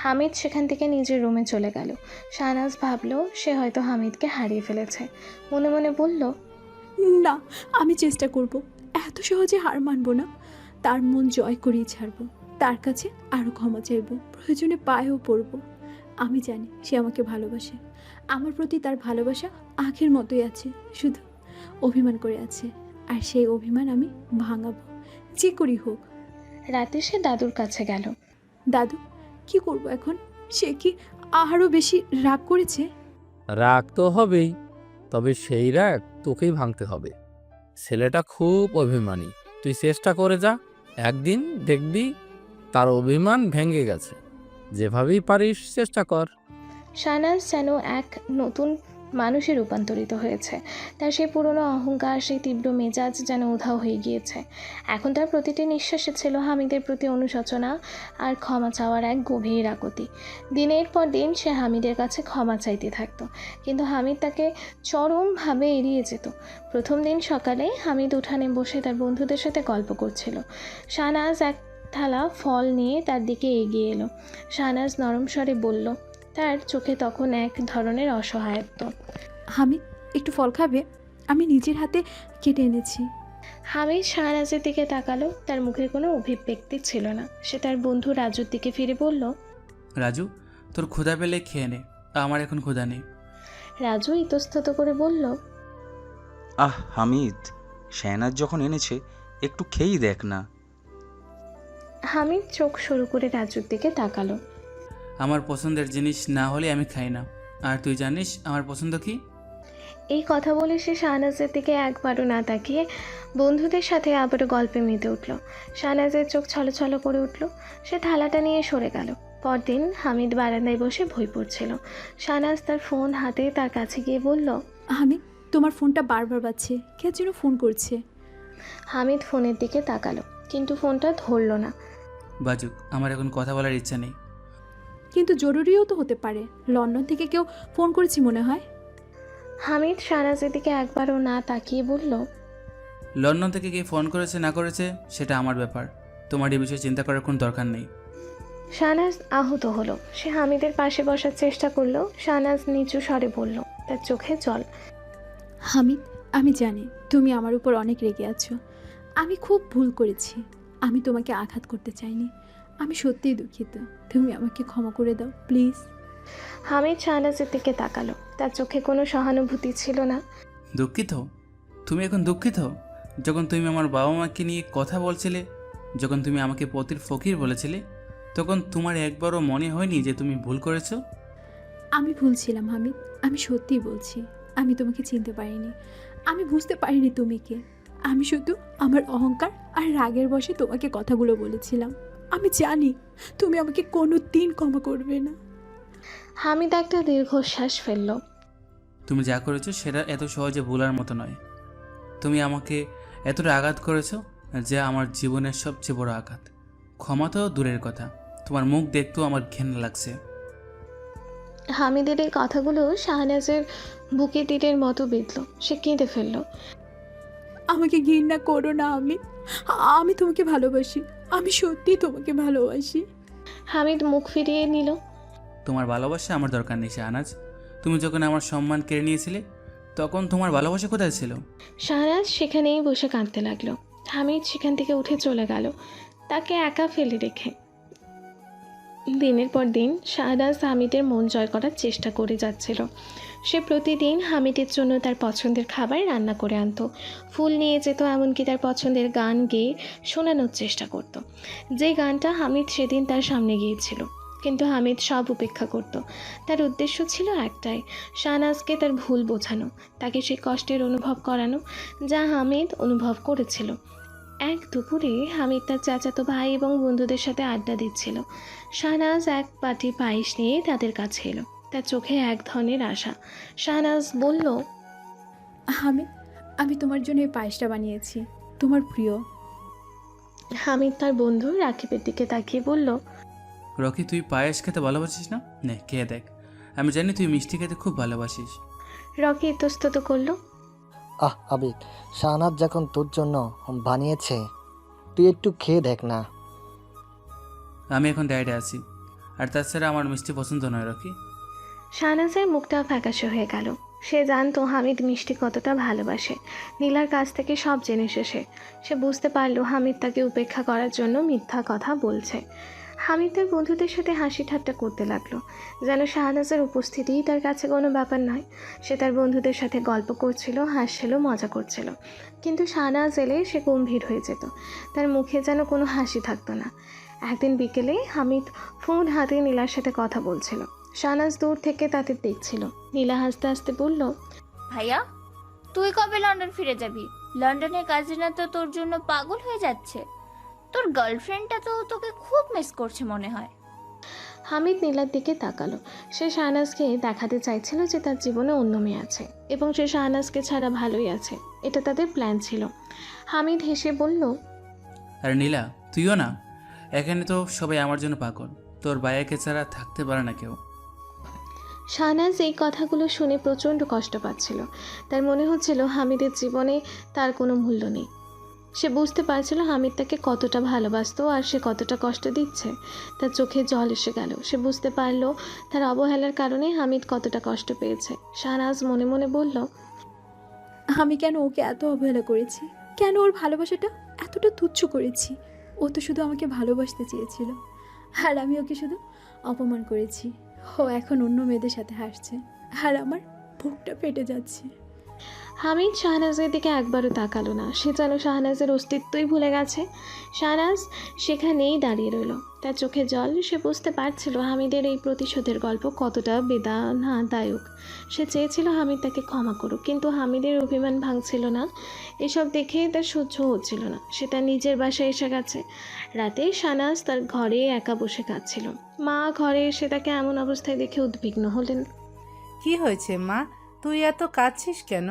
Speaker 2: হামিদ সেখান থেকে নিজের রুমে চলে গেল। শাহনাজ ভাবলো সে হয়তো হামিদকে হারিয়ে ফেলেছে। মনে মনে বলল,
Speaker 1: না, আমি চেষ্টা করব। এত সহজে হার মানব না। তার মন জয় করিয়ে ছাড়বো। তার কাছে আরও ক্ষমা চাইব, প্রয়োজনে পায়েও পড়ব। আমি জানি সে আমাকে ভালোবাসে। আমার প্রতি তার ভালোবাসা আখের মতোই আছে, শুধু অভিমান করে আছে। আর সেই অভিমান আমি ভাঙাবো, যে করি হোক।
Speaker 2: রাতে সে দাদুর কাছে গেল।
Speaker 1: দাদু, কি করব এখন? সে কি আরও বেশি রাগ করেছে?
Speaker 5: রাগ তো হবেই, তবে সেই রাগ তোকেই ভাঙতে হবে। ছেলেটা খুব অভিমানী। তুই চেষ্টা করে যা, একদিন দেখবি তার অভিমান ভেঙে গেছে। যেভাবেই পারিস চেষ্টা কর।
Speaker 2: শাহনাজ যেন এক নতুন মানুষে রূপান্তরিত হয়েছে। তার সেই পুরনো অহংকার, সেই তীব্র মেজাজ যেন উধাও হয়ে গিয়েছে। এখন তার প্রতিটি নিঃশ্বাসে ছিল হামিদের প্রতি অনুশোচনা আর ক্ষমা চাওয়ার এক গভীর আকুতি। দিনের পর দিন সে হামিদের কাছে ক্ষমা চাইতে থাকতো, কিন্তু হামিদ তাকে চরমভাবে এড়িয়ে যেত। প্রথম দিন সকালে হামিদ উঠানে বসে তার বন্ধুদের সাথে গল্প করছিল। শাহনাজ এক থালা ফল নিয়ে তার দিকে এগিয়ে এলো। শাহনাজ নরম স্বরে বলল, তার চোখে তখন এক ধরনের অসহায়ত্ব।
Speaker 1: হামিদ, একটু ফল খাবে? আমি নিজের হাতে কেটে এনেছি।
Speaker 2: হামিদ শাহনাজের দিকে তাকালো। তার মুখে কোনো অভিব্যক্তি ছিল না। সে তার বন্ধু রাজুর দিকে ফিরে বলল,
Speaker 3: রাজু, তোর ক্ষুধা পেলে খেয়ে নে, আমার এখন ক্ষুধা নেই।
Speaker 2: রাজু ইতস্তত করে বলল,
Speaker 10: আহ হামিদ, শাহনাজ যখন এনেছে একটু খেয়েই দেখ না।
Speaker 2: হামিদ চোখ সরু করে রাজুর দিকে তাকালো।
Speaker 3: আমার পছন্দের জিনিস না হলে আমি খাই না, আর তুই জানিস আমার পছন্দ কি।
Speaker 2: এই কথা বলে সে শাহনাজের দিকে একবারও না তাকিয়ে বন্ধুদের সাথে আবারও গল্পে মেতে উঠল। শাহনাজের চোখ ছলছল করে উঠল। সে থালাটা নিয়ে সরে গেল। পরদিন হামিদ বারান্দায় বসে বই পড়ছিল। শাহনাজ তার ফোন হাতে তার কাছে গিয়ে বলল,
Speaker 1: হামিদ, তোমার ফোনটা বারবার বাজছে, কে যেন ফোন করছে।
Speaker 2: হামিদ ফোনের দিকে তাকালো, কিন্তু ফোনটা ধরল না।
Speaker 3: বাজুক, আমার এখন কথা বলার ইচ্ছা নেই।
Speaker 1: কিন্তু জরুরিও তো হতে পারে, লন্ডন থেকে কেউ ফোন করেছি মনে হয়।
Speaker 2: হামিদ শাহনাজের দিকে একবারও না তাকিয়ে বলল,
Speaker 3: লন্ডন থেকে কে ফোন করেছে না করেছে সেটা আমার ব্যাপার, তোমার এই বিষয়ে চিন্তা করার কোনো দরকার নেই।
Speaker 2: শাহনাজ আহত হলো। সে হামিদের পাশে বসার চেষ্টা করলো। শাহনাজ নিচু স্বরে বলল, তার চোখে জল।
Speaker 1: হামিদ, আমি জানি তুমি আমার উপর অনেক রেগে আছো। আমি খুব ভুল করেছি। আমি তোমাকে আঘাত করতে চাইনি। আমি সত্যিই দুঃখিত। তুমি আমাকে ক্ষমা করে দাও প্লিজ।
Speaker 2: হামিদ শাহনাজের দিকে তাকালো। তার চোখে কোনো সহানুভূতি ছিল না।
Speaker 3: দুঃখিত? তুমি এখন দুঃখিত? যখন তুমি আমার বাবা মাকে নিয়ে কথা বলছিলে, যখন তুমি আমাকে পতির ফকির বলেছিলে, তখন তোমার একবারও মনে হয়নি যে তুমি ভুল করেছো?
Speaker 1: আমি ভুল ছিলাম হামিদ, আমি সত্যিই বলছি। আমি তোমাকে চিনতে পারিনি, আমি বুঝতে পারিনি তুমি কে। আমি শুধু আমার অহংকার আর রাগের বশে তোমাকে কথাগুলো বলেছিলাম। আমি জানি তুমি আমাকে কোনো দিন ক্ষমা করবে না।
Speaker 2: হামিদ একটা দীর্ঘশ্বাস ফেলল।
Speaker 3: তুমি যা করেছো সেটা এত সহজে ভুলার মতো নয়। তুমি আমাকে এতটা আঘাত করেছো যা আমার জীবনের সবচেয়ে বড় আঘাত। ক্ষমা তো দূরের কথা, তোমার মুখ দেখতেও আমার ঘেন্না লাগছে।
Speaker 2: হামিদের এই কথাগুলো শাহনাজের বুকে তীরের মতো বিঁধল। সে কেঁদে ফেলল।
Speaker 1: আমাকে ঘৃণা করো না হামিদ, আমি তোমাকে ভালোবাসি। আমি সত্যি তোমাকে ভালোবাসি।
Speaker 2: হামিদ মুখ ফিরিয়ে নিল।
Speaker 3: তোমার ভালোবাসা আমার দরকার নেই শাহনাজ। তুমি যখন আমার সম্মান কেড়ে নিয়েছিলে তখন তোমার ভালোবাসা কোথায় ছিল?
Speaker 2: শাহনাজ সেখানেই বসে কাঁদতে লাগলো। হামিদ সেখান থেকে উঠে চলে গেল, তাকে একা ফেলে রেখে। দিনের পর দিন শাহনাজ হামিদের মন জয় করার চেষ্টা করে যাচ্ছিল। সে প্রতিদিন হামিদের জন্য তার পছন্দের খাবার রান্না করে আনতো, ফুল নিয়ে যেত, এমনকি তার পছন্দের গান গেয়ে শোনানোর চেষ্টা করত, যে গানটা হামিদ সেদিন তার সামনে গিয়েছিল। কিন্তু হামিদ সব উপেক্ষা করত। তার উদ্দেশ্য ছিল একটাই, শাহনাজকে তার ভুল বোঝানো, তাকে সেই কষ্টের অনুভব করানো যা হামিদ অনুভব করেছিল। এক দুপুরে হামিদ তার চাচাতো ভাই এবং বন্ধুদের সাথে আড্ডা দিচ্ছিল। শাহনাজ এক বাটি পায়েস নিয়ে তাদের কাছে এলো, তার চোখে এক ধরনের আশা। শাহনাজ বলল,
Speaker 1: হামিদ, আমি তোমার জন্য এই পায়েসটা বানিয়েছি, তোমার প্রিয়।
Speaker 2: হামিদ তার বন্ধু রাকিবের দিকে তাকিয়ে বলল,
Speaker 3: রকি, তুই পায়েস খেতে ভালোবাসিস না? নে খেয়ে দেখ, আমি জানি তুই মিষ্টি খেতে খুব ভালোবাসিস।
Speaker 2: রকি ইতস্তত করল,
Speaker 4: আহ আবিদ, শাহনাজ যখন তোর জন্য বানিয়েছে তুই একটু খেয়ে দেখ না।
Speaker 3: আমি এখন ডায়েটে আছি, আর তাছাড়া আমার মিষ্টি পছন্দ নয় রকি।
Speaker 2: শাহনাজের মুখটা ফ্যাকাশে হয়ে গেল। সে জানতো হামিদ মিষ্টি কতটা ভালোবাসে। নীলার কাছ থেকে সব জেনে সে বুঝতে পারলো হামিদ তাকে উপেক্ষা করার জন্য মিথ্যা কথা বলছে। হামিদ তার বন্ধুদের সাথে হাসি ঠাট্টা করতে লাগলো, যেন শাহনাজের উপস্থিতিই তার কাছে কোনো ব্যাপার নয়। সে তার বন্ধুদের সাথে গল্প করছিল, হাসছিল, মজা করছিল। কিন্তু শাহনাজ এলে সে গম্ভীর হয়ে যেত, তার মুখে যেন কোনো হাসি থাকতো না। একদিন বিকেলে হামিদ ফোন হাতে নীলার সাথে কথা বলছিল। শাহনাজ দূর থেকে তাদের দেখছিল। নীলা হাসতে হাসতে বলল,
Speaker 7: ভাইয়া, তুই কবে লন্ডন ফিরে যাবি? লন্ডনের কাজিনা তো তোর জন্য পাগল হয়ে যাচ্ছে। তোর গার্লফ্রেন্ডটা তো তোকে খুব মিস করছে মনে হয়।
Speaker 2: হামিদ নীলার দিকে তাকালো। সে শাহনাজকে দেখাতে চাইছিল যে তার জীবনে অন্য মেয়ে আছে এবং সে শাহনাজকে ছাড়া ভালোই আছে। এটা তাদের প্ল্যান ছিল। হামিদ হেসে বলল,
Speaker 3: আর নীলা, তুইও না? এখানে তো সবাই আমার জন্য পাগল, তোর ভাইয়াকে ছাড়া থাকতে পারে না কেউ।
Speaker 2: শাহনাজ এই কথাগুলো শুনে প্রচণ্ড কষ্ট পাচ্ছিল। তার মনে হচ্ছিল হামিদের জীবনে তার কোনো মূল্য নেই। সে বুঝতে পারছিল হামিদ তাকে কতটা ভালোবাসতো আর সে কতটা কষ্ট দিচ্ছে। তার চোখে জল এসে গেল। সে বুঝতে পারল তার অবহেলার কারণে হামিদ কতটা কষ্ট পেয়েছে। শাহনাজ মনে মনে বলল,
Speaker 1: আমি কেন ওকে এত অবহেলা করেছি? কেন ওর ভালোবাসাটা এতটা তুচ্ছ করেছি? ও তো শুধু আমাকে ভালোবাসতে চেয়েছিল, আর আমি ওকে শুধু অপমান করেছি। ও এখন অন্য মেয়েদের সাথে হাসছে, আর আমার বুকটা ফেটে যাচ্ছে।
Speaker 2: হামিদ শাহনাজের দিকে একবারও তাকালো না। সে যেন শাহনাজের অস্তিত্বই ভুলে গেছে। শাহনাজ সেখানেই দাঁড়িয়ে রইল, তার চোখে জল। সে বুঝতে পারছিল হামিদের এই প্রতিশোধের গল্প কতটা বেদনাদায়ক। সে চেয়েছিল হামিদ তাকে ক্ষমা করুক, কিন্তু হামিদের অভিমান ভাঙছিল না। এসব দেখে তার সহ্য হচ্ছিল না। সে তার নিজের বাসায় এসে গেছে। রাতে শাহনাজ তার ঘরে একা বসে কাঁদছিল। মা ঘরে এসে তাকে এমন অবস্থায় দেখে উদ্বিগ্ন হলেন।
Speaker 8: কি হয়েছে মা, তুই এত কাঁদছিস কেন?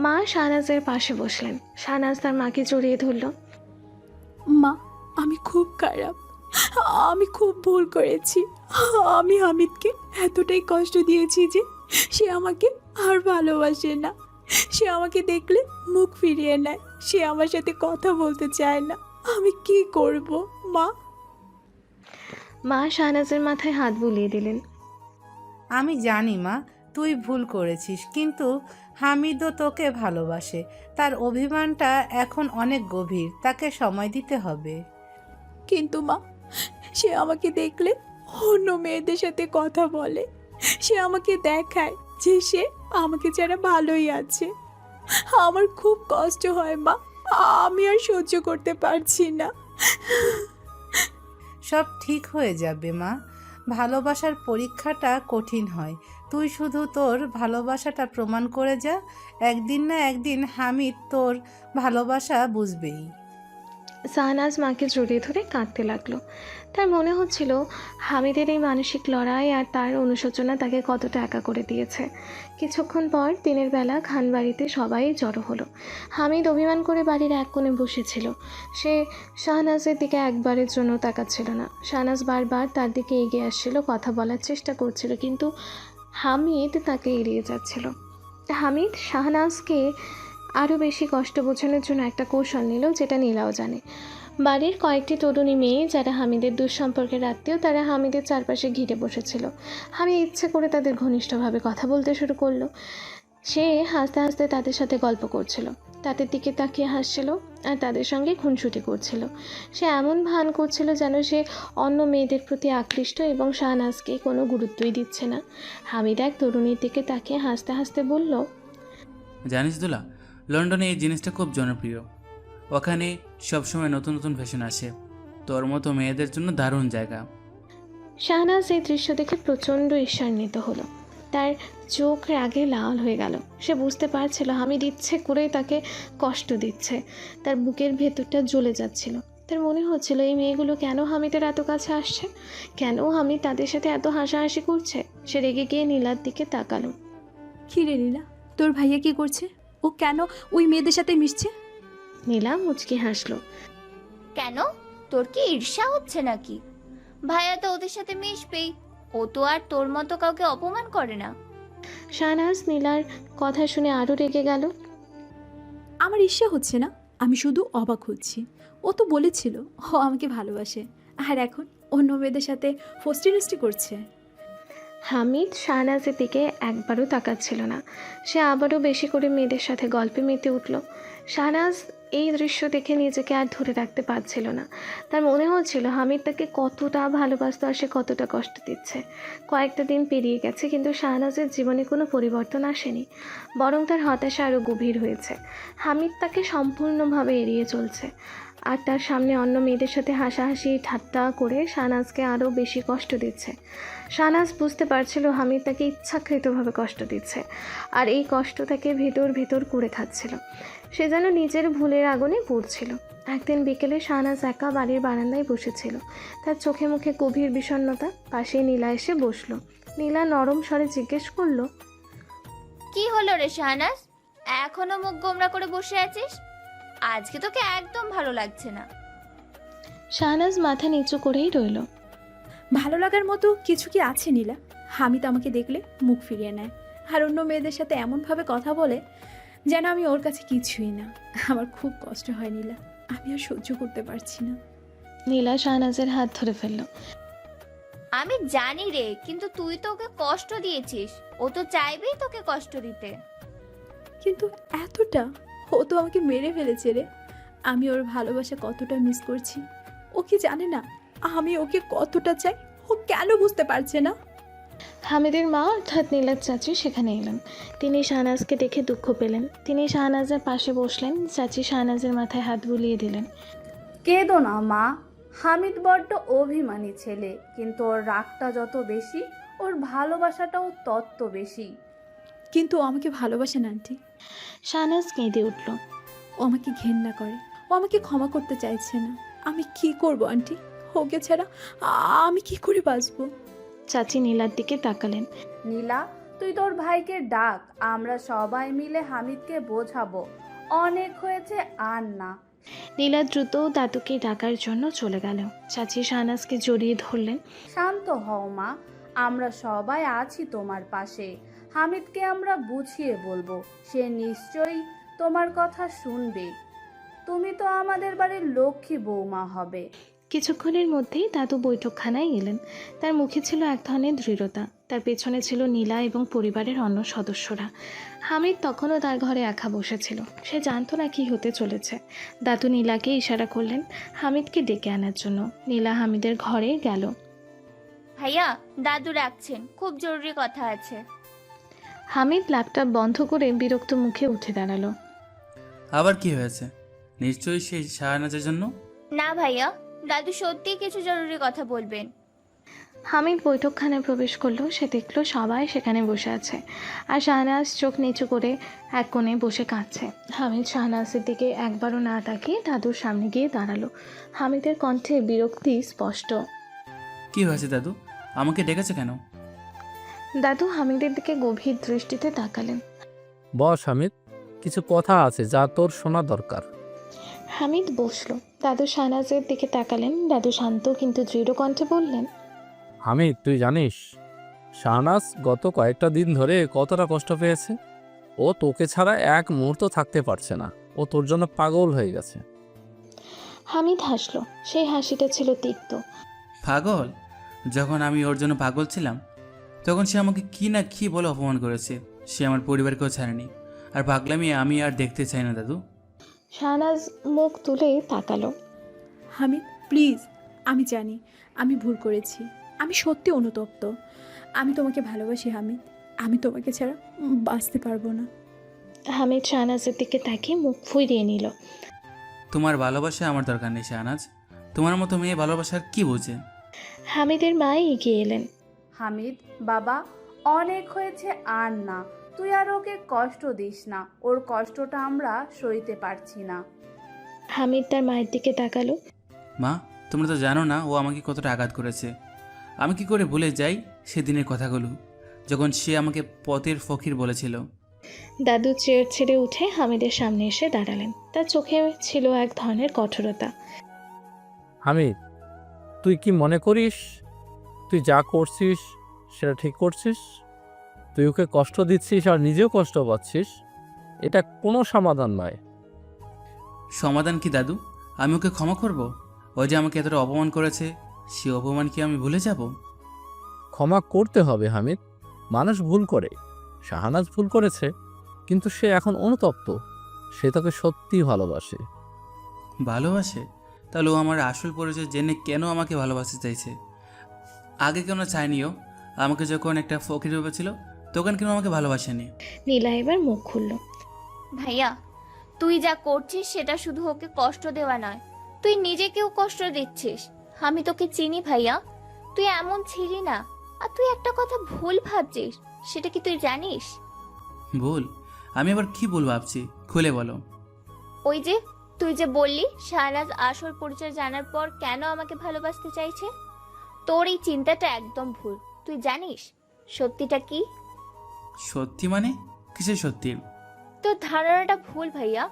Speaker 2: মা শাহনাজের পাশে বসলেন। শাহনাজ তার মাকে জড়িয়ে ধরল।
Speaker 1: মা, আমি খুব খারাপ, আমি খুব ভুল করেছি। আমি হামিদকে এতটাই কষ্ট দিয়েছি যে সে আমাকে আর ভালোবাসে না। সে আমাকে দেখলে মুখ ফিরিয়ে নেয়, সে আমার সাথে কথা বলতে চায় না। আমি কি করব মা?
Speaker 2: মা শাহনাজের মাথায় হাত বুলিয়ে দিলেন।
Speaker 8: আমি জানি মা, তুই ভুল করেছিস, কিন্তু হামিদও তোকে ভালোবাসে। তার অভিমানটা এখন অনেক গভীর, তাকে সময় দিতে হবে।
Speaker 1: কিন্তু মা, সে আমাকে দেখলে অন্য মেয়েদের সাথে কথা বলে। সে আমাকে দেখায় যে সে আমাকে ছাড়া ভালোই আছে। আমার খুব কষ্ট হয় মা, আমি আর সহ্য করতে পারছি না।
Speaker 8: সব ঠিক হয়ে যাবে মা, ভালোবাসার পরীক্ষাটা কঠিন হয়। তুই শুধু তোর ভালোবাসাটা প্রমাণ করে যা, একদিন না একদিন হামিদ তোর ভালোবাসা বুঝবেই।
Speaker 2: শাহনাজ মাকে জড়িয়ে ধরে কাঁদতে লাগলো। তার মনে হচ্ছিল হামিদের এই মানসিক লড়াই আর তার অনুশোচনা তাকে কতটা একা করে দিয়েছে। কিছুক্ষণ পর দিনের বেলা খানবাড়িতে সবাই জড়ো হলো। হামিদ অভিমান করে বাড়ির এক কোণে বসেছিল। সে শাহনাজের দিকে একবারের জন্য তাকাচ্ছিল না। শাহনাজ বারবার তার দিকে এগিয়ে আসছিল, কথা বলার চেষ্টা করছিল, কিন্তু হামিদ তাকে এড়িয়ে যাচ্ছিল। হামিদ শাহনাজকে আরও বেশি কষ্ট বোঝানোর জন্য একটা কৌশল নিল, যেটা নীলাও জানে। বাড়ির কয়েকটি তরুণী মেয়ে যারা হামিদের দুঃসম্পর্কের আত্মীয়, তারা হামিদের চারপাশে ঘিরে বসেছিল। হামিদ ইচ্ছে করে তাদের ঘনিষ্ঠভাবে কথা বলতে শুরু করলো। সে হাসতে হাসতে তাদের সাথে গল্প করছিল, তাদের দিকে তাকিয়ে হাসছিল আর তাদের সঙ্গে খুনসুটি করছিল। সে এমন ভান করছিল যেন সে অন্য মেয়েদের প্রতি আকৃষ্ট এবং শাহনাজকে কোনো গুরুত্বই দিচ্ছে না। হামিদ এক তরুণীর দিকে তাকিয়ে হাসতে হাসতে বলল,
Speaker 3: জানিস দুলা, লন্ডনে এই জিনিসটা খুব জনপ্রিয়। ওখানে সবসময় নতুন নতুন ফ্যাশন আসে। তোর মতো মেয়েদের জন্য দারুণ জায়গা।
Speaker 2: শাহনাজ এই দৃশ্য দেখে প্রচণ্ড ঈর্ষান্বিত হলো। তার চোখ রাগে লাল হয়ে গেল। সে বুঝতে পারছিল হামিদ ইচ্ছে করেই তাকে কষ্ট দিচ্ছে। তার বুকের ভেতরটা জ্বলে যাচ্ছিল। তার মনে হচ্ছিল এই মেয়েগুলো কেন হামিদের এত কাছে আসছে, কেন হামিদ তাদের সাথে এত হাসাহাসি করছে। সে রেগে গিয়ে নীলার দিকে তাকালো।
Speaker 1: কি রে নীলা, তোর ভাইয়া কি করছে? ও কেন ওই মেয়েদের সাথে মিশছে?
Speaker 2: নীলা মুচকি হাসলো।
Speaker 7: কেন, তোর কি ঈর্ষা হচ্ছে নাকি? ভাইয়া তো ওদের সাথে মিশবেই, ও তো আর তোর মতো কাউকে অপমান করে না।
Speaker 2: শাহনাজ নীলার কথা শুনে আরও রেগে গেল।
Speaker 1: আমার ইচ্ছা হচ্ছে না, আমি শুধু অবাক হচ্ছি। ও তো বলেছিল ও আমাকে ভালোবাসে, আর এখন অন্য মেয়েদের সাথে ফষ্টি নষ্টি করছে।
Speaker 2: হামিদ শাহনাজের দিকে একবারও তাকাচ্ছিল না। সে আবারও বেশি করে মেয়েদের সাথে গল্পে মেতে উঠল। শাহনাজ এই দৃশ্য দেখে নিজেকে আর ধরে রাখতে পারছিল না। তার মনে হচ্ছিল হামিদ তাকে কতটা ভালোবাসত আর সে কতটা কষ্ট দিচ্ছে। কয়েকটা দিন পেরিয়ে গেছে, কিন্তু শাহনাজের জীবনে কোনো পরিবর্তন আসেনি, বরং তার হতাশা আরও গভীর হয়েছে। হামিদ তাকে সম্পূর্ণভাবে এড়িয়ে চলছে, আর তার সামনে অন্য মেয়েদের সাথে হাসাহাসি ঠাট্টা করে শাহনাজকে আরও বেশি কষ্ট দিচ্ছে। শাহনাজ বুঝতে পারছিল হামিদ তাকে ইচ্ছাকৃতভাবে কষ্ট দিচ্ছে, আর এই কষ্ট তাকে ভেতর ভেতর কুড়ে খাচ্ছিল। সে যেন নিজের ভুলের আগুনে পুড়ছিল। একদিন বিকেলে শাহনাজ একা বাড়ির বারান্দায় বসেছিল। তার চোখে মুখে গভীর বিষণ্ণতা। পাশেই নীলা এসে বসলো। নীলা নরম স্বরে জিজ্ঞেস করলো,
Speaker 7: কি হলো রে শাহনাজ, এখনো মুখ গোমরা করে বসে আছিস? আজকে তোকে একদম ভালো লাগছে না।
Speaker 2: শাহনাজ মাথা নিচু করেই রইল।
Speaker 1: ভালো লাগার মতো কিছু কি আছে নীলা? হামিদ আমাকে দেখলে মুখ ফিরিয়ে নেয় আর অন্য মেয়েদের সাথে এমনভাবে কথা বলে যেন আমি ওর কাছে কিছুই না। আমার খুব কষ্ট হয় নীলা, আমি আর সহ্য করতে পারছি না।
Speaker 2: নীলা শাহনাজের হাত ধরে ফেলল।
Speaker 7: আমি জানি রে, কিন্তু তুই তো ওকে কষ্ট দিয়েছিস। ও তো চাইবেই তোকে কষ্ট দিতে।
Speaker 1: কিন্তু এতটা? ও তো আমাকে মেরে ফেলেছে রে। আমি ওর ভালোবাসা কতটা মিস করছি। ও কি জানে না আমি ওকে কতটা চাই? ও কেন বুঝতে পারছে না?
Speaker 2: হামিদের মা অর্থাৎ নীলার চাচি সেখানে এলেন। তিনি শাহনাজকে দেখে দুঃখ পেলেন। তিনি শাহনাজের পাশে বসলেন। চাচি শাহনাজের মাথায় হাত বুলিয়ে দিলেন।
Speaker 11: কেঁদো না মা, হামিদ বড্ড অভিমানী ছেলে, কিন্তু ওর রাগটা যত বেশি ওর ভালোবাসাটাও তত বেশি।
Speaker 1: কিন্তু ও আমাকে ভালোবাসে না আন্টি।
Speaker 2: শাহনাজ কেঁদে উঠল।
Speaker 1: ও আমাকে ঘেন্না করে, ও আমাকে ক্ষমা করতে চাইছে না। আমি কি করব আন্টি? ওকে ছাড়া আমি কি করে বাঁচবো?
Speaker 2: চাচি নীলার দিকে তাকালেন।
Speaker 11: নীলা, তুই তোর ভাইকে ডাক, আমরা সবাই মিলে হামিদকে বোঝাবো। অনেক হয়েছে, আর না।
Speaker 2: নীলা দ্রুত দাদুকে ডাকার জন্য চলে গেল। চাচি শাহনাজকে জড়িয়ে ধরলেন।
Speaker 11: শান্ত হও মা, আমরা সবাই আছি তোমার পাশে। হামিদকে আমরা বুঝিয়ে বলবো, সে নিশ্চয়ই তোমার কথা শুনবে। তুমি তো আমাদের বাড়ির লক্ষ্মী বৌমা হবে।
Speaker 2: কিছুক্ষণের মধ্যেই দাদু বৈঠকখানায় এলেন। তার মুখে ছিল এক ধরনের দৃঢ়তা। তার পেছনে ছিল নীলা এবং পরিবারের অন্য সদস্যরা। হামিদ তখনও তার ঘরে একা বসেছিল। সে জানতো না কি হতে চলেছে। দাদু নীলাকে ইশারা করলেন হামিদকে ডেকে আনার জন্য। নীলা হামিদের ঘরে গেল।
Speaker 7: ভাইয়া, দাদু রাখছেন, খুব জরুরি কথা আছে।
Speaker 2: হামিদ ল্যাপটপ বন্ধ করে বিরক্ত মুখে উঠে দাঁড়ালো।
Speaker 3: আবার কি হয়েছে? নিশ্চয়ই সেই শাহনাজের জন্য।
Speaker 7: না ভাইয়া, দাদু সত্যিই কিছু জরুরি কথা বলবেন।
Speaker 2: হামিদ বৈঠকখানায় প্রবেশ করলো। সে দেখলো সবাই সেখানে বসে আছে, আর শাহনাজ চোখ নিচু করে এক কোণে বসে কাঁদছে। হামিদ শাহনাজের দিকে একবারও না তাকিয়ে দাদুর সামনে গিয়ে দাঁড়ালো। হামিদের কণ্ঠে বিরক্তি স্পষ্ট।
Speaker 3: কি হয়েছে দাদু? আমাকে ডেকেছে কেন?
Speaker 2: দাদু হামিদের দিকে গভীর দৃষ্টিতে তাকালেন।
Speaker 5: বস হামিদ, কিছু কথা আছে যা তোর শোনা দরকার।
Speaker 2: হামিদ বসলো। দাদু শাহনাজের দিকে তাকালেন। দাদু শান্ত কিন্তু দৃঢ় কণ্ঠে বললেন,
Speaker 5: হামিদ, তুই জানিস শাহনাজ গত কয়েকটা দিন ধরে কতটা কষ্ট পেয়েছে? ও তোকে ছাড়া এক মুহূর্ত থাকতে পারছে না। ও তোর জন্য পাগল হয়ে গেছে।
Speaker 2: হামিদ হাসলো। সেই হাসিটা ছিল তিক্ত।
Speaker 3: পাগল? যখন আমি ওর জন্য পাগল ছিলাম তখন সে আমাকে কি না কি বলে অপমান করেছে। সে আমার পরিবারকেও ছাড়েনি। আর পাগলামি আমি আর দেখতে চাই না দাদু।
Speaker 2: শাহনাজ মুখ তুলে তাকালো।
Speaker 1: হামিদ প্লিজ, আমি জানি আমি ভুল করেছি। আমি সত্যি অনুতপ্ত। আমি তোমাকে ভালোবাসি হামিদ। আমি তোমাকে ছাড়া বাঁচতে পারবো না।
Speaker 2: হামিদ শাহনাজের দিকে তাকিয়ে মুখ ফুরিয়ে নিল।
Speaker 3: তোমার ভালোবাসা আমার দরকার নেই শাহনাজ। তোমার মতো মেয়ে ভালোবাসার কি বোঝে?
Speaker 2: হামিদের মা এগিয়ে এলেন।
Speaker 11: হামিদ বাবা, অনেক হয়েছে, আর না। তুই আর ওকে কষ্ট দিস না, ওর কষ্টটা আমরা সইতে পারছি না।
Speaker 2: হামিদ তার মায়ের দিকে তাকালো।
Speaker 3: মা, তোমরা তো জানো না ও আমাকে কতটা আঘাত করেছে। আমি কি করে ভুলে যাই সেদিনের কথাগুলো, যখন সে আমাকে পথের ফকির বলেছিল।
Speaker 2: দাদু চেয়ার ছেড়ে উঠে হামিদের সামনে এসে দাঁড়ালেন। তার চোখে ছিল এক ধরনের কঠোরতা।
Speaker 5: হামিদ, তুই কি মনে করিস তুই যা করছিস সেটা ঠিক করছিস? তুই ওকে কষ্ট দিচ্ছিস আর নিজেও কষ্ট পাচ্ছিস। এটা কোনো সমাধান নয়।
Speaker 3: সমাধান কি দাদু? আমি ওকে ক্ষমা করব? ও যে আমাকে এতটা অপমান করেছে, সে অপমান কি আমি ভুলে যাব?
Speaker 5: ক্ষমা করতে হবে হামিদ। মানুষ ভুল করে। শাহনাজ ভুল করেছে, কিন্তু সে এখন অনুতপ্ত। সে তোকে সত্যিই ভালোবাসে।
Speaker 3: ভালোবাসে? তাহলে ও আমার আসল পরিচয় জেনে কেন আমাকে ভালোবাসতে চাইছে? আগে কেন চায়নিও? আমাকে যখন একটা ফকির ভেবেছিল তখন কেন আমাকে ভালোবাসেনি?
Speaker 2: নীলা এবার মুখ খুলল।
Speaker 7: ভাইয়া, তুই যা করছিস সেটা শুধু ওকে কষ্ট দেওয়া নয়, তুই নিজেকেও কষ্ট দিচ্ছিস। আমি তোকে চিনি ভাইয়া, তুই এমন ছিলি না। আর তুই একটা কথা ভুল ভাবছিস, সেটা কি তুই জানিস?
Speaker 3: ভুল? আমি আবার কি ভুল ভাবছি? খুলে বলো।
Speaker 7: ওই যে তুই যে বললি শাহনাজ আসল পরিচয় জানার পর কেন আমাকে ভালোবাসতে চাইছে, তোর এই চিন্তাটা একদম ভুল। তুই জানিস সত্যিটা কি?
Speaker 3: সত্যি মানে? কিসের সত্যি?
Speaker 7: তোর ধারণাটা ভুল ভাইয়া।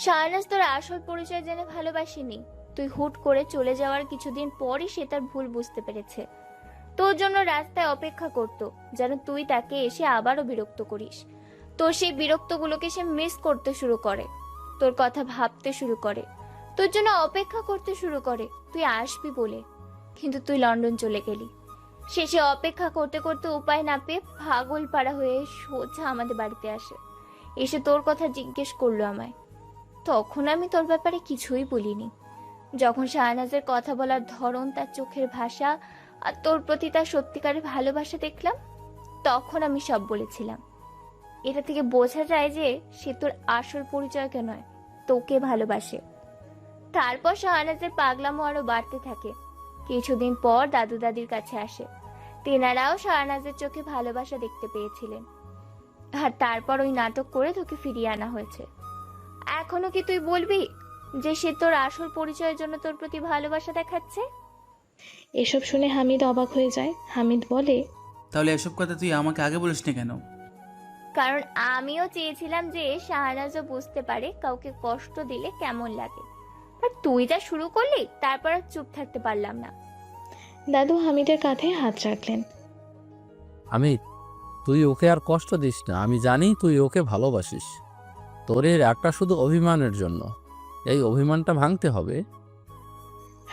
Speaker 7: শাহনাজ তোর আসল পরিচয় জেনে ভালোবাসিনি। তুই হুট করে চলে যাওয়ার কিছুদিন পরই সে তার ভুল বুঝতে পেরেছে। তোর জন্য রাস্তায় অপেক্ষা করত, যেন তুই তাকে এসে আবারও বিরক্ত করিস। তোর সেই বিরক্তগুলোকে সে মিস করতে শুরু করে, তোর কথা ভাবতে শুরু করে, তোর জন্য অপেক্ষা করতে শুরু করে তুই আসবি বলে। কিন্তু তুই লন্ডন চলে গেলি। শেষে অপেক্ষা করতে করতে উপায় না পেয়ে পাগল পাড়া হয়ে সোজা আমাদের বাড়িতে আসে। এসে তোর কথা জিজ্ঞেস করলো আমায়। তখন আমি তোর ব্যাপারে কিছুই বলিনি। যখন শাহনাজের কথা বলার ধরন, তার চোখের ভাষা আর তোর প্রতি তার সত্যিকারের ভালোবাসা দেখলাম, তখন আমি সব বলেছিলাম। এটা থেকে বোঝা যায় যে সে তোর আসল পরিচয়কে নয়, তোকে ভালোবাসে। তারপর শাহনাজের পাগলামো আরো বাড়তে থাকে। কিছুদিন পর দাদু দাদির কাছে আসে। তেনারাও শাহনাজের চোখে ভালোবাসা দেখতে পেয়েছিলেন। আর তারপর ওই নাটক করে তোকে ফিরিয়ে আনা হয়েছে। এখনো কি তুই বলবি যে সে তোর আসল পরিচয়ের জন্য তোর প্রতি ভালোবাসা দেখাচ্ছে?
Speaker 2: এসব শুনে হামিদ অবাক হয়ে যায়। হামিদ বলে,
Speaker 3: তাহলে এসব কথা তুই আমাকে আগে বলিসনি কেন?
Speaker 7: কারণ আমিও চেয়েছিলাম যে শাহনাজও বুঝতে পারে কাউকে কষ্ট দিলে কেমন লাগে। আর তুই যা শুরু করলি, তারপর আর চুপ থাকতে পারলাম না।
Speaker 2: দাদু হামিদের কাঁধে হাত রাখলেন।
Speaker 5: আমি, তুই ওকে আর কষ্ট দিস না। আমি জানি তুই ওকে ভালোবাসিস। তোর এর একটা শুধু অভিমানের জন্য। এই অভিমানটা ভাঙতে হবে।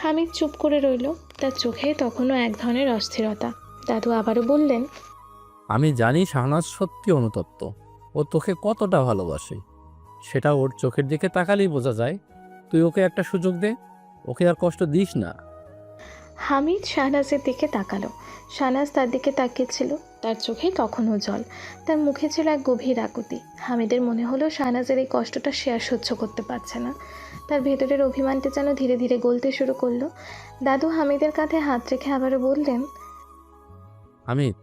Speaker 2: হামিদ চুপ করে রইল। তার চোখে তখনও এক ধরনের অস্থিরতা। দাদু আবারও বললেন,
Speaker 5: আমি জানি শাহনাজ সত্যি অনুতপ্ত। ও তোকে কতটা ভালোবাসে সেটা ওর চোখের দিকে তাকালেই বোঝা যায়। তুই ওকে একটা সুযোগ দে, ওকে আর কষ্ট দিস না।
Speaker 2: হামিদ শাহনাজের দিকে তাকালো। শাহনাজ তার দিকে তাকিয়েছিল। তার চোখে তখনও জল, তার মুখে ছিল এক গভীর আকুতি। হামিদের মনে হলো শাহনাজের এই কষ্টটা সে আর সহ্য করতে পারছে না। তার ভেতরের অভিমানটা যেন ধীরে ধীরে গলতে শুরু করলো। দাদু হামিদের কাঁধে হাত রেখে আবারও বললেন,
Speaker 5: হামিদ,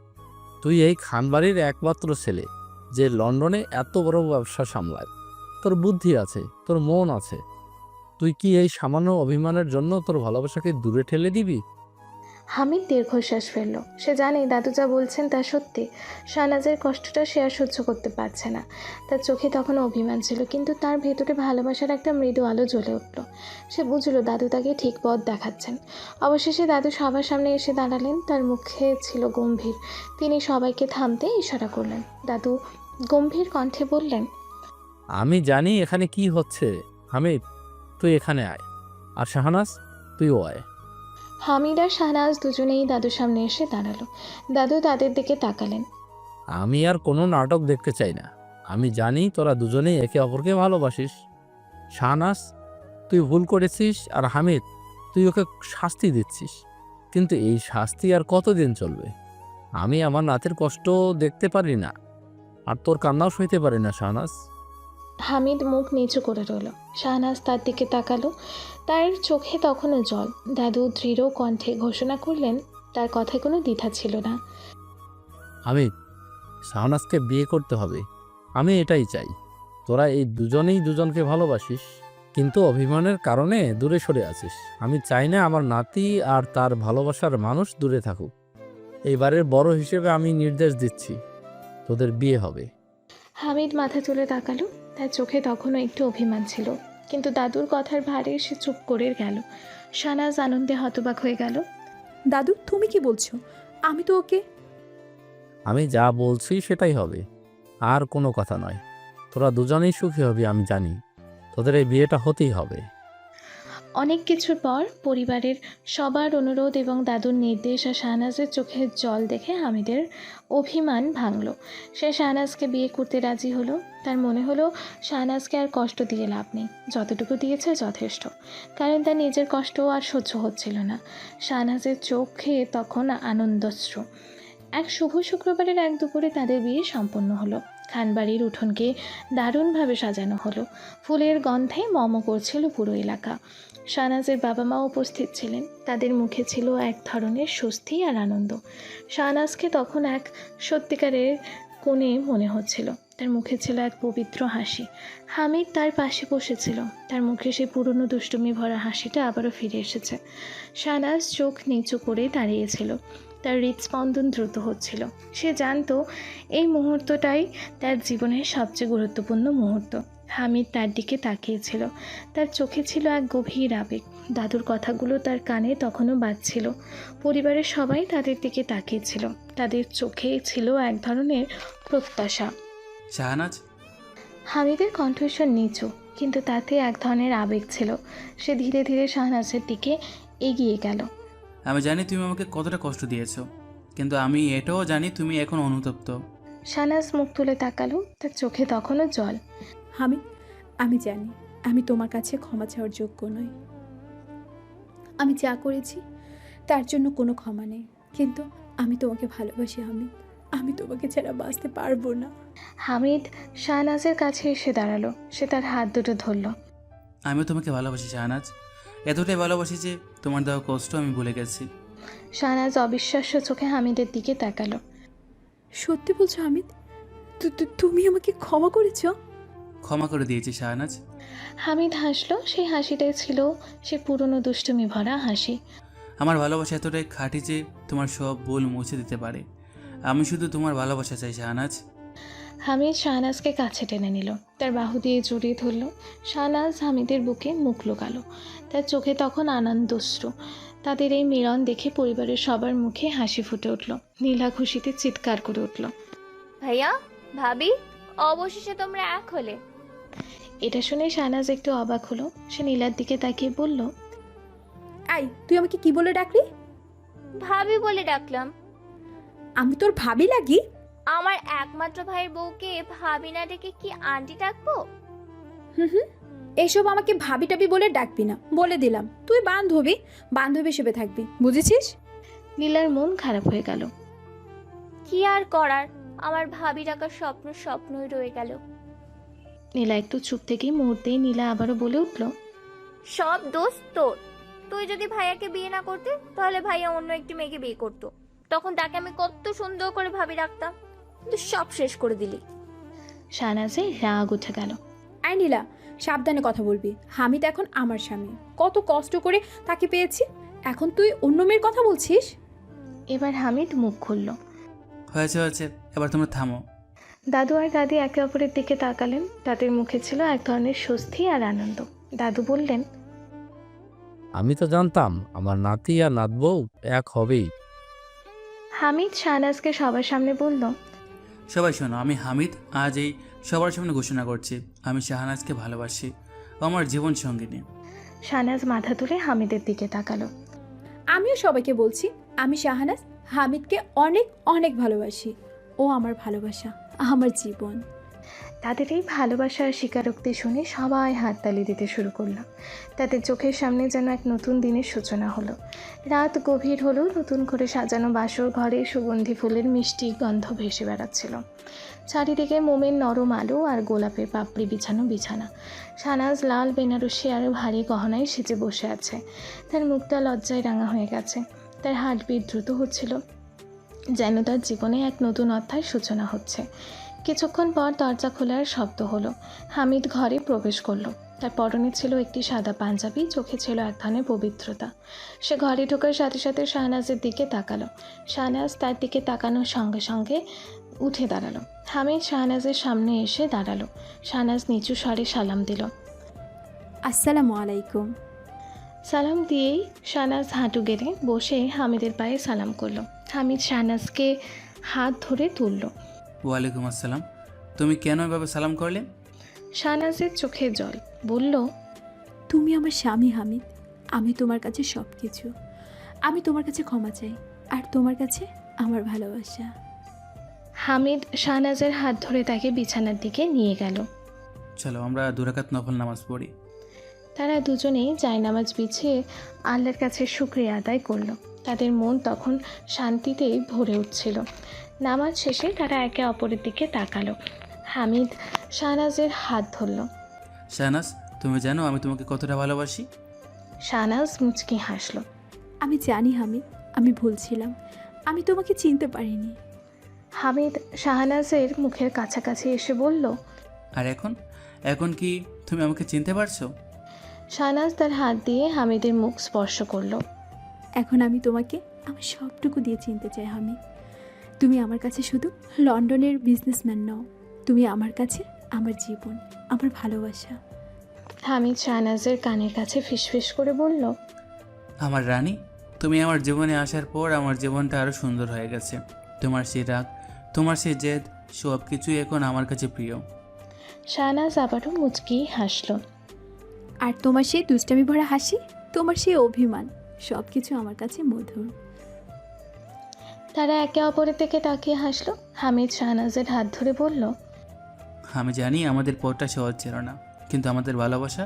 Speaker 5: তুই এই খানবাড়ির একমাত্র ছেলে যে লন্ডনে এত বড় ব্যবসা সামলায়। তোর বুদ্ধি আছে, তোর মন আছে। তুই কি এই সামান্য অভিমানের জন্য তোর ভালোবাসাকে দূরে ঠেলে দিবি?
Speaker 2: হামিদ দীর্ঘশ্বাস ফেলল। সে জানে দাদু যা বলছেন তা সত্যি। শাহনাজের কষ্টটা সে আর সহ্য করতে পারছে না। তার চোখে তখন অভিমান ছিল, কিন্তু তার ভেতরে ভালোবাসার একটা মৃদু আলো জ্বলে উঠল। সে বুঝলো দাদু তাকে ঠিক পথ দেখাচ্ছেন। অবশেষে দাদু সবার সামনে এসে দাঁড়ালেন। তার মুখে ছিল গম্ভীর। তিনি সবাইকে থামতে ইশারা করলেন। দাদু গম্ভীর কণ্ঠে বললেন,
Speaker 5: আমি জানি এখানে কি হচ্ছে। হামিদ, তুই এখানে আয়। আর শাহনাজ, তুইও আয়।
Speaker 2: হামিদ আর শাহনাজ দুজনেই দাদুর সামনে এসে দাঁড়ালো। দাদু তাদের দিকে তাকালেন।
Speaker 5: আমি আর কোনো নাটক দেখতে চাই না। আমি জানি তোরা দুজনেই একে অপরকে ভালোবাসিস। শাহনাজ, তুই ভুল করেছিস। আর হামিদ, তুই ওকে শাস্তি দিচ্ছিস। কিন্তু এই শাস্তি আর কতদিন চলবে? আমি আমার নাতের কষ্ট দেখতে পারি না, আর তোর কান্নাও সইতে পারি না শাহনাজ।
Speaker 2: হামিদ মুখ নিচু করে রইল। শাহনাজ তার দিকে তাকালো। তার চোখে তখনও জল। দাদু দৃঢ় কণ্ঠে ঘোষণা করলেন, তার কথায় কোনো দ্বিধা ছিল না।
Speaker 5: হামিদ, শাহনাজকে বিয়ে করতে হবে। আমি এটাই চাই। তোরা এই দুজনেই দুজনকে ভালোবাসিস, কিন্তু অভিমানের কারণে দূরে সরে আছিস। আমি চাই না আমার নাতি আর তার ভালোবাসার মানুষ দূরে থাকুক। এইবারের বড় হিসেবে আমি নির্দেশ দিচ্ছি, তোদের বিয়ে হবে।
Speaker 2: হামিদ মাথা তুলে তাকালো। তার চোখে তখনও একটু অভিমান ছিল, কিন্তু দাদুর কথার ভারে সে চুপ করে গেল। শাহনাজ আনন্দে হতবাক হয়ে গেল।
Speaker 1: দাদু তুমি কি বলছো? আমি তো ওকে...
Speaker 5: আমি যা বলছি সেটাই হবে, আর কোনো কথা নয়। তোরা দুজনেই সুখী হবি, আমি জানি। তোদের এই বিয়েটা হতেই হবে।
Speaker 2: অনেক কিছুর পর পরিবারের সবার অনুরোধ এবং দাদুর নির্দেশ আর শাহনাজের চোখের জল দেখে হামিদের অভিমান ভাঙল। সে শাহনাজকে বিয়ে করতে রাজি হলো। তার মনে হলো শাহনাজকে আর কষ্ট দিয়ে লাভ নেই, যতটুকু দিয়েছে যথেষ্ট। কারণ তার নিজের কষ্টও আর সহ্য হচ্ছিল না। শাহনাজের চোখে তখন আনন্দশ্রু। এক শুভ শুক্রবারের এক দুপুরে তাদের বিয়ে সম্পন্ন হলো। খানবাড়ির উঠোনকে দারুণভাবে সাজানো হলো। ফুলের গন্ধে মম করছিল পুরো এলাকা। শাহনাজের বাবা মা উপস্থিত ছিলেন। তাদের মুখে ছিল এক ধরনের স্বস্তি আর আনন্দ। শাহনাজকে তখন এক সত্যিকারের কোণে মনে হচ্ছিল। তার মুখে ছিল এক পবিত্র হাসি। হামিদ তার পাশে বসেছিল, তার মুখে সেই পুরনো দুষ্টুমি ভরা হাসিটা আবারও ফিরে এসেছে। শাহনাজ চোখ নিচু করে দাঁড়িয়েছিল, তার হৃদস্পন্দন দ্রুত হচ্ছিল। সে জানতো এই মুহূর্তটাই তার জীবনের সবচেয়ে গুরুত্বপূর্ণ মুহূর্ত। হামিদ তার দিকে তাকিয়েছিল, তার চোখে ছিল এক গভীর আবেগ। দাদুর কথাগুলো তার কানে তখনও বাজছিল। পরিবারের সবাই তাদের দিকে তাকিয়েছিল, তাদের চোখে ছিল এক ধরনের প্রত্যাশা।
Speaker 3: শাহনাজ,
Speaker 2: হামিদের কণ্ঠস্বর নিচু, কিন্তু তাতে এক ধরনের আবেগ ছিল। সে ধীরে ধীরে শাহনাজের দিকে এগিয়ে গেল।
Speaker 3: আমি জানি তুমি আমাকে কতটা কষ্ট দিয়েছো, কিন্তু আমি এটাও জানি তুমি এখন অনুতপ্ত।
Speaker 2: শাহনাজ মুখ তুলে তাকালো, তার চোখে তখনও জল।
Speaker 1: আমি জানি আমি তোমার কাছে ক্ষমা চাওয়ার যোগ্য নই। আমি যা করেছি তার জন্য কোনো ক্ষমা নেই, কিন্তু আমি তোমাকে ভালোবাসি হামিদ। আমি তোমাকে ছাড়া বাঁচতে পারবো না।
Speaker 2: হামিদ শাহনাজের কাছে এসে দাঁড়ালো, সে তার হাত দুটো ধরল।
Speaker 3: আমিও তোমাকে ভালোবাসি শাহনাজ, এতটাই ভালোবাসি যে তোমার দেওয়া কষ্ট আমি ভুলে গেছি।
Speaker 2: শাহনাজ অবিশ্বাস্য চোখে হামিদের দিকে তাকালো।
Speaker 1: সত্যি বলছো হামিদ? তুমি আমাকে ক্ষমা করেছো?
Speaker 3: ক্ষমা করে দিয়েছি শাহনাজ।
Speaker 2: হামিদ হাসলো, সেই হাসিটাই ছিল সে পুরনো দুষ্টুমি ভরা হাসি।
Speaker 3: আমার ভালোবাসা এতটাই খাঁটি যে তোমার সব ভুল মুছে দিতে পারে। আমি শুধু তোমার ভালোবাসা চাই শাহনাজ।
Speaker 2: হামিদ শাহনাজকে কাছে টেনে নিল, তার বাহু দিয়ে জড়িয়ে ধরল। শাহনাজ হামিদের বুকে মুখ লুকালো, তার চোখে তখন আনন্দশ্রু। তাদের এই মিলন দেখে পরিবারের সবার মুখে হাসি ফুটে উঠল। নীলা খুশিতে চিৎকার করে উঠল।
Speaker 7: ভাইয়া, ভাবি, অবশেষে তোমরা এক হলে।
Speaker 2: এটা শুনে শাহনাজ একটু অবাক হলো। সে নীলার দিকে তাকিয়ে বলল,
Speaker 1: আই, তুই আমাকে কি বলে ডাকলি?
Speaker 7: ভাবি বলে ডাকলাম।
Speaker 1: আমি তোর ভাবি লাগি?
Speaker 7: আমার একমাত্র ভাইয়ের বউকে ভাবি না ডেকে কি আন্টি ডাকবো?
Speaker 1: এসব আমাকে ভাবি টাবি বলে ডাকবি না, বলে দিলাম। তুই বান্ধবী হিসেবে থাকবি, বুঝেছিস?
Speaker 2: নীলার মন খারাপ হয়ে গেল।
Speaker 7: কি আর করার, আমার ভাবি ডাকার স্বপ্নই রয়ে গেল।
Speaker 2: নীলা একটু চুপ থেকেই মুহূর্তেই নীলা আবারও বলে উঠল,
Speaker 7: সব দোষ তোর। তুই যদি ভাইয়াকে বিয়ে না করতে, তাহলে ভাইয়া অন্য একটি মেয়েকে বিয়ে করতো। তখন তাকে আমি কত সুন্দর করে ভাবি রাখতাম, কিন্তু সব শেষ করে দিলি।
Speaker 2: শাহনাজের রাগ উঠে গেল।
Speaker 1: আই নীলা, সাবধানে কথা বলবি। হামিদ এখন আমার স্বামী, কত কষ্ট করে তাকে পেয়েছি, এখন তুই অন্য মেয়ের কথা বলছিস?
Speaker 2: এবার হামিদ মুখ খুলল।
Speaker 3: হয়েছে, এবার তোমরা থামো।
Speaker 2: দাদু আর দাদি একে অপরের দিকে তাকালেন, তাদের মুখে ছিল এক ধরনের স্বস্তি আর আনন্দ। দাদু বললেন,
Speaker 5: আমি তো জানতাম আমার নাতি আর নাতবউ এক হবেই।
Speaker 2: হামিদ শাহনাজকে সবার সামনে বলল,
Speaker 3: সবাই শোনো, আমি হামিদ আজ এই সবার সামনে ঘোষণা করছি, আমি শাহনাজকে ভালোবাসি, ও আমার জীবন সঙ্গিনী।
Speaker 2: শাহনাজ মাথা তুলে হামিদের দিকে তাকালো।
Speaker 1: আমিও সবাইকে বলছি, আমি শাহনাজ হামিদকে অনেক অনেক ভালোবাসি। ও আমার ভালোবাসা, আমার জীবন।
Speaker 2: তাদের এই ভালোবাসার স্বীকারোক্তি শুনে সবাই হাততালি দিতে শুরু করলো। তাদের চোখের সামনে যেন এক নতুন দিনের সূচনা হলো। রাত গভীর হলো, নতুন করে সাজানো বাসর ঘরে সুগন্ধি ফুলের মিষ্টি গন্ধ ভেসে বেড়াচ্ছিল। চারিদিকে মোমের নরম আলো আর গোলাপের পাপড়ি বিছানো বিছানা। শাহনাজ লাল বেনারসি আর ভারী গহনায় সেজে বসে আছে। তার মুখটা লজ্জায় রাঙা হয়ে গেছে, তার হার্টবিট দ্রুত হচ্ছিল, যেন তার জীবনে এক নতুন অধ্যায়ের সূচনা হচ্ছে। কিছুক্ষণ পর দরজা খোলার শব্দ হলো। হামিদ ঘরে প্রবেশ করলো। তার পরনে ছিল একটি সাদা পাঞ্জাবি, চোখে ছিল এক ধরনের পবিত্রতা। সে ঘরে ঢোকার সাথে সাথে শাহনাজের দিকে তাকালো। শাহনাজ তার দিকে তাকানোর সঙ্গে সঙ্গে উঠে দাঁড়ালো। হামিদ শাহনাজের সামনে এসে দাঁড়ালো। শাহনাজ নিচু স্বরে সালাম দিল।
Speaker 1: আসসালামু আলাইকুম।
Speaker 2: সালাম দিয়েই শাহনাজ হাঁটু গেড়ে বসে হামিদের পায়ে সালাম করলো। হামিদ শাহনাজকে হাত ধরে তুলল।
Speaker 3: ওয়ালাইকুম আসসালাম। তুমি কেন এভাবে সালাম করলে?
Speaker 2: শাহনাজের চোখে জল, বলল,
Speaker 1: তুমি আমার স্বামী হামিদ, আমি তোমার কাছে সব কিছু। আমি তোমার কাছে ক্ষমা চাই, আর তোমার কাছে আমার ভালোবাসা।
Speaker 2: হামিদ শাহনাজের হাত ধরে তাকে বিছানার দিকে নিয়ে গেল।
Speaker 3: চলো আমরা 2 রাকাত নফল নামাজ পড়ি।
Speaker 2: তারা দুজনেই জায়নামাজ বিছিয়ে আল্লাহর কাছে শুকরিয়া আদায় করলো। তাদের মন তখন শান্তিতেই ভরে উঠছিল। নামাজ শেষে তারা একে অপরের দিকে তাকালো। হামিদ শাহনাজের হাত ধরল।
Speaker 3: শাহনাজ, তুমি জানো আমি তোমাকে কতটা ভালোবাসি?
Speaker 2: শাহনাজ মুচকি হাসল।
Speaker 1: আমি জানি হামিদ, আমি ভুল ছিলাম, আমি তোমাকে চিনতে পারিনি।
Speaker 2: হামিদ শাহনাজের মুখের কাছাকাছি এসে বলল।
Speaker 3: আর এখন এখন কি তুমি আমাকে চিনতে পারছো?
Speaker 2: শাহনাজ তার হাত দিয়ে হামিদের মুখ স্পর্শ করলো।
Speaker 1: এখন আমি তোমাকে আমার সবটুকু দিয়ে চিনতে চাই হামিদ। তুমি আমার কাছে শুধু লন্ডনের বিজনেসম্যান নও, তুমি আমার কাছে আমার জীবন, আমার ভালোবাসা।
Speaker 2: হামিদ শাহনাজের কানের কাছে ফিসফিস করে বলল।
Speaker 3: আমার রানী, তুমি আমার জীবনে আসার পর আমার জীবনটা আরও সুন্দর হয়ে গেছে। তোমার সেই রাগ, তোমার সেই জেদ, সব কিছুই এখন আমার কাছে প্রিয়।
Speaker 2: শাহনাজ আবারও মুচকি হাসল।
Speaker 1: আর তোমার সেই দুষ্টামি ভরা হাসি, তোমার সেই অভিমান, সব কিছু আমার কাছে মধুর।
Speaker 2: তারা একে অপরের দিকে তাকিয়ে হাসলো। হামিদ শাহনাজের হাত ধরে বলল।
Speaker 3: আমি জানি আমাদের পথটা সহজ ছিল না, কিন্তু আমাদের ভালোবাসা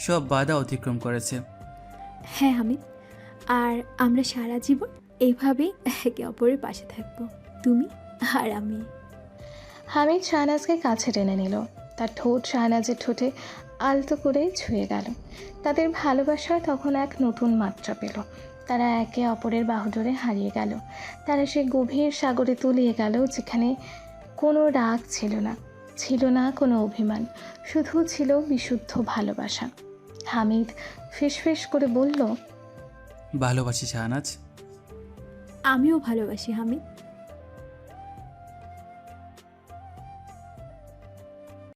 Speaker 3: সব বাধা অতিক্রম করেছে।
Speaker 1: হ্যাঁ হামিদ, আর আমরা সারা জীবন এইভাবেই একে অপরের পাশে থাকবো, তুমি আর আমি।
Speaker 2: হামিদ শাহনাজকে কাছে টেনে নিল। তার ঠোঁট শাহনাজের ঠোঁটে আলতো করে ছুঁয়ে গেল। তাদের ভালোবাসা তখন এক নতুন মাত্রা পেল। তারা একে অপরের বাহুডোরে হারিয়ে গেল। তারা সে গভীর সাগরে তলিয়ে গেল, যেখানে কোনো রাগ ছিল না, ছিল না কোনো অভিমান, শুধু ছিল বিশুদ্ধ ভালোবাসা। হামিদ ফিসফিস করে বলল।
Speaker 3: ভালোবাসি শাহনাজ।
Speaker 1: আমিও ভালোবাসি হামিদ।